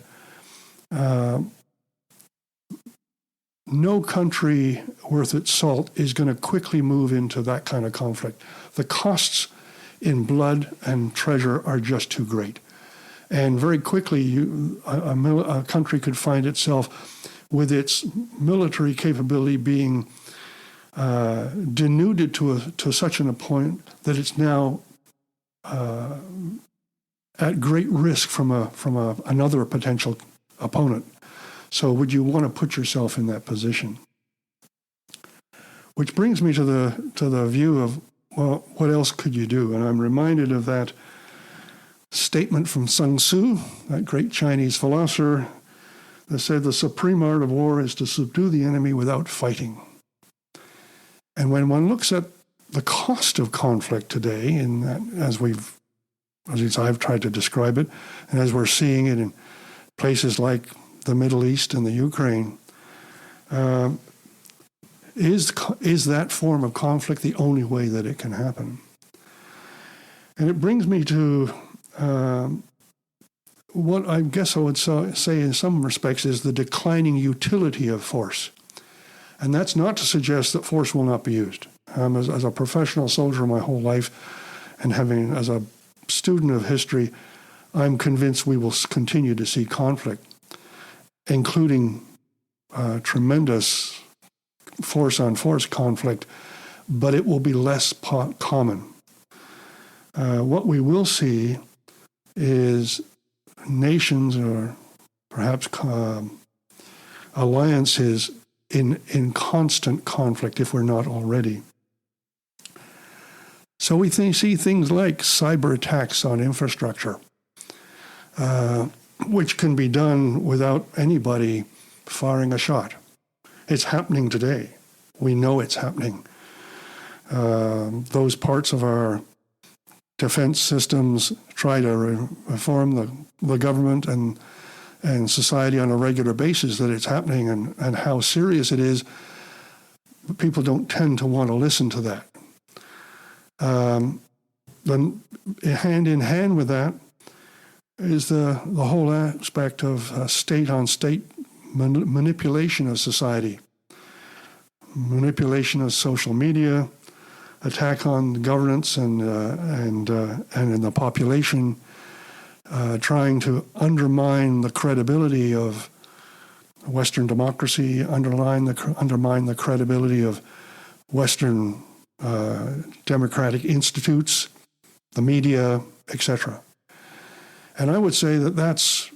no country worth its salt is going to quickly move into that kind of conflict. The costs in blood and treasure are just too great. And very quickly, a country could find itself with its military capability being denuded to such a point that it's now at great risk from another potential opponent. So would you want to put yourself in that position? Which brings me to the view of, well, what else could you do? And I'm reminded of that statement from Sun Tzu, that great Chinese philosopher, that said the supreme art of war is to subdue the enemy without fighting. And when one looks at the cost of conflict today, in that, as I've tried to describe it, and as we're seeing it in places like the Middle East and the Ukraine, is that form of conflict the only way that it can happen? And it brings me to what I guess I would say in some respects is the declining utility of force. And that's not to suggest that force will not be used. As a professional soldier my whole life, and having as a student of history, I'm convinced we will continue to see conflict, including tremendous force-on-force conflict, but it will be less common. What we will see is nations, or perhaps alliances, in constant conflict, if we're not already. So we see things like cyber attacks on infrastructure, which can be done without anybody firing a shot. It's happening today. We know it's happening. Those parts of our defense systems try to reform the government and society on a regular basis that it's happening and how serious it is. People don't tend to want to listen to that. Then hand in hand with that is the whole aspect of state-on-state manipulation of society, manipulation of social media, attack on governance and in the population, trying to undermine the credibility of Western democracy, undermine the credibility of Western democratic institutes, the media, etc. And I would say that that's,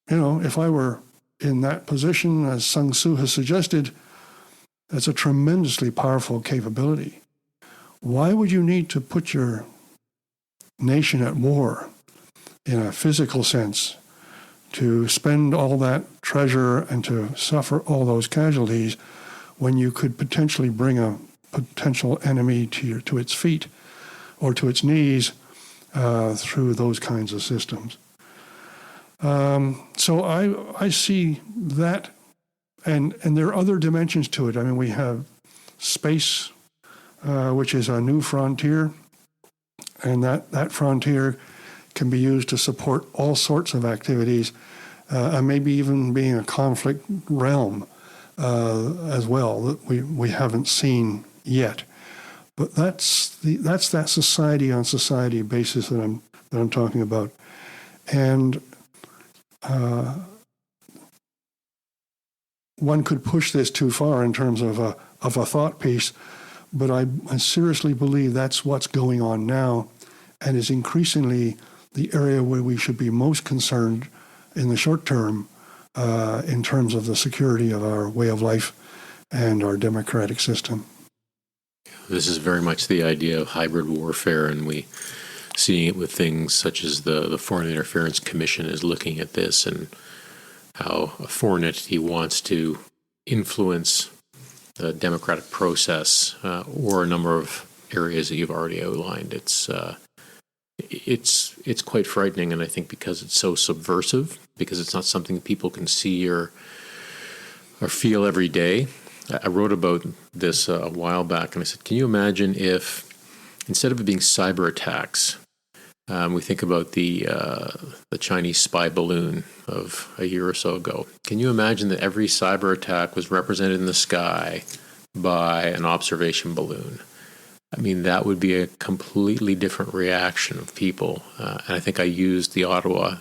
if I were in that position, as Sun Tzu has suggested, that's a tremendously powerful capability. Why would you need to put your nation at war in a physical sense, to spend all that treasure and to suffer all those casualties when you could potentially bring a potential enemy to its feet or to its knees through those kinds of systems? So I see that, and there are other dimensions to it. I mean, we have space, which is a new frontier, and that frontier can be used to support all sorts of activities, and maybe even being a conflict realm as well that we haven't seen yet. But that's that society on society basis that I'm talking about, and one could push this too far in terms of a thought piece, but I seriously believe that's what's going on now, and is increasingly the area where we should be most concerned in the short term in terms of the security of our way of life and our democratic system. This is very much the idea of hybrid warfare, and we seeing it with things such as the Foreign Interference Commission is looking at this and how a foreign entity wants to influence the democratic process or a number of areas that you've already outlined. It's quite frightening, and I think because it's so subversive, because it's not something people can see or feel every day. I wrote about this a while back, and I said, can you imagine if, instead of it being cyber attacks, we think about the Chinese spy balloon of a year or so ago. Can you imagine that every cyber attack was represented in the sky by an observation balloon? I mean, that would be a completely different reaction of people. And I think I used the Ottawa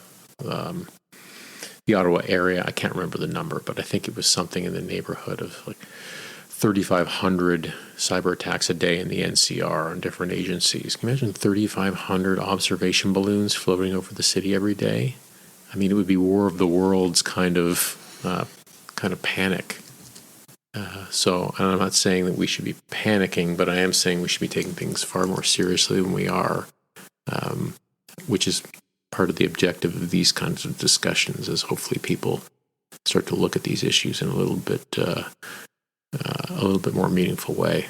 area. I can't remember the number, but I think it was something in the neighborhood of like 3,500 cyber attacks a day in the NCR on different agencies. Can you imagine 3,500 observation balloons floating over the city every day? I mean, it would be War of the Worlds kind of panic. So I'm not saying that we should be panicking, but I am saying we should be taking things far more seriously than we are, which is part of the objective of these kinds of discussions, is hopefully people start to look at these issues in a little bit more meaningful way.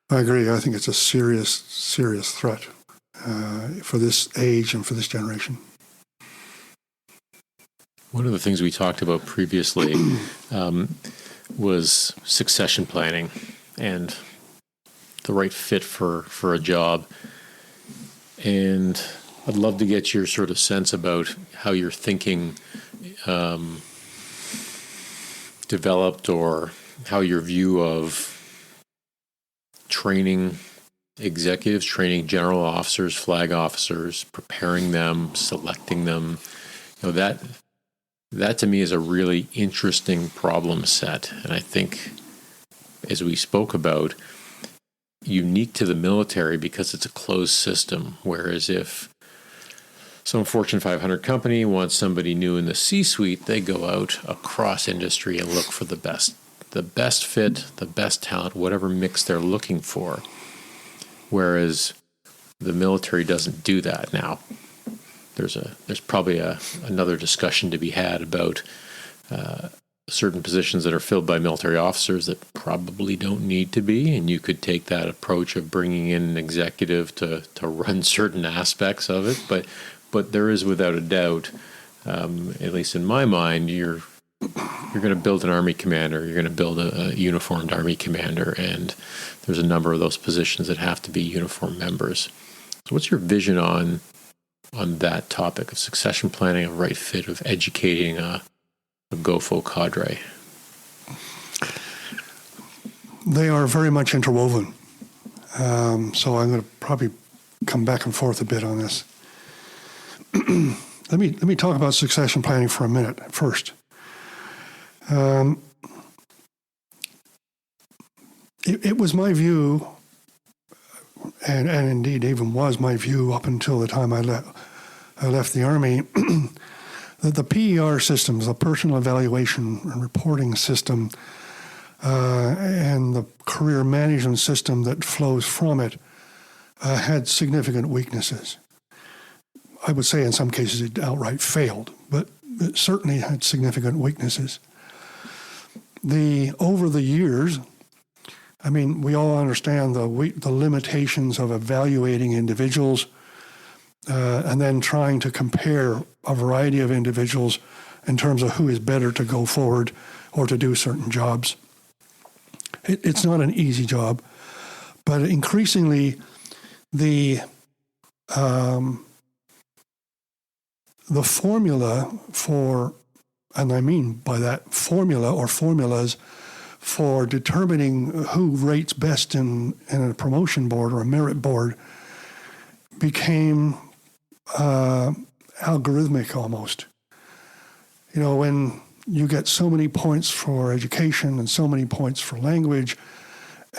I agree. I think it's a serious threat for this age and for this generation. One of the things we talked about previously was succession planning and the right fit for a job. And I'd love to get your sort of sense about how your thinking developed, or how your view of training executives, training general officers, flag officers, preparing them, selecting them, that to me is a really interesting problem set. And I think, as we spoke about, unique to the military because it's a closed system. Whereas if some Fortune 500 company wants somebody new in the C-suite, they go out across industry and look for the best fit, the best talent, whatever mix they're looking for. Whereas the military doesn't do that now. There's probably another discussion to be had about certain positions that are filled by military officers that probably don't need to be, and you could take that approach of bringing in an executive to run certain aspects of it. But there is, without a doubt, at least in my mind, you're going to build an Army commander, you're going to build a uniformed Army commander, and there's a number of those positions that have to be uniformed members. So what's your vision on that topic of succession planning, a right fit, of educating a GOFO cadre? They are very much interwoven. So I'm going to probably come back and forth a bit on this. Let me talk about succession planning for a minute first. It was my view, and indeed even was my view up until the time I left the Army, that the PER systems, the personal evaluation and reporting system, and the career management system that flows from it had significant weaknesses. I would say in some cases it outright failed, but it certainly had significant weaknesses. Over the years, I mean, we all understand the limitations of evaluating individuals and then trying to compare a variety of individuals in terms of who is better to go forward or to do certain jobs. It's not an easy job, but increasingly the the formula for, and I mean by that formula or formulas for determining who rates best in a promotion board or a merit board became algorithmic almost. You know, when you get so many points for education and so many points for language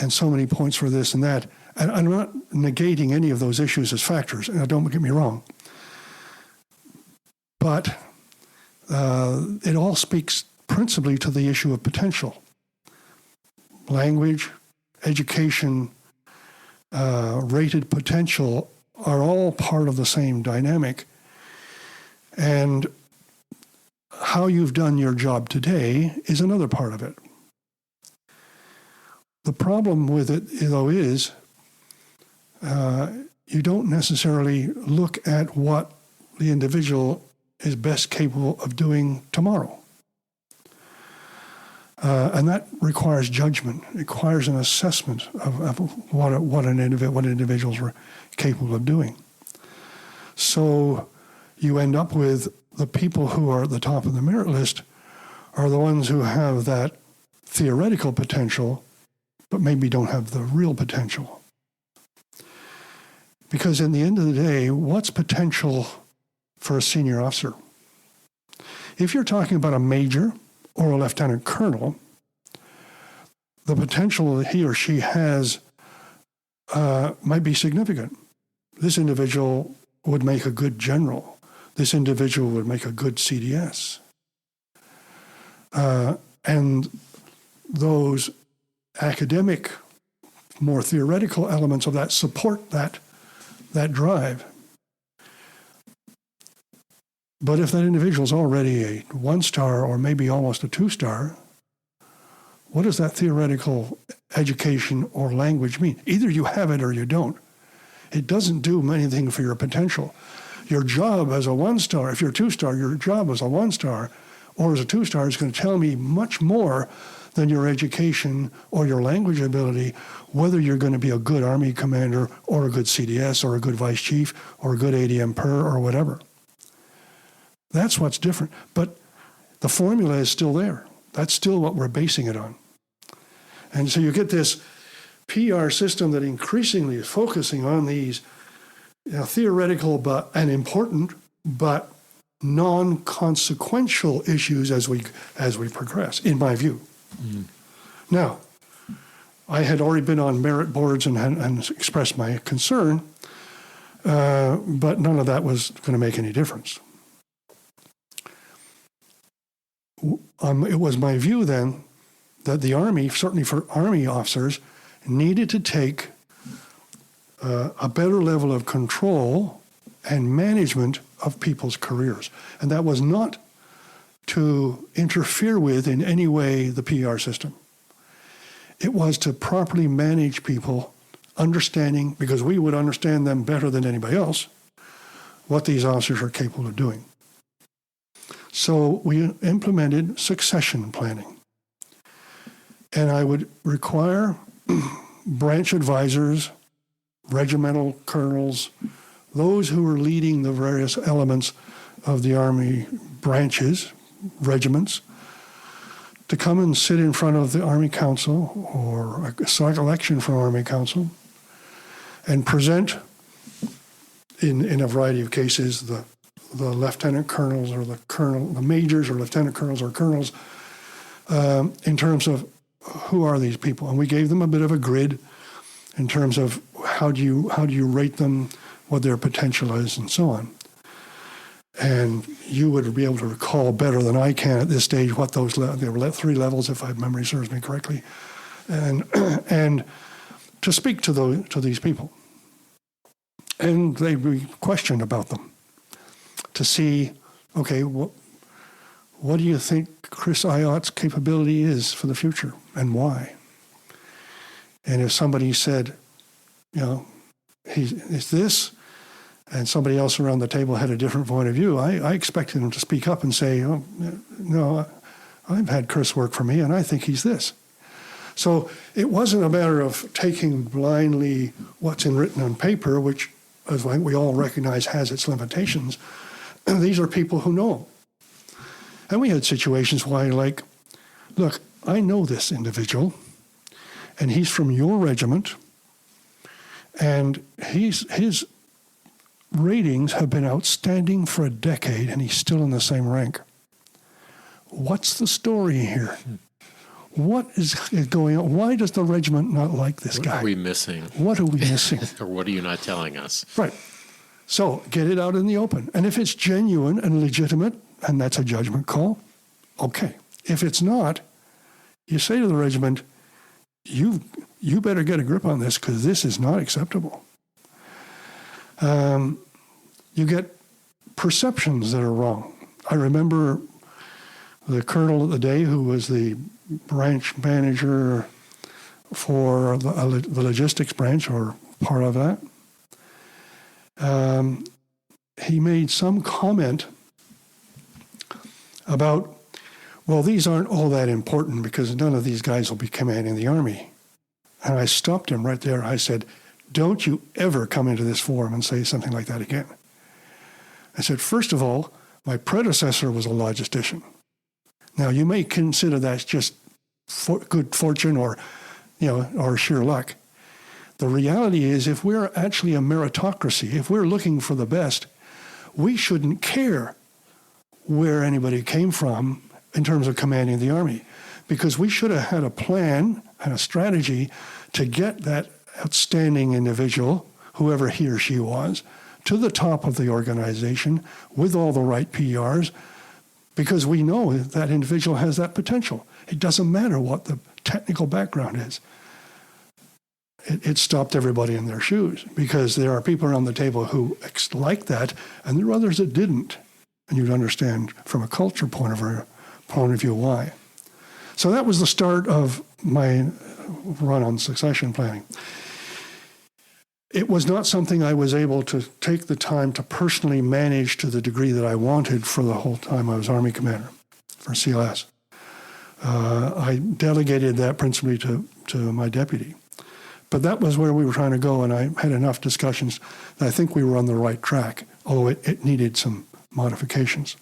and so many points for this and that, and I'm not negating any of those issues as factors, don't get me wrong, but it all speaks principally to the issue of potential. Language, education, rated potential are all part of the same dynamic. And how you've done your job today is another part of it. The problem with it, though, is you don't necessarily look at what the individual is best capable of doing tomorrow. And that requires judgment. It requires an assessment of what individuals are capable of doing. So you end up with the people who are at the top of the merit list are the ones who have that theoretical potential, but maybe don't have the real potential. Because in the end of the day, what's potential for a senior officer? If you're talking about a major or a lieutenant colonel, the potential that he or she has might be significant. This individual would make a good general. This individual would make a good CDS. And those academic, more theoretical elements of that support that drive. But if that individual is already a 1-star or maybe almost a 2-star, what does that theoretical education or language mean? Either you have it or you don't. It doesn't do anything for your potential. Your job as a 1-star, if you're a 2-star, your job as a 1-star or as a 2-star is going to tell me much more than your education or your language ability, whether you're going to be a good Army commander or a good CDS or a good vice chief or a good ADM per or whatever. That's what's different. But the formula is still there. That's still what we're basing it on. And so you get this PR system that increasingly is focusing on these theoretical and important but non-consequential issues as we progress, in my view. Mm. Now, I had already been on merit boards and expressed my concern, but none of that was going to make any difference. It was my view then that the Army, certainly for Army officers, needed to take a better level of control and management of people's careers. And that was not to interfere with in any way the PR system. It was to properly manage people, understanding, because we would understand them better than anybody else, what these officers are capable of doing. So we implemented succession planning. And I would require branch advisors, regimental colonels, those who were leading the various elements of the Army branches, regiments, to come and sit in front of the Army Council or a select election from Army Council and present, in a variety of cases, the lieutenant colonels or the majors or lieutenant colonels or colonels in terms of who are these people. And we gave them a bit of a grid in terms of how do you rate them, what their potential is, and so on. And you would be able to recall better than I can at this stage what those there were 3 levels, if my memory serves me correctly, and to speak to these people, and they'd be questioned about them to see, okay, what do you think Chris Ayott's capability is for the future, and why? And if somebody said, he's this, and somebody else around the table had a different point of view, I expected him to speak up and say, oh, no, I've had Chris work for me, and I think he's this. So it wasn't a matter of taking blindly what's written on paper, which, as we all recognize, has its limitations, these are people who know him. And we had situations where, like, look, I know this individual, and he's from your regiment, and his ratings have been outstanding for a decade, and he's still in the same rank. What's the story here? What is going on? Why does the regiment not like this guy? What are we missing? What are we missing? Or what are you not telling us? Right. So get it out in the open. And if it's genuine and legitimate, and that's a judgment call, okay. If it's not, you say to the regiment, you better get a grip on this because this is not acceptable. You get perceptions that are wrong. I remember the colonel of the day, who was the branch manager for the logistics branch, or part of that. He made some comment about, well, these aren't all that important because none of these guys will be commanding the Army. And I stopped him right there. I said, don't you ever come into this forum and say something like that again. I said, first of all, my predecessor was a logistician. Now, you may consider that just good fortune or sheer luck. The reality is, if we're actually a meritocracy, if we're looking for the best, we shouldn't care where anybody came from in terms of commanding the Army, because we should have had a plan and a strategy to get that outstanding individual, whoever he or she was, to the top of the organization with all the right PRs, because we know that individual has that potential. It doesn't matter what the technical background is. It stopped everybody in their shoes, because there are people around the table who like that, and there are others that didn't. And you'd understand from a culture point of view why. So that was the start of my run on succession planning. It was not something I was able to take the time to personally manage to the degree that I wanted for the whole time I was Army commander for CLS. I delegated that principally to my deputy. But that was where we were trying to go, and I had enough discussions that I think we were on the right track, although it needed some modifications.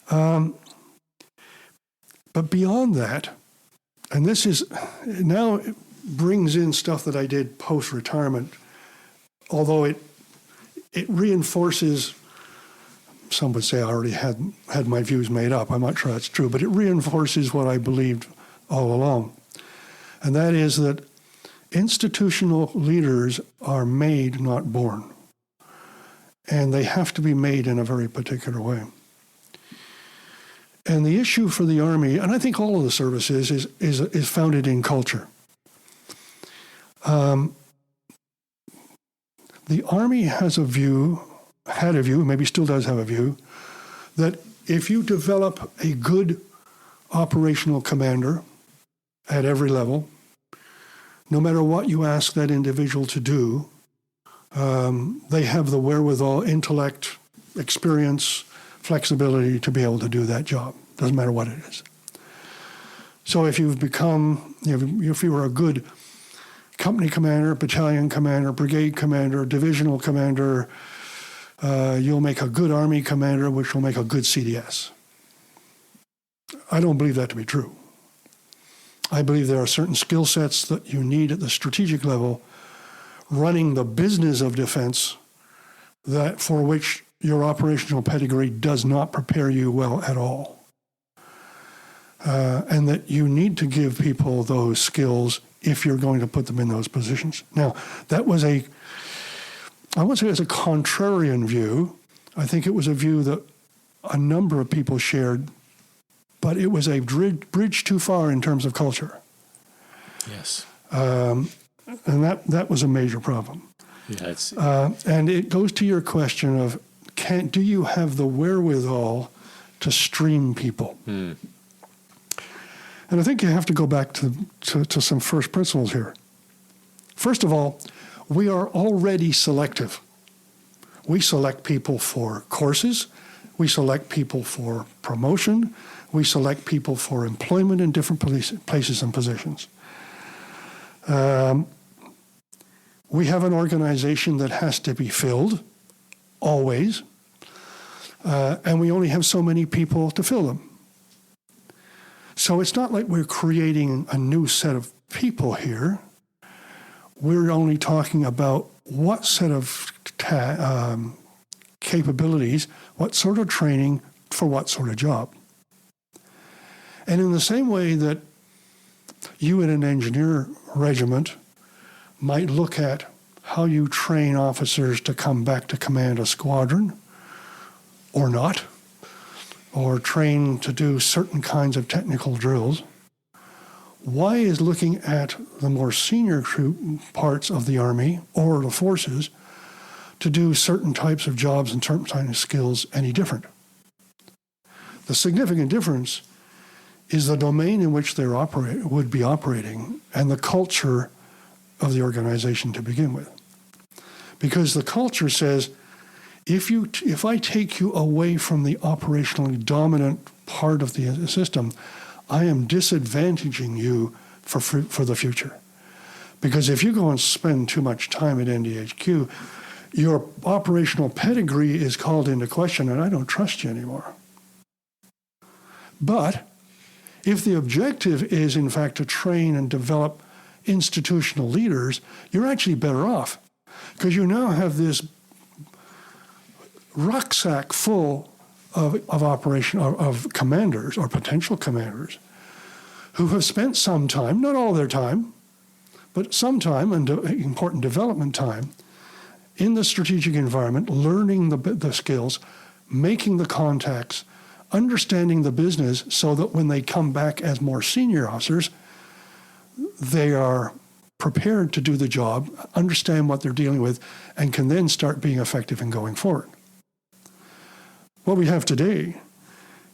But beyond that, and this is now brings in stuff that I did post-retirement, although it reinforces, some would say I already had my views made up. I'm not sure that's true, but it reinforces what I believed all along. And that is that institutional leaders are made, not born. And they have to be made in a very particular way. And the issue for the Army, and I think all of the services, is founded in culture. The Army had a view, maybe still does have a view, that if you develop a good operational commander at every level, no matter what you ask that individual to do, they have the wherewithal, intellect, experience, flexibility to be able to do that job. Doesn't matter what it is. So if you've become, if you were a good company commander, battalion commander, brigade commander, divisional commander, you'll make a good Army commander, which will make a good CDS. I don't believe that to be true. I believe there are certain skill sets that you need at the strategic level, running the business of defense, that for which your operational pedigree does not prepare you well at all. And that you need to give people those skills if you're going to put them in those positions. Now, that was I wouldn't say it's a contrarian view. I think it was a view that a number of people shared, but it was a bridge too far in terms of culture. Yes. And that was a major problem. Yeah, and it goes to your question of, do you have the wherewithal to stream people? And I think you have to go back to some first principles here. First of all, we are already selective. We select people for courses. We select people for promotion. We select people for employment in different places and positions. We have an organization that has to be filled, always, and we only have so many people to fill them. So it's not like we're creating a new set of people here. We're only talking about what set of capabilities, what sort of training for what sort of job. And in the same way that you in an engineer regiment might look at how you train officers to come back to command a squadron or not, or train to do certain kinds of technical drills, why is looking at the more senior parts of the Army or the forces to do certain types of jobs and certain kinds of skills any different? The significant difference is the domain in which they would be operating and the culture of the organization to begin with. Because the culture says, if I take you away from the operationally dominant part of the system, I am disadvantaging you for the future. Because if you go and spend too much time at NDHQ, your operational pedigree is called into question, and I don't trust you anymore. But if the objective is, in fact, to train and develop institutional leaders, you're actually better off, because you now have this rucksack full of commanders or potential commanders who have spent some time, not all their time, but some time and important development time in the strategic environment, learning the skills, making the contacts, understanding the business so that when they come back as more senior officers, they are prepared to do the job, understand what they're dealing with, and can then start being effective in going forward. What we have today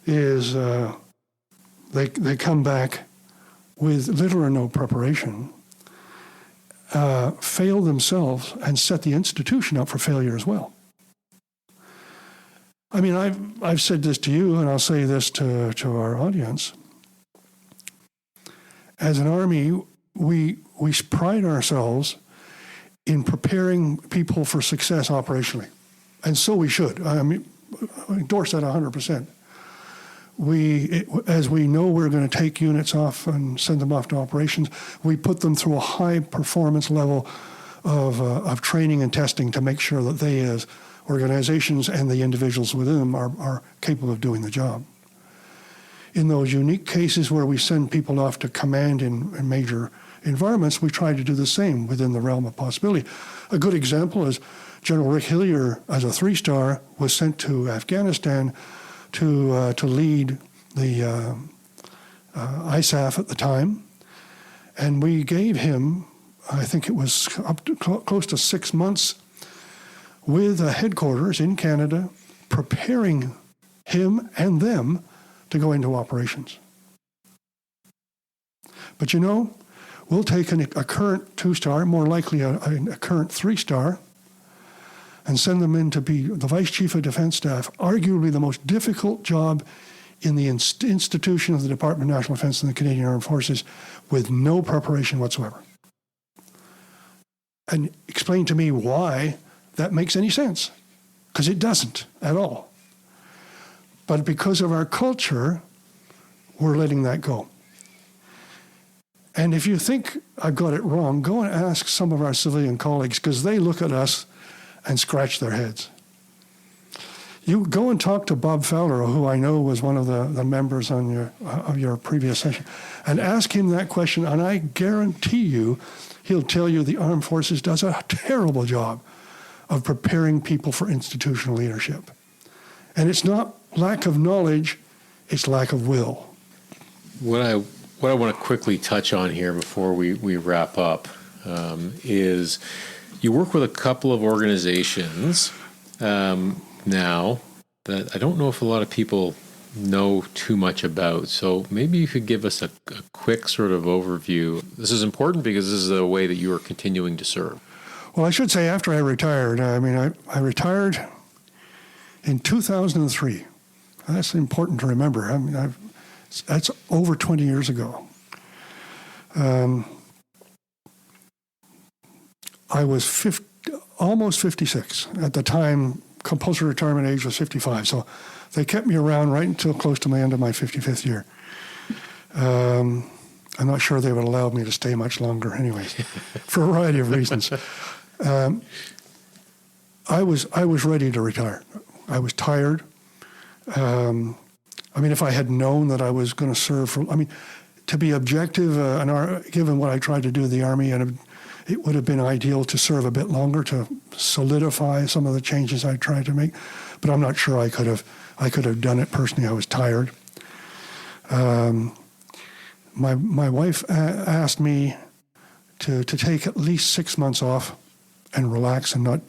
is they come back with little or no preparation, fail themselves, and set the institution up for failure as well. I mean, I've said this to you, and I'll say this to our audience. As an Army, we pride ourselves in preparing people for success operationally, and so we should. I mean, I endorse that 100%. As we know we're going to take units off and send them off to operations, we put them through a high performance level of training and testing to make sure that they, as organizations and the individuals within them, are capable of doing the job. In those unique cases where we send people off to command in major environments, we try to do the same within the realm of possibility. A good example is General Rick Hillier, as a 3-star, was sent to Afghanistan to lead the ISAF at the time, and we gave him, I think it was up to close to 6 months, with a headquarters in Canada, preparing him and them to go into operations. But you know, we'll take a current 2-star, more likely a current 3-star, and send them in to be the Vice Chief of Defense Staff, arguably the most difficult job in the institution of the Department of National Defense and the Canadian Armed Forces, with no preparation whatsoever. And explain to me why that makes any sense, because it doesn't at all. But because of our culture, we're letting that go. And if you think I've got it wrong, go and ask some of our civilian colleagues, because they look at us and scratch their heads. You go and talk to Bob Fowler, who I know was one of the members on your previous session, and ask him that question, and I guarantee you he'll tell you the Armed Forces does a terrible job of preparing people for institutional leadership. And it's not lack of knowledge, it's lack of will. What I want to quickly touch on here before we wrap up is you work with a couple of organizations now that I don't know if a lot of people know too much about. So maybe you could give us a quick sort of overview. This is important because this is a way that you are continuing to serve. Well, I should say after I retired, I retired in 2003. That's important to remember. I mean, that's over 20 years ago. I was almost 56 at the time. compulsory retirement age was 55. So they kept me around right until close to the end of my 55th year. I'm not sure they would allow me to stay much longer anyways, for a variety of reasons. I was ready to retire. I was tired. If I had known that I was going to serve for, to be objective, given what I tried to do in the Army, and it would have been ideal to serve a bit longer to solidify some of the changes I tried to make. But I'm not sure I could have done it personally. I was tired. My wife asked me to take at least 6 months off and relax and not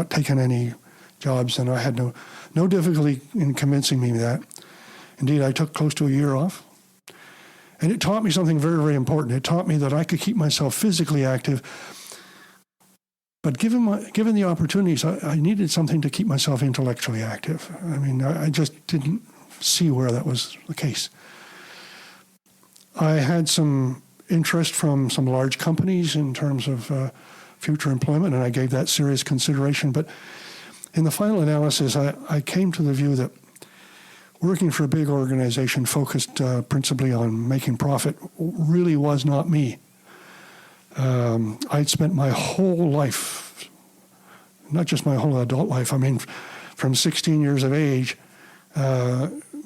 taking any jobs, and I had no difficulty in convincing me that. Indeed, I took close to a year off. And it taught me something very, very important. It taught me that I could keep myself physically active, but given the opportunities, I needed something to keep myself intellectually active. I just didn't see where that was the case. I had some interest from some large companies in terms of future employment, and I gave that serious consideration. But in the final analysis, I came to the view that working for a big organization focused principally on making profit really was not me. I'd spent my whole life, not just my whole adult life, from 16 years of age,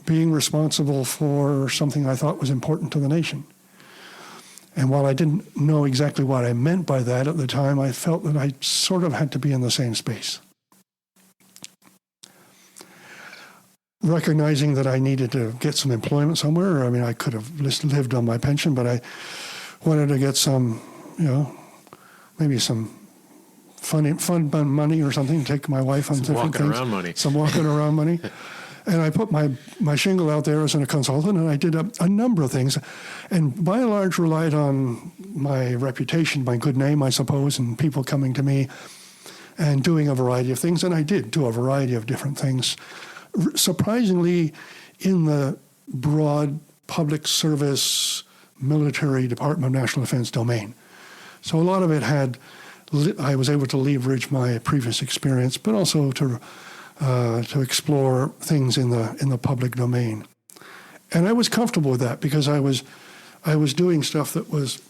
being responsible for something I thought was important to the nation. And while I didn't know exactly what I meant by that at the time, I felt that I sort of had to be in the same space. Recognizing that I needed to get some employment somewhere. I could have lived on my pension, but I wanted to get some, maybe some fun money or something, take my wife on some different walking things. Around money. Some walking around money. And I put my shingle out there as a consultant, and I did a number of things, and by and large relied on my reputation, my good name, I suppose, and people coming to me and doing a variety of things. And I did do a variety of different things. Surprisingly, in the broad public service, military, Department of National Defense domain. So a lot of it I was able to leverage my previous experience, but also to explore things in the public domain. And I was comfortable with that because I was doing stuff that was,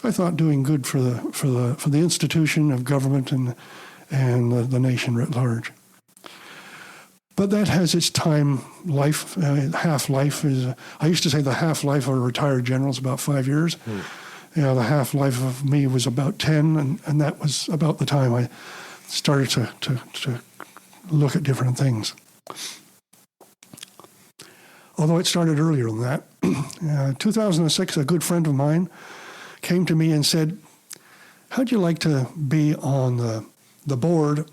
I thought, doing good for the institution of government and the nation writ large. But that has its half-life is, I used to say the half-life of a retired general is about 5 years. The half-life of me was about 10, and that was about the time I started to look at different things. Although it started earlier than that. 2006, a good friend of mine came to me and said, how'd you like to be on the board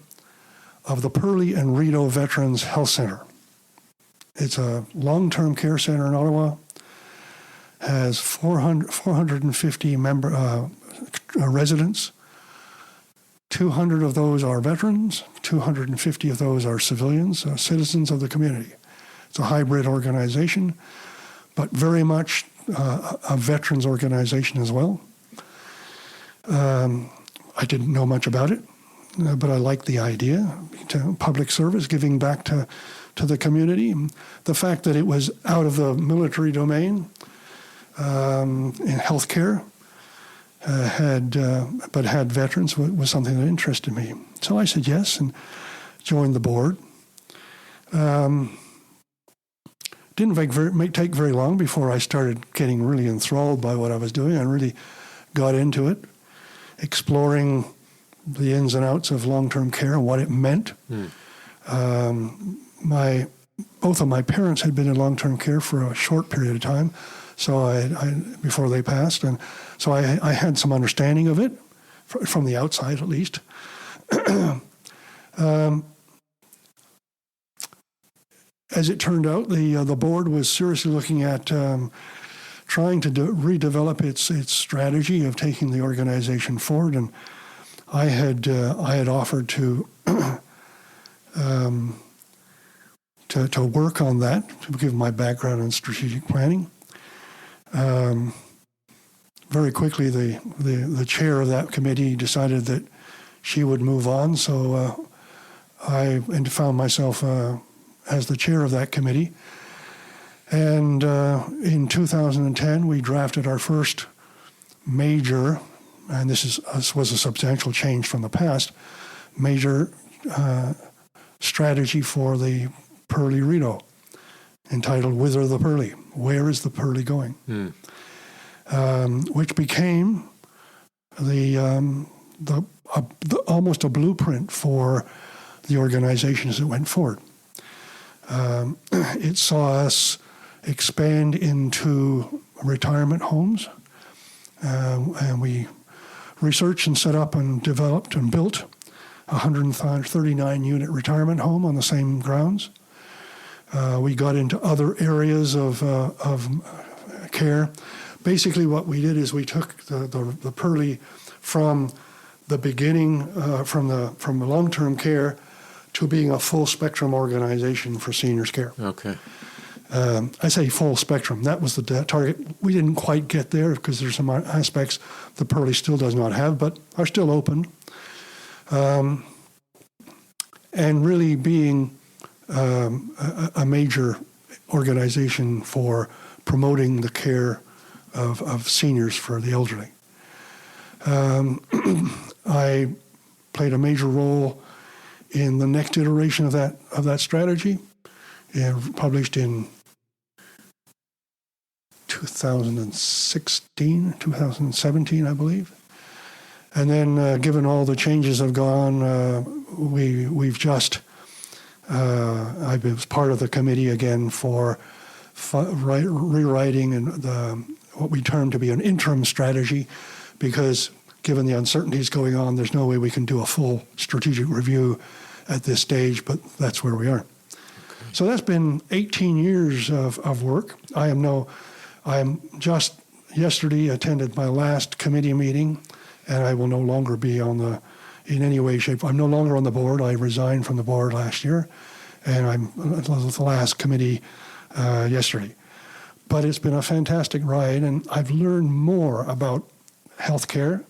of the Perley and Rideau Veterans Health Center? It's a long-term care center in Ottawa, has 450 residents. 200 of those are veterans, 250 of those are civilians, citizens of the community. It's a hybrid organization, but very much a veterans organization as well. I didn't know much about it, but I liked the idea, to public service, giving back to the community. The fact that it was out of the military domain in healthcare, but had veterans was something that interested me. So I said yes and joined the board. Didn't take very long before I started getting really enthralled by what I was doing. I really got into it, exploring the ins and outs of long-term care and what it meant. Both of my parents had been in long-term care for a short period of time, so I before they passed, and so I had some understanding of it from the outside, at least. As it turned out, the board was seriously looking at trying to redevelop its strategy of taking the organization forward, and I had offered to work on that, to give my background in strategic planning. Very quickly, the chair of that committee decided that she would move on, so I found myself as the chair of that committee. And in 2010, we drafted our first major, and this was a substantial change from the past, major strategy for the Perley Rideau, entitled "Whither the Perley?" Where is the Perley going? Which became almost a blueprint for the organizations that went forward. It saw us expand into retirement homes, and we researched and set up and developed and built a 139-unit retirement home on the same grounds. We got into other areas of care. Basically, what we did is we took the Perley from the beginning, from the long-term care, to being a full-spectrum organization for seniors care. Okay. I say full spectrum. That was the target. We didn't quite get there because there's some aspects the Perley still does not have, but are still open. And really being a major organization for promoting the care of seniors for the elderly. I played a major role in the next iteration of that strategy, published in 2017, I believe. And then, given all the changes have gone, we've just, I was part of the committee again for rewriting what we term to be an interim strategy, because given the uncertainties going on, there's no way we can do a full strategic review at this stage, but that's where we are. Okay. So that's been 18 years of work. I'm just yesterday attended my last committee meeting, and I will no longer be in any way, shape. I'm no longer on the board. I resigned from the board last year, and I'm the last committee yesterday. But it's been a fantastic ride, and I've learned more about healthcare,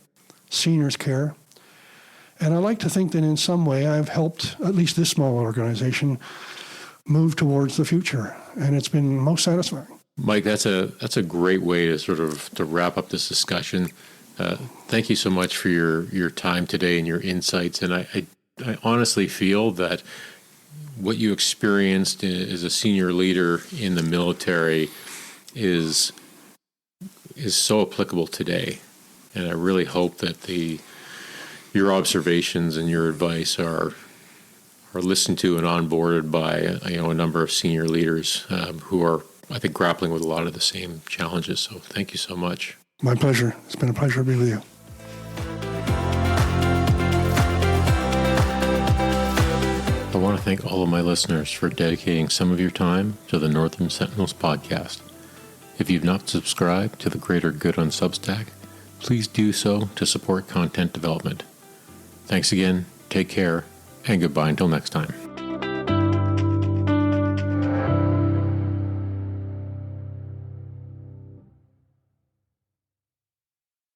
seniors care, and I like to think that in some way I've helped at least this small organization move towards the future, and it's been most satisfying. Mike, that's a great way to wrap up this discussion. Thank you so much for your time today and your insights. And I honestly feel that what you experienced as a senior leader in the military is so applicable today. And I really hope that your observations and your advice are listened to and onboarded by a number of senior leaders who are, I think, grappling with a lot of the same challenges. So thank you so much. My pleasure. It's been a pleasure to be with you. I want to thank all of my listeners for dedicating some of your time to the Northern Sentinels podcast. If you've not subscribed to The Greater Good on Substack, please do so to support content development. Thanks again, take care, and goodbye until next time.